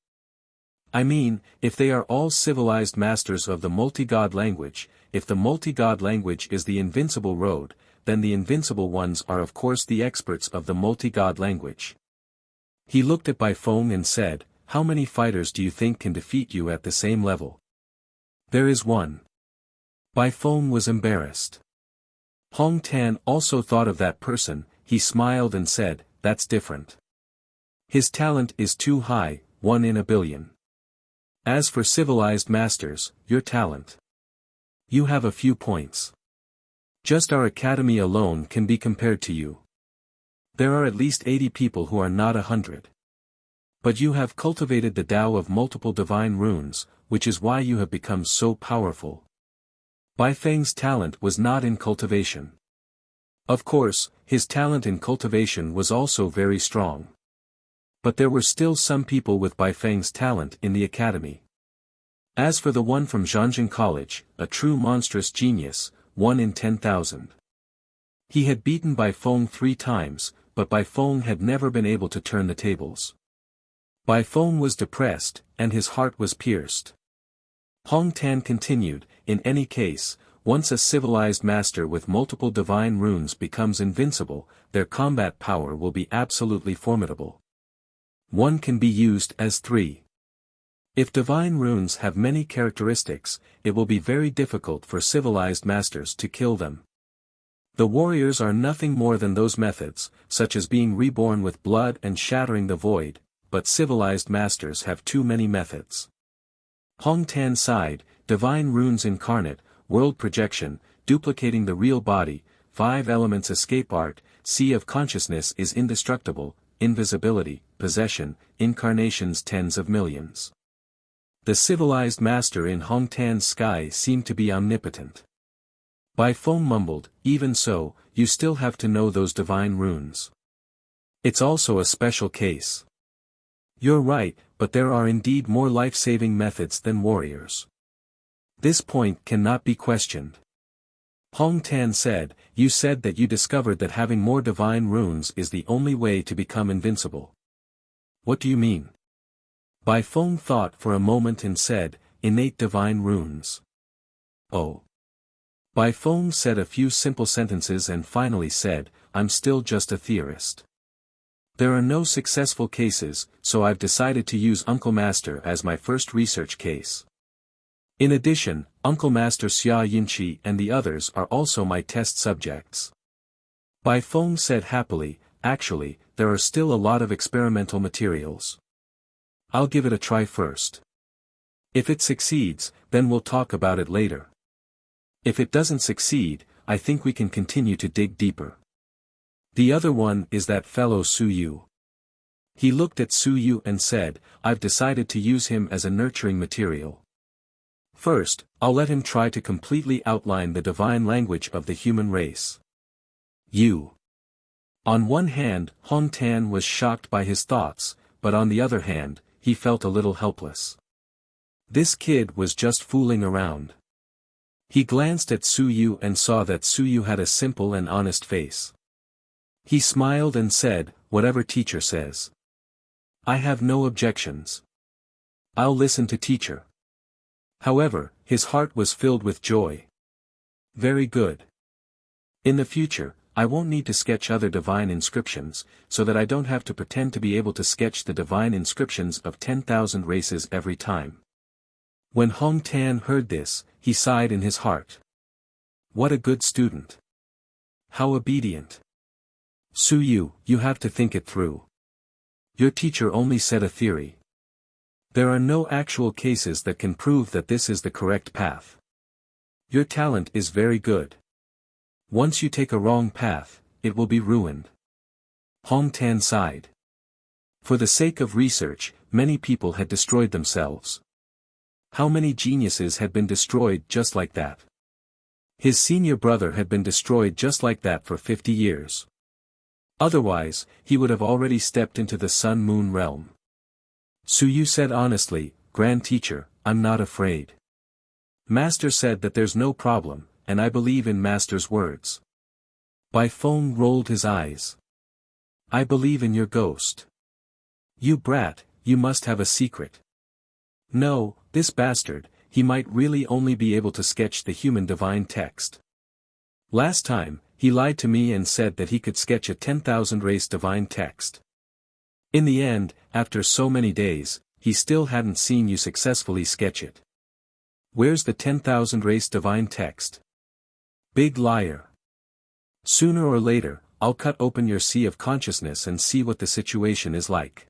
I mean, if they are all civilized masters of the multi-god language, if the multi-god language is the invincible road, then the invincible ones are of course the experts of the multi-god language. He looked at Bai Feng and said, how many fighters do you think can defeat you at the same level? There is one. Bai Feng was embarrassed. Hong Tan also thought of that person. He smiled and said, that's different. His talent is too high, 1 in a billion. As for civilized masters, your talent. You have a few points. Just our academy alone can be compared to you. There are at least 80 people who are not 100. But you have cultivated the Tao of multiple divine runes, which is why you have become so powerful. Bai Feng's talent was not in cultivation. Of course, his talent in cultivation was also very strong. But there were still some people with Bai Feng's talent in the academy. As for the one from Zhanjiang College, a true monstrous genius, 1 in 10,000. He had beaten Bai Feng 3 times, but Bai Feng had never been able to turn the tables. Bai Feng was depressed, and his heart was pierced. Hong Tan continued, in any case, once a civilized master with multiple divine runes becomes invincible, their combat power will be absolutely formidable. 1 can be used as 3. If divine runes have many characteristics, it will be very difficult for civilized masters to kill them. The warriors are nothing more than those methods, such as being reborn with blood and shattering the void, but civilized masters have too many methods. Hong Tan sighed, divine runes incarnate, world projection, duplicating the real body, 5 elements escape art, sea of consciousness is indestructible, invisibility, possession, incarnations tens of millions. The civilized master in Hong Tan's sky seemed to be omnipotent. Bai Feng mumbled, even so, you still have to know those divine runes. It's also a special case. You're right, but there are indeed more life-saving methods than warriors. This point cannot be questioned. Hong Tan said, you said that you discovered that having more divine runes is the only way to become invincible. What do you mean? Bai Feng thought for a moment and said, innate divine runes. Oh. Bai Feng said a few simple sentences and finally said, I'm still just a theorist. There are no successful cases, so I've decided to use Uncle Master as my first research case. In addition, Uncle Master Xia Yinqi and the others are also my test subjects. Bai Feng said happily, actually, there are still a lot of experimental materials. I'll give it a try first. If it succeeds, then we'll talk about it later. If it doesn't succeed, I think we can continue to dig deeper. The other one is that fellow Su Yu. He looked at Su Yu and said, I've decided to use him as a nurturing material. First, I'll let him try to completely outline the divine language of the human race. You. On one hand, Hong Tan was shocked by his thoughts, but on the other hand, he felt a little helpless. This kid was just fooling around. He glanced at Su Yu and saw that Su Yu had a simple and honest face. He smiled and said, "Whatever teacher says. I have no objections. I'll listen to teacher." However, his heart was filled with joy. Very good. In the future, I won't need to sketch other divine inscriptions, so that I don't have to pretend to be able to sketch the divine inscriptions of 10,000 races every time. When Hong Tan heard this, he sighed in his heart. What a good student. How obedient. Su Yu, you have to think it through. Your teacher only said a theory. There are no actual cases that can prove that this is the correct path. Your talent is very good. Once you take a wrong path, it will be ruined. Hong Tan sighed. For the sake of research, many people had destroyed themselves. How many geniuses had been destroyed just like that? His senior brother had been destroyed just like that for 50 years. Otherwise, he would have already stepped into the Sun-Moon realm. Su Yu said honestly, "Grand teacher, I'm not afraid. Master said that there's no problem, and I believe in Master's words." Bai Feng rolled his eyes. "I believe in your ghost. You brat, you must have a secret." "No, this bastard, he might really only be able to sketch the human divine text. Last time, he lied to me and said that he could sketch a 10,000 race divine text. In the end, after so many days, he still hadn't seen you successfully sketch it. Where's the 10,000 race divine text? Big liar. Sooner or later, I'll cut open your sea of consciousness and see what the situation is like.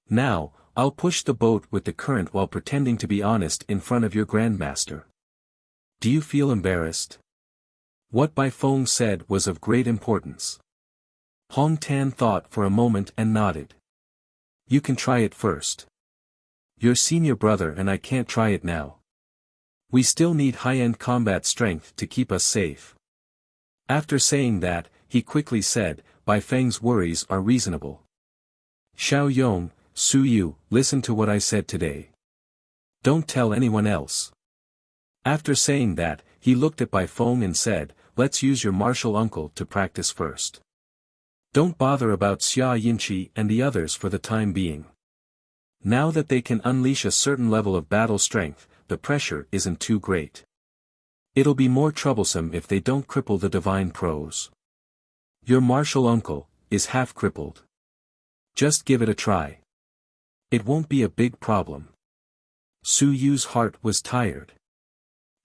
Now, I'll push the boat with the current while pretending to be honest in front of your grandmaster. Do you feel embarrassed?" What Bai Feng said was of great importance. Hong Tan thought for a moment and nodded. "You can try it first. Your senior brother and I can't try it now. We still need high-end combat strength to keep us safe." After saying that, he quickly said, "Bai Feng's worries are reasonable. Xiao Yong, Su Yu, listen to what I said today. Don't tell anyone else." After saying that, he looked at Bai Feng and said, "Let's use your martial uncle to practice first. Don't bother about Xia Yinqi and the others for the time being. Now that they can unleash a certain level of battle strength, the pressure isn't too great. It'll be more troublesome if they don't cripple the divine pros. Your martial uncle is half crippled. Just give it a try. It won't be a big problem." Su Yu's heart was tired.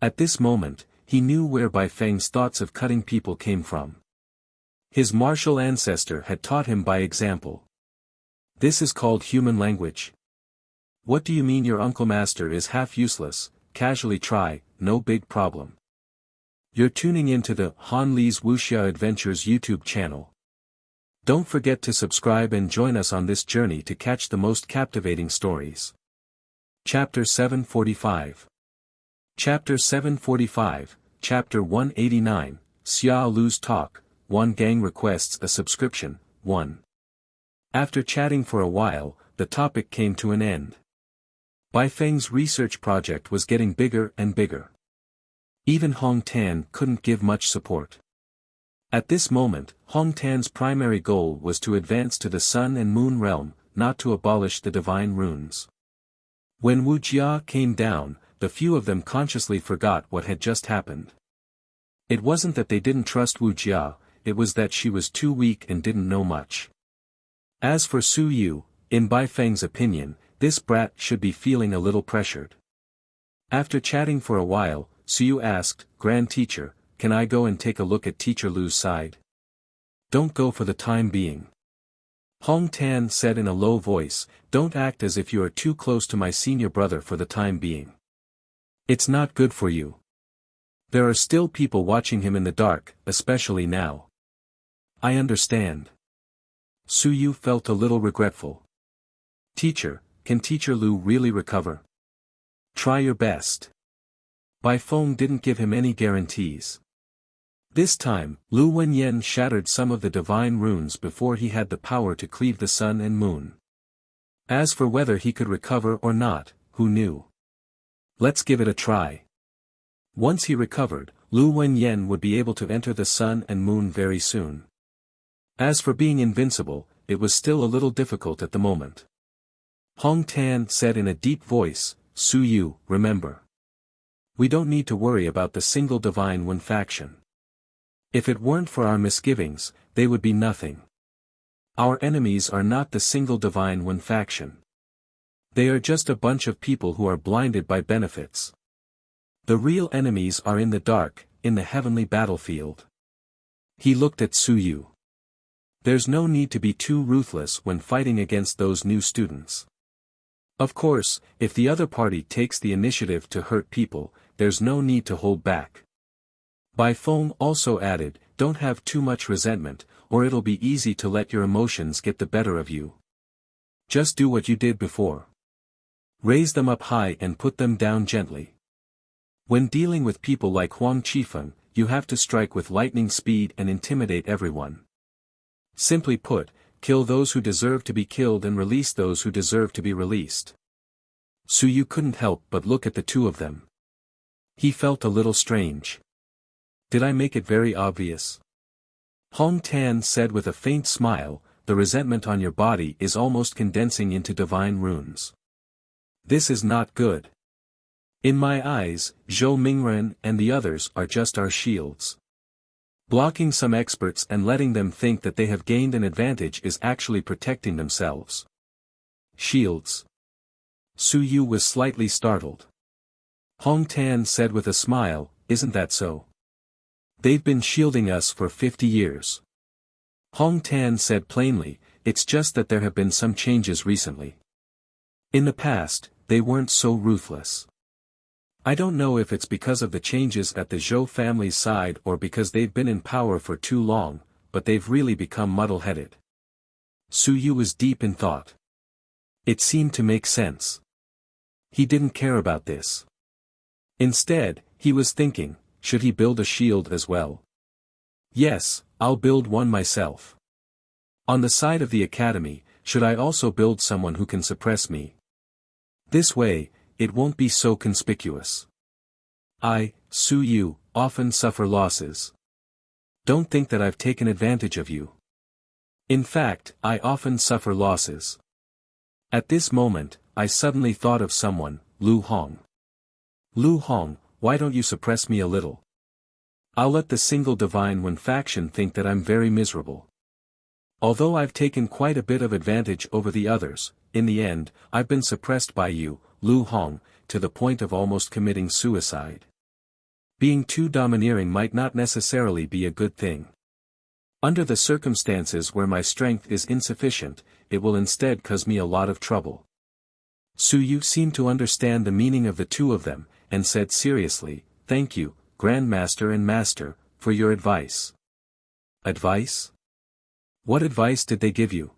At this moment, he knew where Bai Feng's thoughts of cutting people came from. His martial ancestor had taught him by example. This is called human language. What do you mean your uncle master is half useless? Casually try, no big problem. You're tuning into the Han Li's Wuxia Adventures YouTube channel. Don't forget to subscribe and join us on this journey to catch the most captivating stories. Chapter 745. Chapter 745, Chapter 189, Xia Lu's Talk, One Gang Requests a Subscription, 1. After chatting for a while, the topic came to an end. Bai Feng's research project was getting bigger and bigger. Even Hong Tan couldn't give much support. At this moment, Hong Tan's primary goal was to advance to the Sun and Moon realm, not to abolish the divine runes. When Wuxia came down, the few of them consciously forgot what had just happened. It wasn't that they didn't trust Wuxia, it was that she was too weak and didn't know much. As for Su Yu, in Bai Feng's opinion, this brat should be feeling a little pressured. After chatting for a while, Su Yu asked, "Grand teacher, can I go and take a look at Teacher Lu's side?" "Don't go for the time being." Hong Tan said in a low voice, "Don't act as if you are too close to my senior brother for the time being. It's not good for you. There are still people watching him in the dark, especially now." "I understand." Su Yu felt a little regretful. "Teacher, can Teacher Lu really recover?" "Try your best." Bai Feng didn't give him any guarantees. This time, Lu Wenyan shattered some of the divine runes before he had the power to cleave the sun and moon. As for whether he could recover or not, who knew? Let's give it a try. Once he recovered, Lu Wenyan would be able to enter the sun and moon very soon. As for being invincible, it was still a little difficult at the moment. Hong Tan said in a deep voice, Su Yu, remember. We don't need to worry about the single Divine One faction. If it weren't for our misgivings, they would be nothing. Our enemies are not the single Divine One faction. They are just a bunch of people who are blinded by benefits. The real enemies are in the dark, in the heavenly battlefield. He looked at Su Yu. There's no need to be too ruthless when fighting against those new students. Of course, if the other party takes the initiative to hurt people, there's no need to hold back. Bai Feng also added, don't have too much resentment, or it'll be easy to let your emotions get the better of you. Just do what you did before. Raise them up high and put them down gently. When dealing with people like Huang Qifeng, you have to strike with lightning speed and intimidate everyone. Simply put, kill those who deserve to be killed and release those who deserve to be released. Su Yu couldn't help but look at the two of them. He felt a little strange. Did I make it very obvious? Hong Tan said with a faint smile, the resentment on your body is almost condensing into divine runes. This is not good. In my eyes, Zhou Mingren and the others are just our shields. Blocking some experts and letting them think that they have gained an advantage is actually protecting themselves. Shields. Su Yu was slightly startled. Hong Tan said with a smile, isn't that so? They've been shielding us for 50 years. Hong Tan said plainly, it's just that there have been some changes recently. In the past, they weren't so ruthless. I don't know if it's because of the changes at the Zhou family's side or because they've been in power for too long, but they've really become muddle-headed. Su Yu was deep in thought. It seemed to make sense. He didn't care about this. Instead, he was thinking, should he build a shield as well? Yes, I'll build one myself. On the side of the academy, should I also build someone who can suppress me? This way, it won't be so conspicuous. I, Su Yu, often suffer losses. Don't think that I've taken advantage of you. In fact, I often suffer losses. At this moment, I suddenly thought of someone, Lu Hong. Lu Hong, why don't you suppress me a little? I'll let the single Divine One faction think that I'm very miserable. Although I've taken quite a bit of advantage over the others, in the end, I've been suppressed by you, Lu Hong, to the point of almost committing suicide. Being too domineering might not necessarily be a good thing. Under the circumstances where my strength is insufficient, it will instead cause me a lot of trouble. Su Yu seemed to understand the meaning of the two of them, and said seriously, thank you, Grandmaster and Master, for your advice. Advice? What advice did they give you?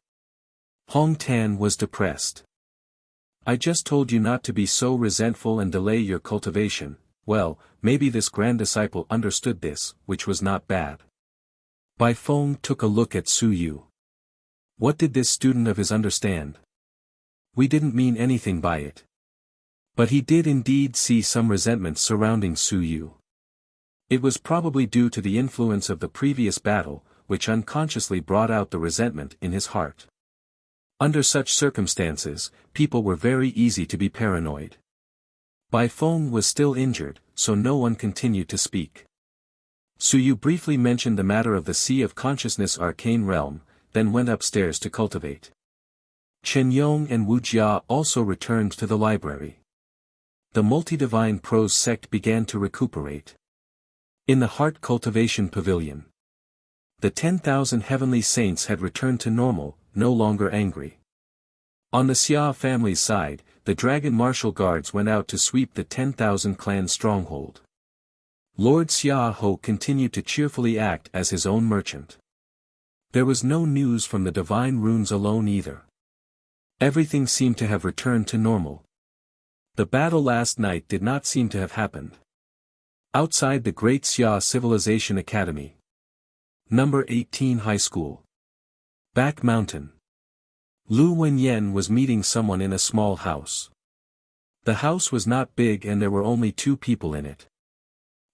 Hong Tan was depressed. I just told you not to be so resentful and delay your cultivation. Well, maybe this grand disciple understood this, which was not bad. Bai Feng took a look at Su Yu. What did this student of his understand? We didn't mean anything by it. But he did indeed see some resentment surrounding Su Yu. It was probably due to the influence of the previous battle, which unconsciously brought out the resentment in his heart. Under such circumstances, people were very easy to be paranoid. Bai Feng was still injured, so no one continued to speak. Su Yu briefly mentioned the matter of the Sea of Consciousness arcane realm, then went upstairs to cultivate. Chen Yong and Wuxia also returned to the library. The multi-divine prose sect began to recuperate. In the Heart Cultivation Pavilion, the 10,000 heavenly saints had returned to normal, no longer angry. On the Xia family's side, the Dragon Martial Guards went out to sweep the 10,000 clan stronghold. Lord Xia Ho continued to cheerfully act as his own merchant. There was no news from the divine runes alone either. Everything seemed to have returned to normal. The battle last night did not seem to have happened. Outside the Great Xia Civilization Academy. Number 18 High School. Back Mountain. Lu Wenyan was meeting someone in a small house. The house was not big and there were only 2 people in it.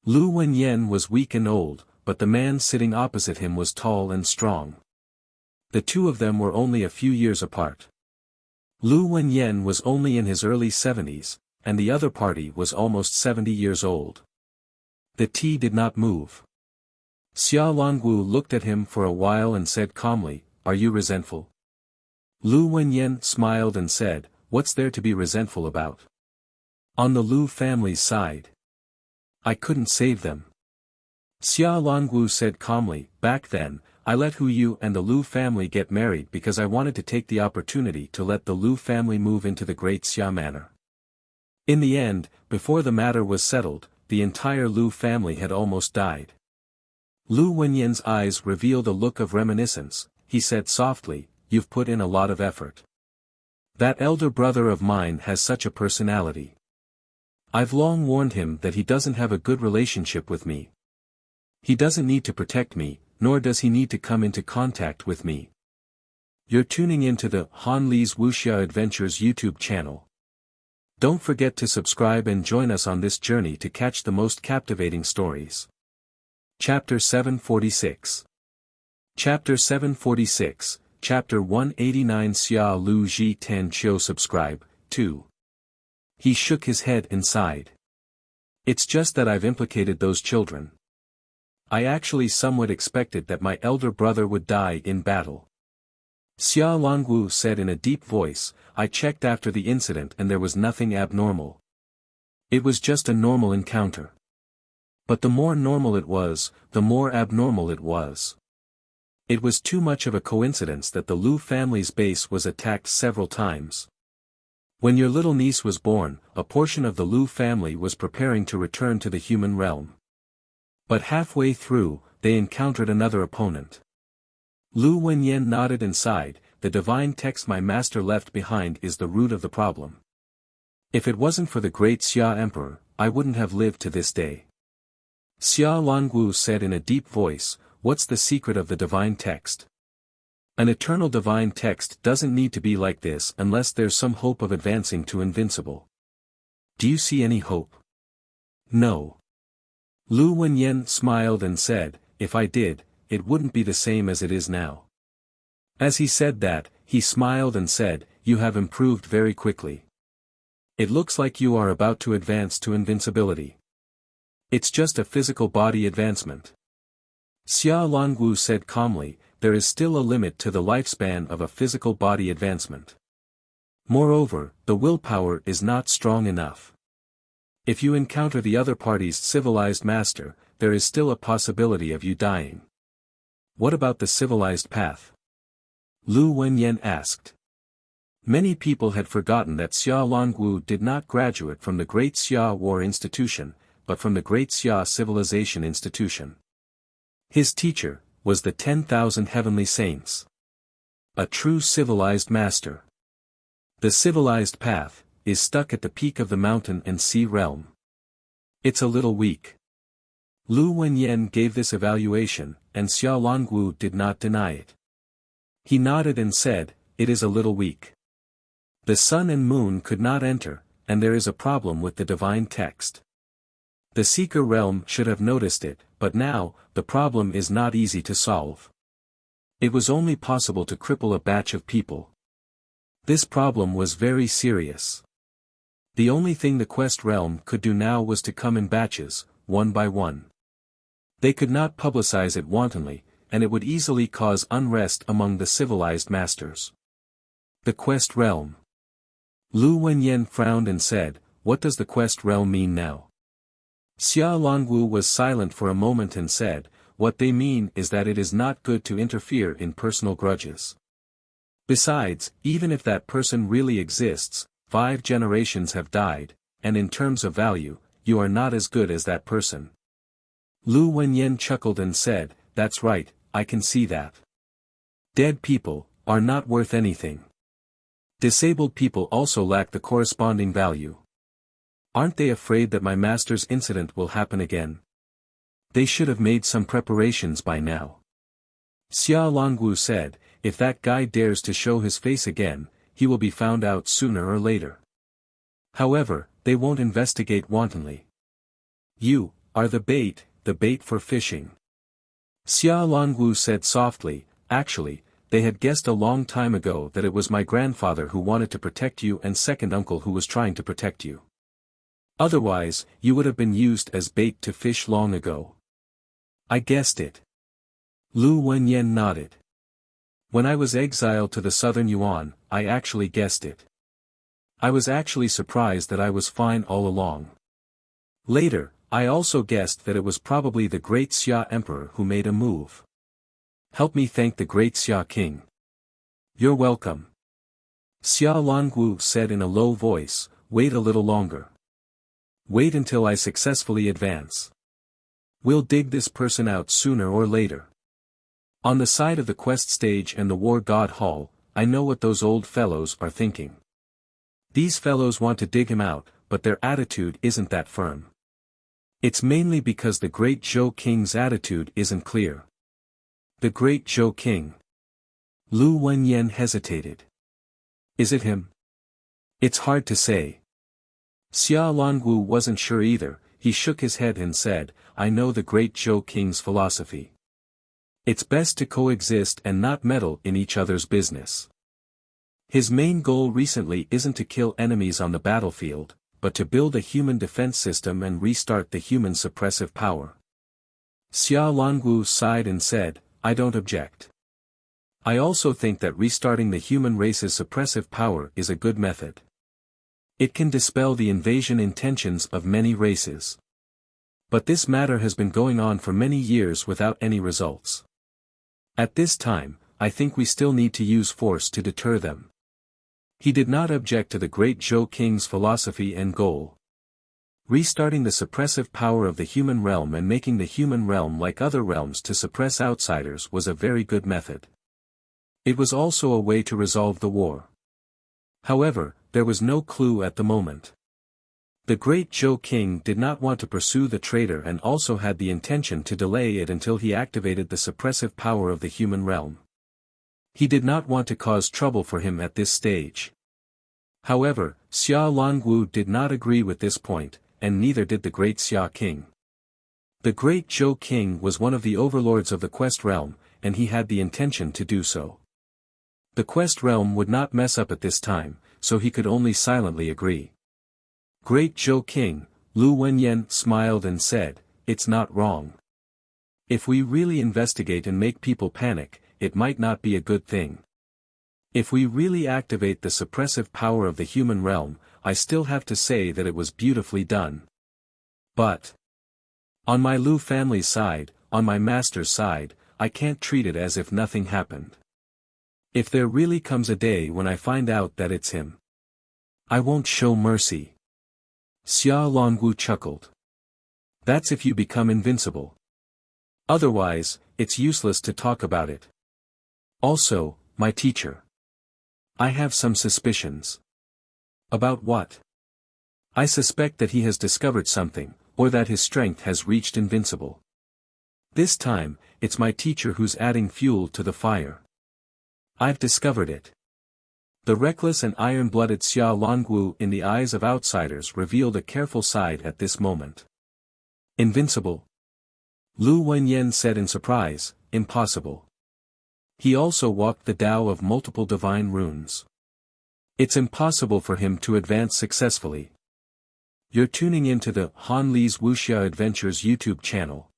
Lu Wenyan was weak and old, but the man sitting opposite him was tall and strong. The 2 of them were only a few years apart. Lu Wenyan was only in his early 70s, and the other party was almost 70 years old. The tea did not move. Xia Longwu looked at him for a while and said calmly, "Are you resentful?" Lu Wenyan smiled and said, "What's there to be resentful about? On the Lu family's side. I couldn't save them." Xia Longwu said calmly, "Back then, I let Hu Yu and the Lu family get married because I wanted to take the opportunity to let the Lu family move into the great Xia manor. In the end, before the matter was settled, the entire Lu family had almost died." Lu Wenyan's eyes revealed a look of reminiscence. He said softly, "You've put in a lot of effort. That elder brother of mine has such a personality. I've long warned him that he doesn't have a good relationship with me. He doesn't need to protect me, nor does he need to come into contact with me." You're tuning into the Han Li's Wuxia Adventures YouTube channel. Don't forget to subscribe and join us on this journey to catch the most captivating stories. Chapter 746. Chapter 746, Chapter 189. Xia Lu Ji Tan Qiu. Subscribe, 2. He shook his head and sighed. "It's just that I've implicated those children. I actually somewhat expected that my elder brother would die in battle." Xia Longwu said in a deep voice, "I checked after the incident and there was nothing abnormal. It was just a normal encounter. But the more normal it was, the more abnormal it was. It was too much of a coincidence that the Lu family's base was attacked several times. When your little niece was born, a portion of the Lu family was preparing to return to the human realm. But halfway through, they encountered another opponent." Lu Wenyan nodded and sighed, "The divine text my master left behind is the root of the problem. If it wasn't for the great Xia Emperor, I wouldn't have lived to this day." Xia Longwu said in a deep voice, "What's the secret of the divine text?" "An eternal divine text doesn't need to be like this unless there's some hope of advancing to invincible. Do you see any hope?" "No." Lu Wenyan smiled and said, "If I did, it wouldn't be the same as it is now." As he said that, he smiled and said, "You have improved very quickly. It looks like you are about to advance to invincibility. It's just a physical body advancement." Xia Longwu said calmly, "There is still a limit to the lifespan of a physical body advancement. Moreover, the willpower is not strong enough. If you encounter the other party's civilized master, there is still a possibility of you dying." "What about the civilized path?" Lu Wenyan asked. Many people had forgotten that Xia Longwu did not graduate from the Great Xia War Institution, but from the Great Xia Civilization Institution. His teacher was the 10,000 Heavenly Saints. A true civilized master. The civilized path is stuck at the peak of the mountain and sea realm. It's a little weak. Lu Wenyan gave this evaluation, and Xia Longwu did not deny it. He nodded and said, "It is a little weak. The sun and moon could not enter, and there is a problem with the divine text. The seeker realm should have noticed it, but now, the problem is not easy to solve. It was only possible to cripple a batch of people. This problem was very serious. The only thing the quest realm could do now was to come in batches, one by one. They could not publicize it wantonly, and it would easily cause unrest among the civilized masters." The quest realm. Lu Wenyan frowned and said, "What does the quest realm mean now?" Xia Longwu was silent for a moment and said, "What they mean is that it is not good to interfere in personal grudges. Besides, even if that person really exists, 5 generations have died, and in terms of value, you are not as good as that person." Lu Wenyan chuckled and said, "That's right, I can see that. Dead people are not worth anything. Disabled people also lack the corresponding value. Aren't they afraid that my master's incident will happen again? They should have made some preparations by now." Xia Longwu said, "If that guy dares to show his face again, he will be found out sooner or later." However, they won't investigate wantonly. You are the bait for fishing. Xia Longwu said softly. Actually, they had guessed a long time ago that it was my grandfather who wanted to protect you and second uncle who was trying to protect you. Otherwise, you would have been used as bait to fish long ago. I guessed it. Lu Wenyan nodded. When I was exiled to the southern Yuan, I actually guessed it. I was actually surprised that I was fine all along. Later, I also guessed that it was probably the great Xia Emperor who made a move. Help me thank the great Xia King. You're welcome. Xia Longwu said in a low voice, wait a little longer. Wait until I successfully advance. We'll dig this person out sooner or later. On the side of the quest stage and the War God Hall, I know what those old fellows are thinking. These fellows want to dig him out, but their attitude isn't that firm. It's mainly because the great Zhou King's attitude isn't clear. The great Zhou King. Lu Wenyan hesitated. Is it him? It's hard to say. Xia Longwu wasn't sure either. He shook his head and said, I know the great Zhou King's philosophy. It's best to coexist and not meddle in each other's business. His main goal recently isn't to kill enemies on the battlefield, but to build a human defense system and restart the human suppressive power. Xia Longwu sighed and said, I don't object. I also think that restarting the human race's suppressive power is a good method. It can dispel the invasion intentions of many races. But this matter has been going on for many years without any results. At this time, I think we still need to use force to deter them. He did not object to the great Zhou King's philosophy and goal. Restarting the suppressive power of the human realm and making the human realm like other realms to suppress outsiders was a very good method. It was also a way to resolve the war. However, there was no clue at the moment. The great Zhou King did not want to pursue the traitor and also had the intention to delay it until he activated the suppressive power of the human realm. He did not want to cause trouble for him at this stage. However, Xia Longwu did not agree with this point, and neither did the great Xia King. The great Zhou King was one of the overlords of the Quest realm, and he had the intention to do so. The Quest realm would not mess up at this time, so he could only silently agree. Great Zhou King, Lu Wenyan smiled and said, it's not wrong. If we really investigate and make people panic, it might not be a good thing. If we really activate the suppressive power of the human realm, I still have to say that it was beautifully done. But on my Lu family's side, on my master's side, I can't treat it as if nothing happened. If there really comes a day when I find out that it's him, I won't show mercy. Xia Longwu chuckled. That's if you become invincible. Otherwise, it's useless to talk about it. Also, my teacher. I have some suspicions. About what? I suspect that he has discovered something, or that his strength has reached invincible. This time, it's my teacher who's adding fuel to the fire. I've discovered it. The reckless and iron-blooded Xia Longwu in the eyes of outsiders revealed a careful side at this moment. Invincible? Lu Wenyan said in surprise, impossible. He also walked the Tao of multiple divine runes. It's impossible for him to advance successfully. You're tuning into the Han Li's Wuxia Adventures YouTube channel.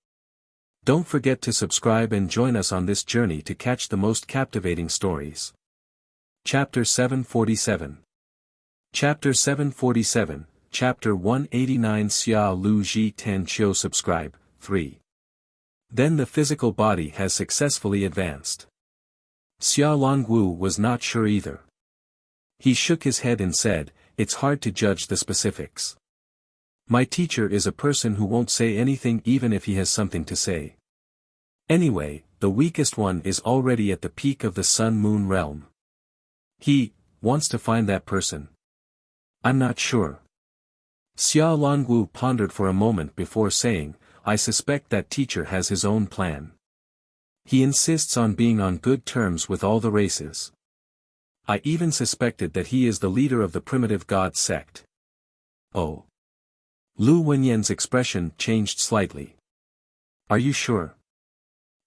Don't forget to subscribe and join us on this journey to catch the most captivating stories. Chapter 747. Chapter 747, Chapter 189 Xia Lu Ji Ten Qiu Subscribe, 3. Then the physical body has successfully advanced. Xia Longwu was not sure either. He shook his head and said, it's hard to judge the specifics. My teacher is a person who won't say anything even if he has something to say. Anyway, the weakest one is already at the peak of the Sun-Moon realm. He wants to find that person. I'm not sure. Xia Longwu pondered for a moment before saying, I suspect that teacher has his own plan. He insists on being on good terms with all the races. I even suspected that he is the leader of the primitive god sect. Oh. Lu Wenyan's expression changed slightly. Are you sure?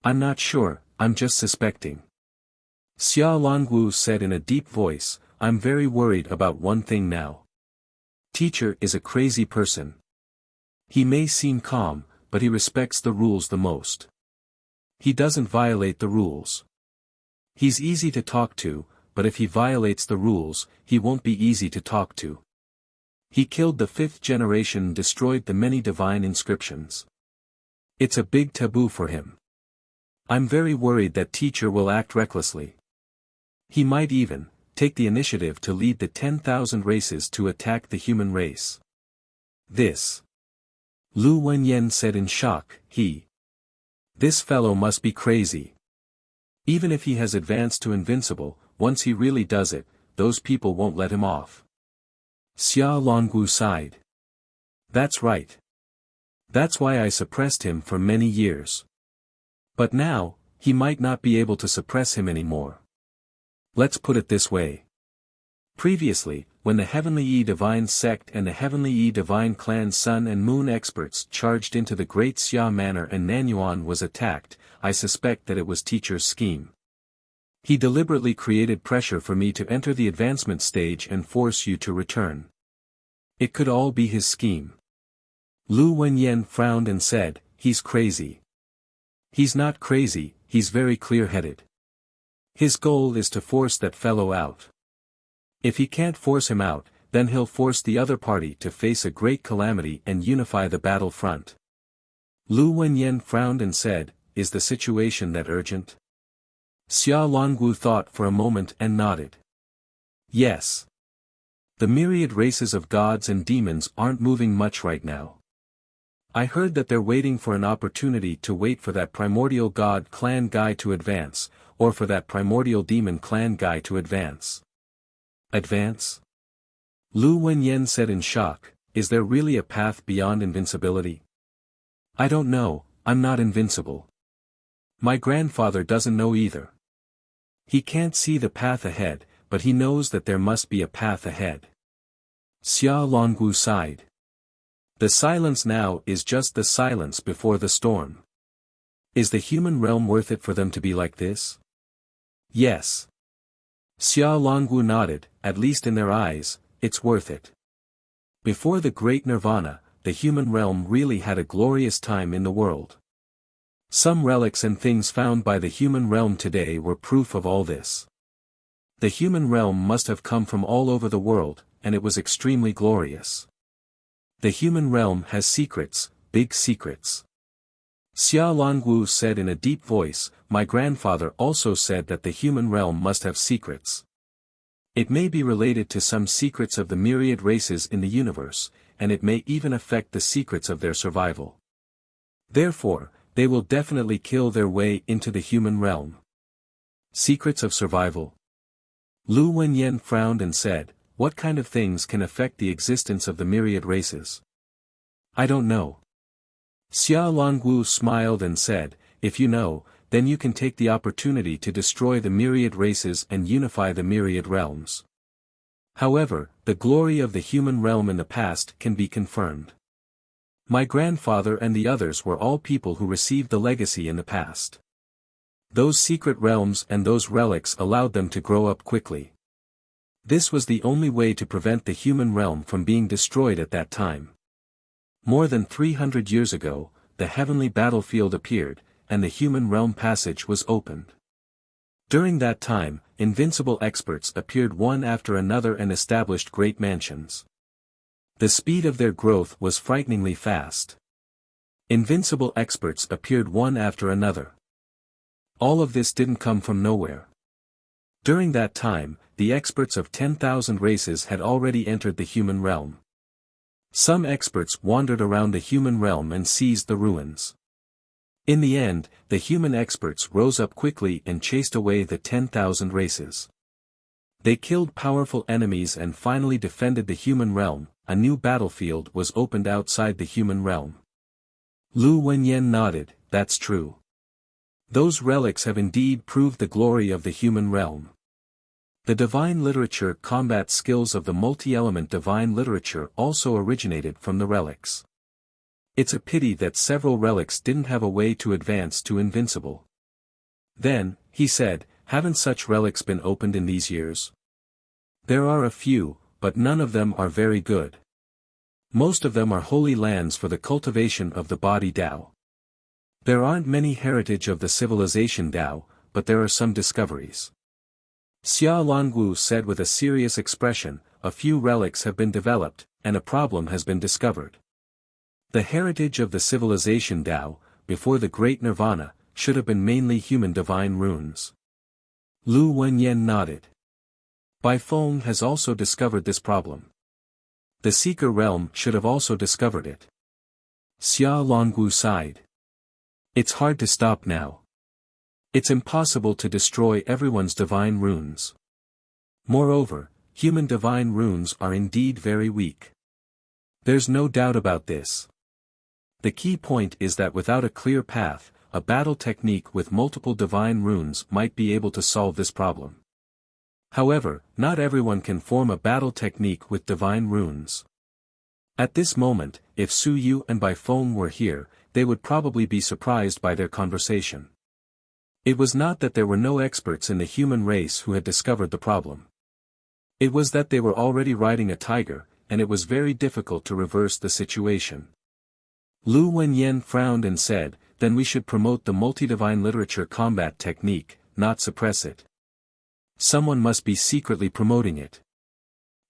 I'm not sure, I'm just suspecting. Xia Longwu said in a deep voice, I'm very worried about one thing now. Teacher is a crazy person. He may seem calm, but he respects the rules the most. He doesn't violate the rules. He's easy to talk to, but if he violates the rules, he won't be easy to talk to. He killed the 5th generation and destroyed the many divine inscriptions. It's a big taboo for him. I'm very worried that teacher will act recklessly. He might even take the initiative to lead the 10,000 races to attack the human race. This. Lu Wenyan said in shock, This fellow must be crazy. Even if he has advanced to invincible, once he really does it, those people won't let him off. Xia Longwu sighed. That's right. That's why I suppressed him for many years. But now, he might not be able to suppress him anymore. Let's put it this way. Previously, when the Heavenly Yi Divine Sect and the Heavenly Yi Divine Clan Sun and Moon experts charged into the Great Xia Manor and Nanyuan was attacked, I suspect that it was teacher's scheme. He deliberately created pressure for me to enter the advancement stage and force you to return. It could all be his scheme. Lu Wenyan frowned and said, He's crazy. He's not crazy, he's very clear-headed. His goal is to force that fellow out. If he can't force him out, then he'll force the other party to face a great calamity and unify the battle front. Lu Wenyan frowned and said, Is the situation that urgent? Xia Longwu thought for a moment and nodded. Yes. The myriad races of gods and demons aren't moving much right now. I heard that they're waiting for an opportunity to wait for that primordial god clan guy to advance, or for that primordial demon clan guy to advance. Advance? Lu Wenyan said in shock, Is there really a path beyond invincibility? I don't know, I'm not invincible. My grandfather doesn't know either. He can't see the path ahead, but he knows that there must be a path ahead. Xia Longwu sighed. The silence now is just the silence before the storm. Is the human realm worth it for them to be like this? Yes. Xia Longwu nodded, at least in their eyes, it's worth it. Before the great nirvana, the human realm really had a glorious time in the world. Some relics and things found by the human realm today were proof of all this. The human realm must have come from all over the world, and it was extremely glorious. The human realm has secrets, big secrets. Xia Longwu said in a deep voice, My grandfather also said that the human realm must have secrets. It may be related to some secrets of the myriad races in the universe, and it may even affect the secrets of their survival. Therefore, they will definitely kill their way into the human realm. Secrets of survival. Lu Wenyan frowned and said, What kind of things can affect the existence of the myriad races? I don't know. Xia Longwu smiled and said, If you know, then you can take the opportunity to destroy the myriad races and unify the myriad realms. However, the glory of the human realm in the past can be confirmed. My grandfather and the others were all people who received the legacy in the past. Those secret realms and those relics allowed them to grow up quickly. This was the only way to prevent the human realm from being destroyed at that time. More than 300 years ago, the heavenly battlefield appeared, and the human realm passage was opened. During that time, invincible experts appeared one after another and established great mansions. The speed of their growth was frighteningly fast. Invincible experts appeared one after another. All of this didn't come from nowhere. During that time, the experts of 10,000 races had already entered the human realm. Some experts wandered around the human realm and seized the ruins. In the end, the human experts rose up quickly and chased away the 10,000 races. They killed powerful enemies and finally defended the human realm. A new battlefield was opened outside the human realm. Lu Wenyan nodded, That's true. Those relics have indeed proved the glory of the human realm. The divine literature combat skills of the multi-element divine literature also originated from the relics. It's a pity that several relics didn't have a way to advance to invincible. Then, he said, haven't such relics been opened in these years? There are a few, but none of them are very good. Most of them are holy lands for the cultivation of the body Tao. There aren't many heritage of the civilization Tao, but there are some discoveries. Xia Longwu said with a serious expression, a few relics have been developed, and a problem has been discovered. The heritage of the civilization Tao, before the Great Nirvana, should have been mainly human divine runes. Lu Wenyan nodded. Bai Feng has also discovered this problem. The Seeker realm should have also discovered it. Xia Longwu sighed. It's hard to stop now. It's impossible to destroy everyone's divine runes. Moreover, human divine runes are indeed very weak. There's no doubt about this. The key point is that without a clear path, a battle technique with multiple divine runes might be able to solve this problem. However, not everyone can form a battle technique with divine runes. At this moment, if Su Yu and Bai Feng were here, they would probably be surprised by their conversation. It was not that there were no experts in the human race who had discovered the problem. It was that they were already riding a tiger, and it was very difficult to reverse the situation. Lu Wenyan frowned and said, then we should promote the multi-divine literature combat technique, not suppress it. Someone must be secretly promoting it.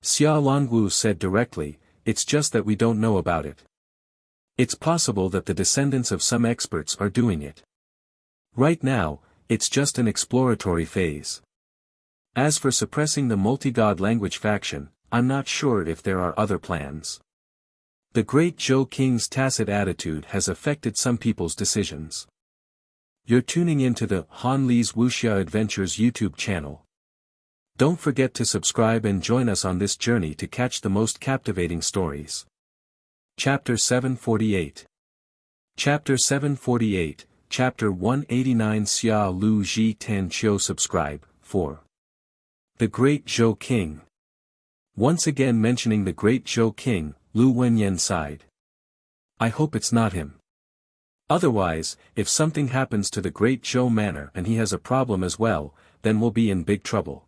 Xia Longwu said directly, it's just that we don't know about it. It's possible that the descendants of some experts are doing it. Right now, it's just an exploratory phase. As for suppressing the multi-god language faction, I'm not sure if there are other plans. The great Zhou King's tacit attitude has affected some people's decisions. You're tuning into the Han Li's Wuxia Adventures YouTube channel. Don't forget to subscribe and join us on this journey to catch the most captivating stories. Chapter 748. Chapter 748, Chapter 189 Xia Lu Ji Ten Qiu Subscribe, 4. The Great Zhou King. Once again mentioning the Great Zhou King, Lu Wenyan sighed. I hope it's not him. Otherwise, if something happens to the Great Zhou Manor and he has a problem as well, then we'll be in big trouble.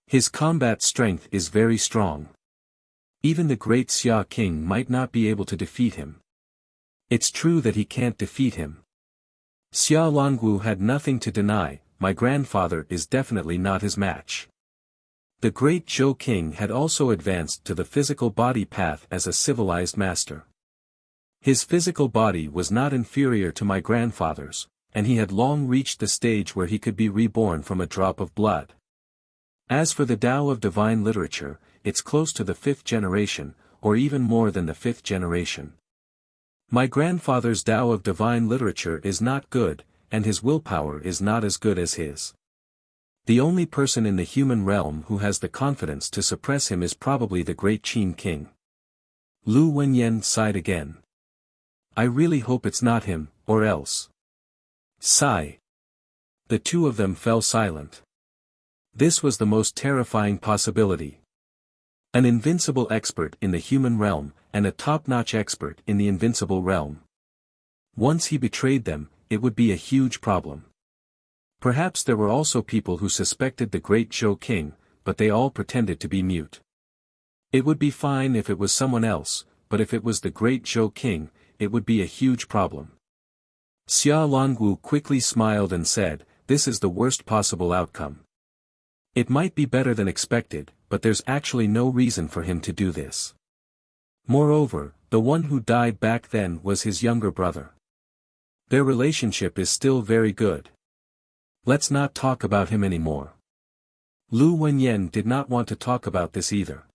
His combat strength is very strong. Even the Great Xia King might not be able to defeat him. It's true that he can't defeat him. Xia Longwu had nothing to deny, my grandfather is definitely not his match. The Great Zhou King had also advanced to the physical body path as a civilized master. His physical body was not inferior to my grandfather's, and he had long reached the stage where he could be reborn from a drop of blood. As for the Tao of divine literature, it's close to the 5th generation, or even more than the 5th generation. My grandfather's Tao of divine literature is not good, and his willpower is not as good as his. The only person in the human realm who has the confidence to suppress him is probably the Great Qin King. Lu Wenyan sighed again. I really hope it's not him, or else. Sigh. The two of them fell silent. This was the most terrifying possibility. An invincible expert in the human realm, and a top-notch expert in the invincible realm. Once he betrayed them, it would be a huge problem. Perhaps there were also people who suspected the Great Zhou King, but they all pretended to be mute. It would be fine if it was someone else, but if it was the Great Zhou King, it would be a huge problem. Xia Longwu quickly smiled and said, this is the worst possible outcome. It might be better than expected, but there's actually no reason for him to do this. Moreover, the one who died back then was his younger brother. Their relationship is still very good. Let's not talk about him anymore. Lu Wenyan did not want to talk about this either.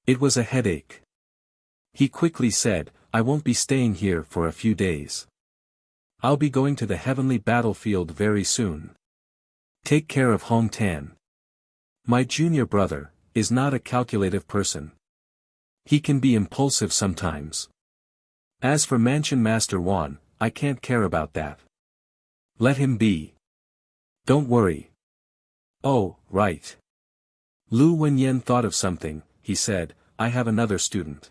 It was a headache. He quickly said, I won't be staying here for a few days. I'll be going to the heavenly battlefield very soon. Take care of Hong Tan. My junior brother is not a calculative person. He can be impulsive sometimes. As for Mansion Master Wan, I can't care about that. Let him be. Don't worry. Oh, right. Lu Wenyan thought of something. He said, I have another student.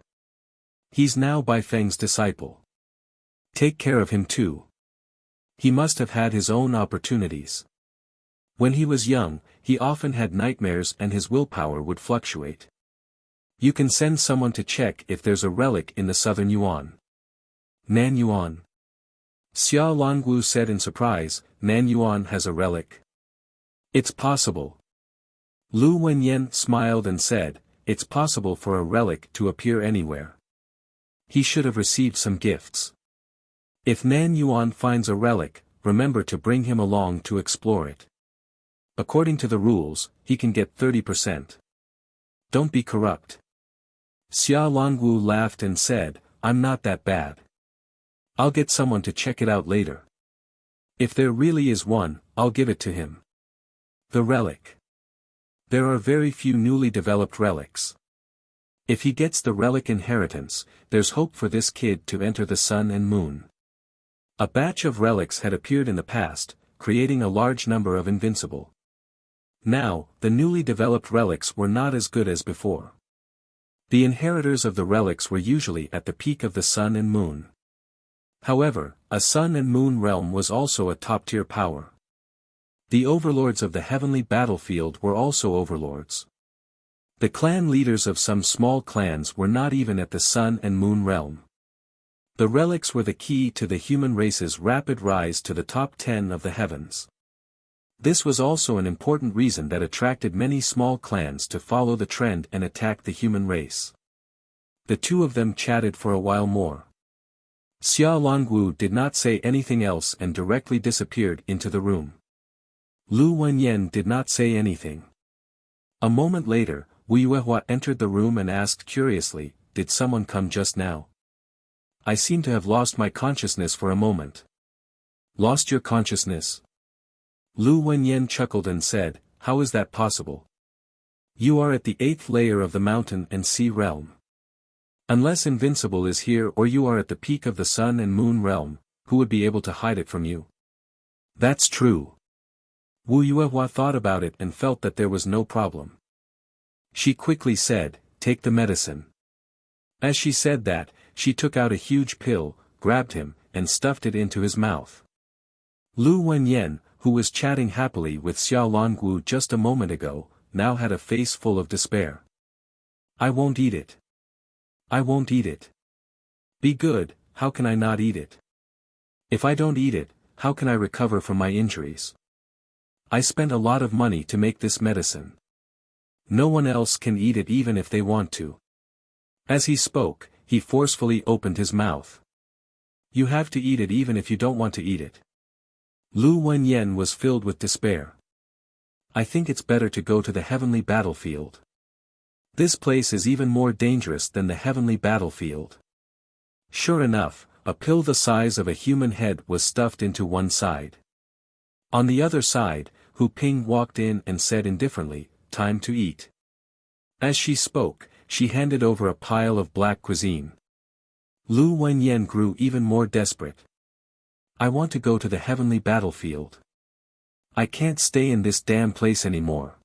He's now Bai Feng's disciple. Take care of him too. He must have had his own opportunities. When he was young, he often had nightmares and his willpower would fluctuate. You can send someone to check if there's a relic in the southern Yuan. Nan Yuan. Xia Longwu said in surprise, Nan Yuan has a relic. It's possible. Lu Wenyan smiled and said, it's possible for a relic to appear anywhere. He should have received some gifts. If Nan Yuan finds a relic, remember to bring him along to explore it. According to the rules, he can get 30%. Don't be corrupt. Xia Longwu laughed and said, I'm not that bad. I'll get someone to check it out later. If there really is one, I'll give it to him. The relic. There are very few newly developed relics. If he gets the relic inheritance, there's hope for this kid to enter the sun and moon. A batch of relics had appeared in the past, creating a large number of invincible. Now, the newly developed relics were not as good as before. The inheritors of the relics were usually at the peak of the sun and moon. However, a sun and moon realm was also a top-tier power. The overlords of the heavenly battlefield were also overlords. The clan leaders of some small clans were not even at the sun and moon realm. The relics were the key to the human race's rapid rise to the top 10 of the heavens. This was also an important reason that attracted many small clans to follow the trend and attack the human race. The two of them chatted for a while more. Xia Longwu did not say anything else and directly disappeared into the room. Lu Wenyan did not say anything. A moment later, Wu Yuehua entered the room and asked curiously, did someone come just now? I seem to have lost my consciousness for a moment. Lost your consciousness? Lu Wenyan chuckled and said, how is that possible? You are at the 8th layer of the mountain and sea realm. Unless invincible is here or you are at the peak of the sun and moon realm, who would be able to hide it from you? That's true. Wu Yuehua thought about it and felt that there was no problem. She quickly said, take the medicine. As she said that, she took out a huge pill, grabbed him, and stuffed it into his mouth. Lu Wenyan, who was chatting happily with Xia Longwu just a moment ago, now had a face full of despair. I won't eat it. I won't eat it. Be good, how can I not eat it? If I don't eat it, how can I recover from my injuries? I spent a lot of money to make this medicine. No one else can eat it even if they want to. As he spoke, he forcefully opened his mouth. You have to eat it even if you don't want to eat it. Lu Wenyan was filled with despair. I think it's better to go to the heavenly battlefield. This place is even more dangerous than the heavenly battlefield. Sure enough, a pill the size of a human head was stuffed into one side. On the other side, Hu Ping walked in and said indifferently, time to eat. As she spoke, she handed over a pile of black cuisine. Lu Wenyan grew even more desperate. I want to go to the heavenly battlefield. I can't stay in this damn place anymore.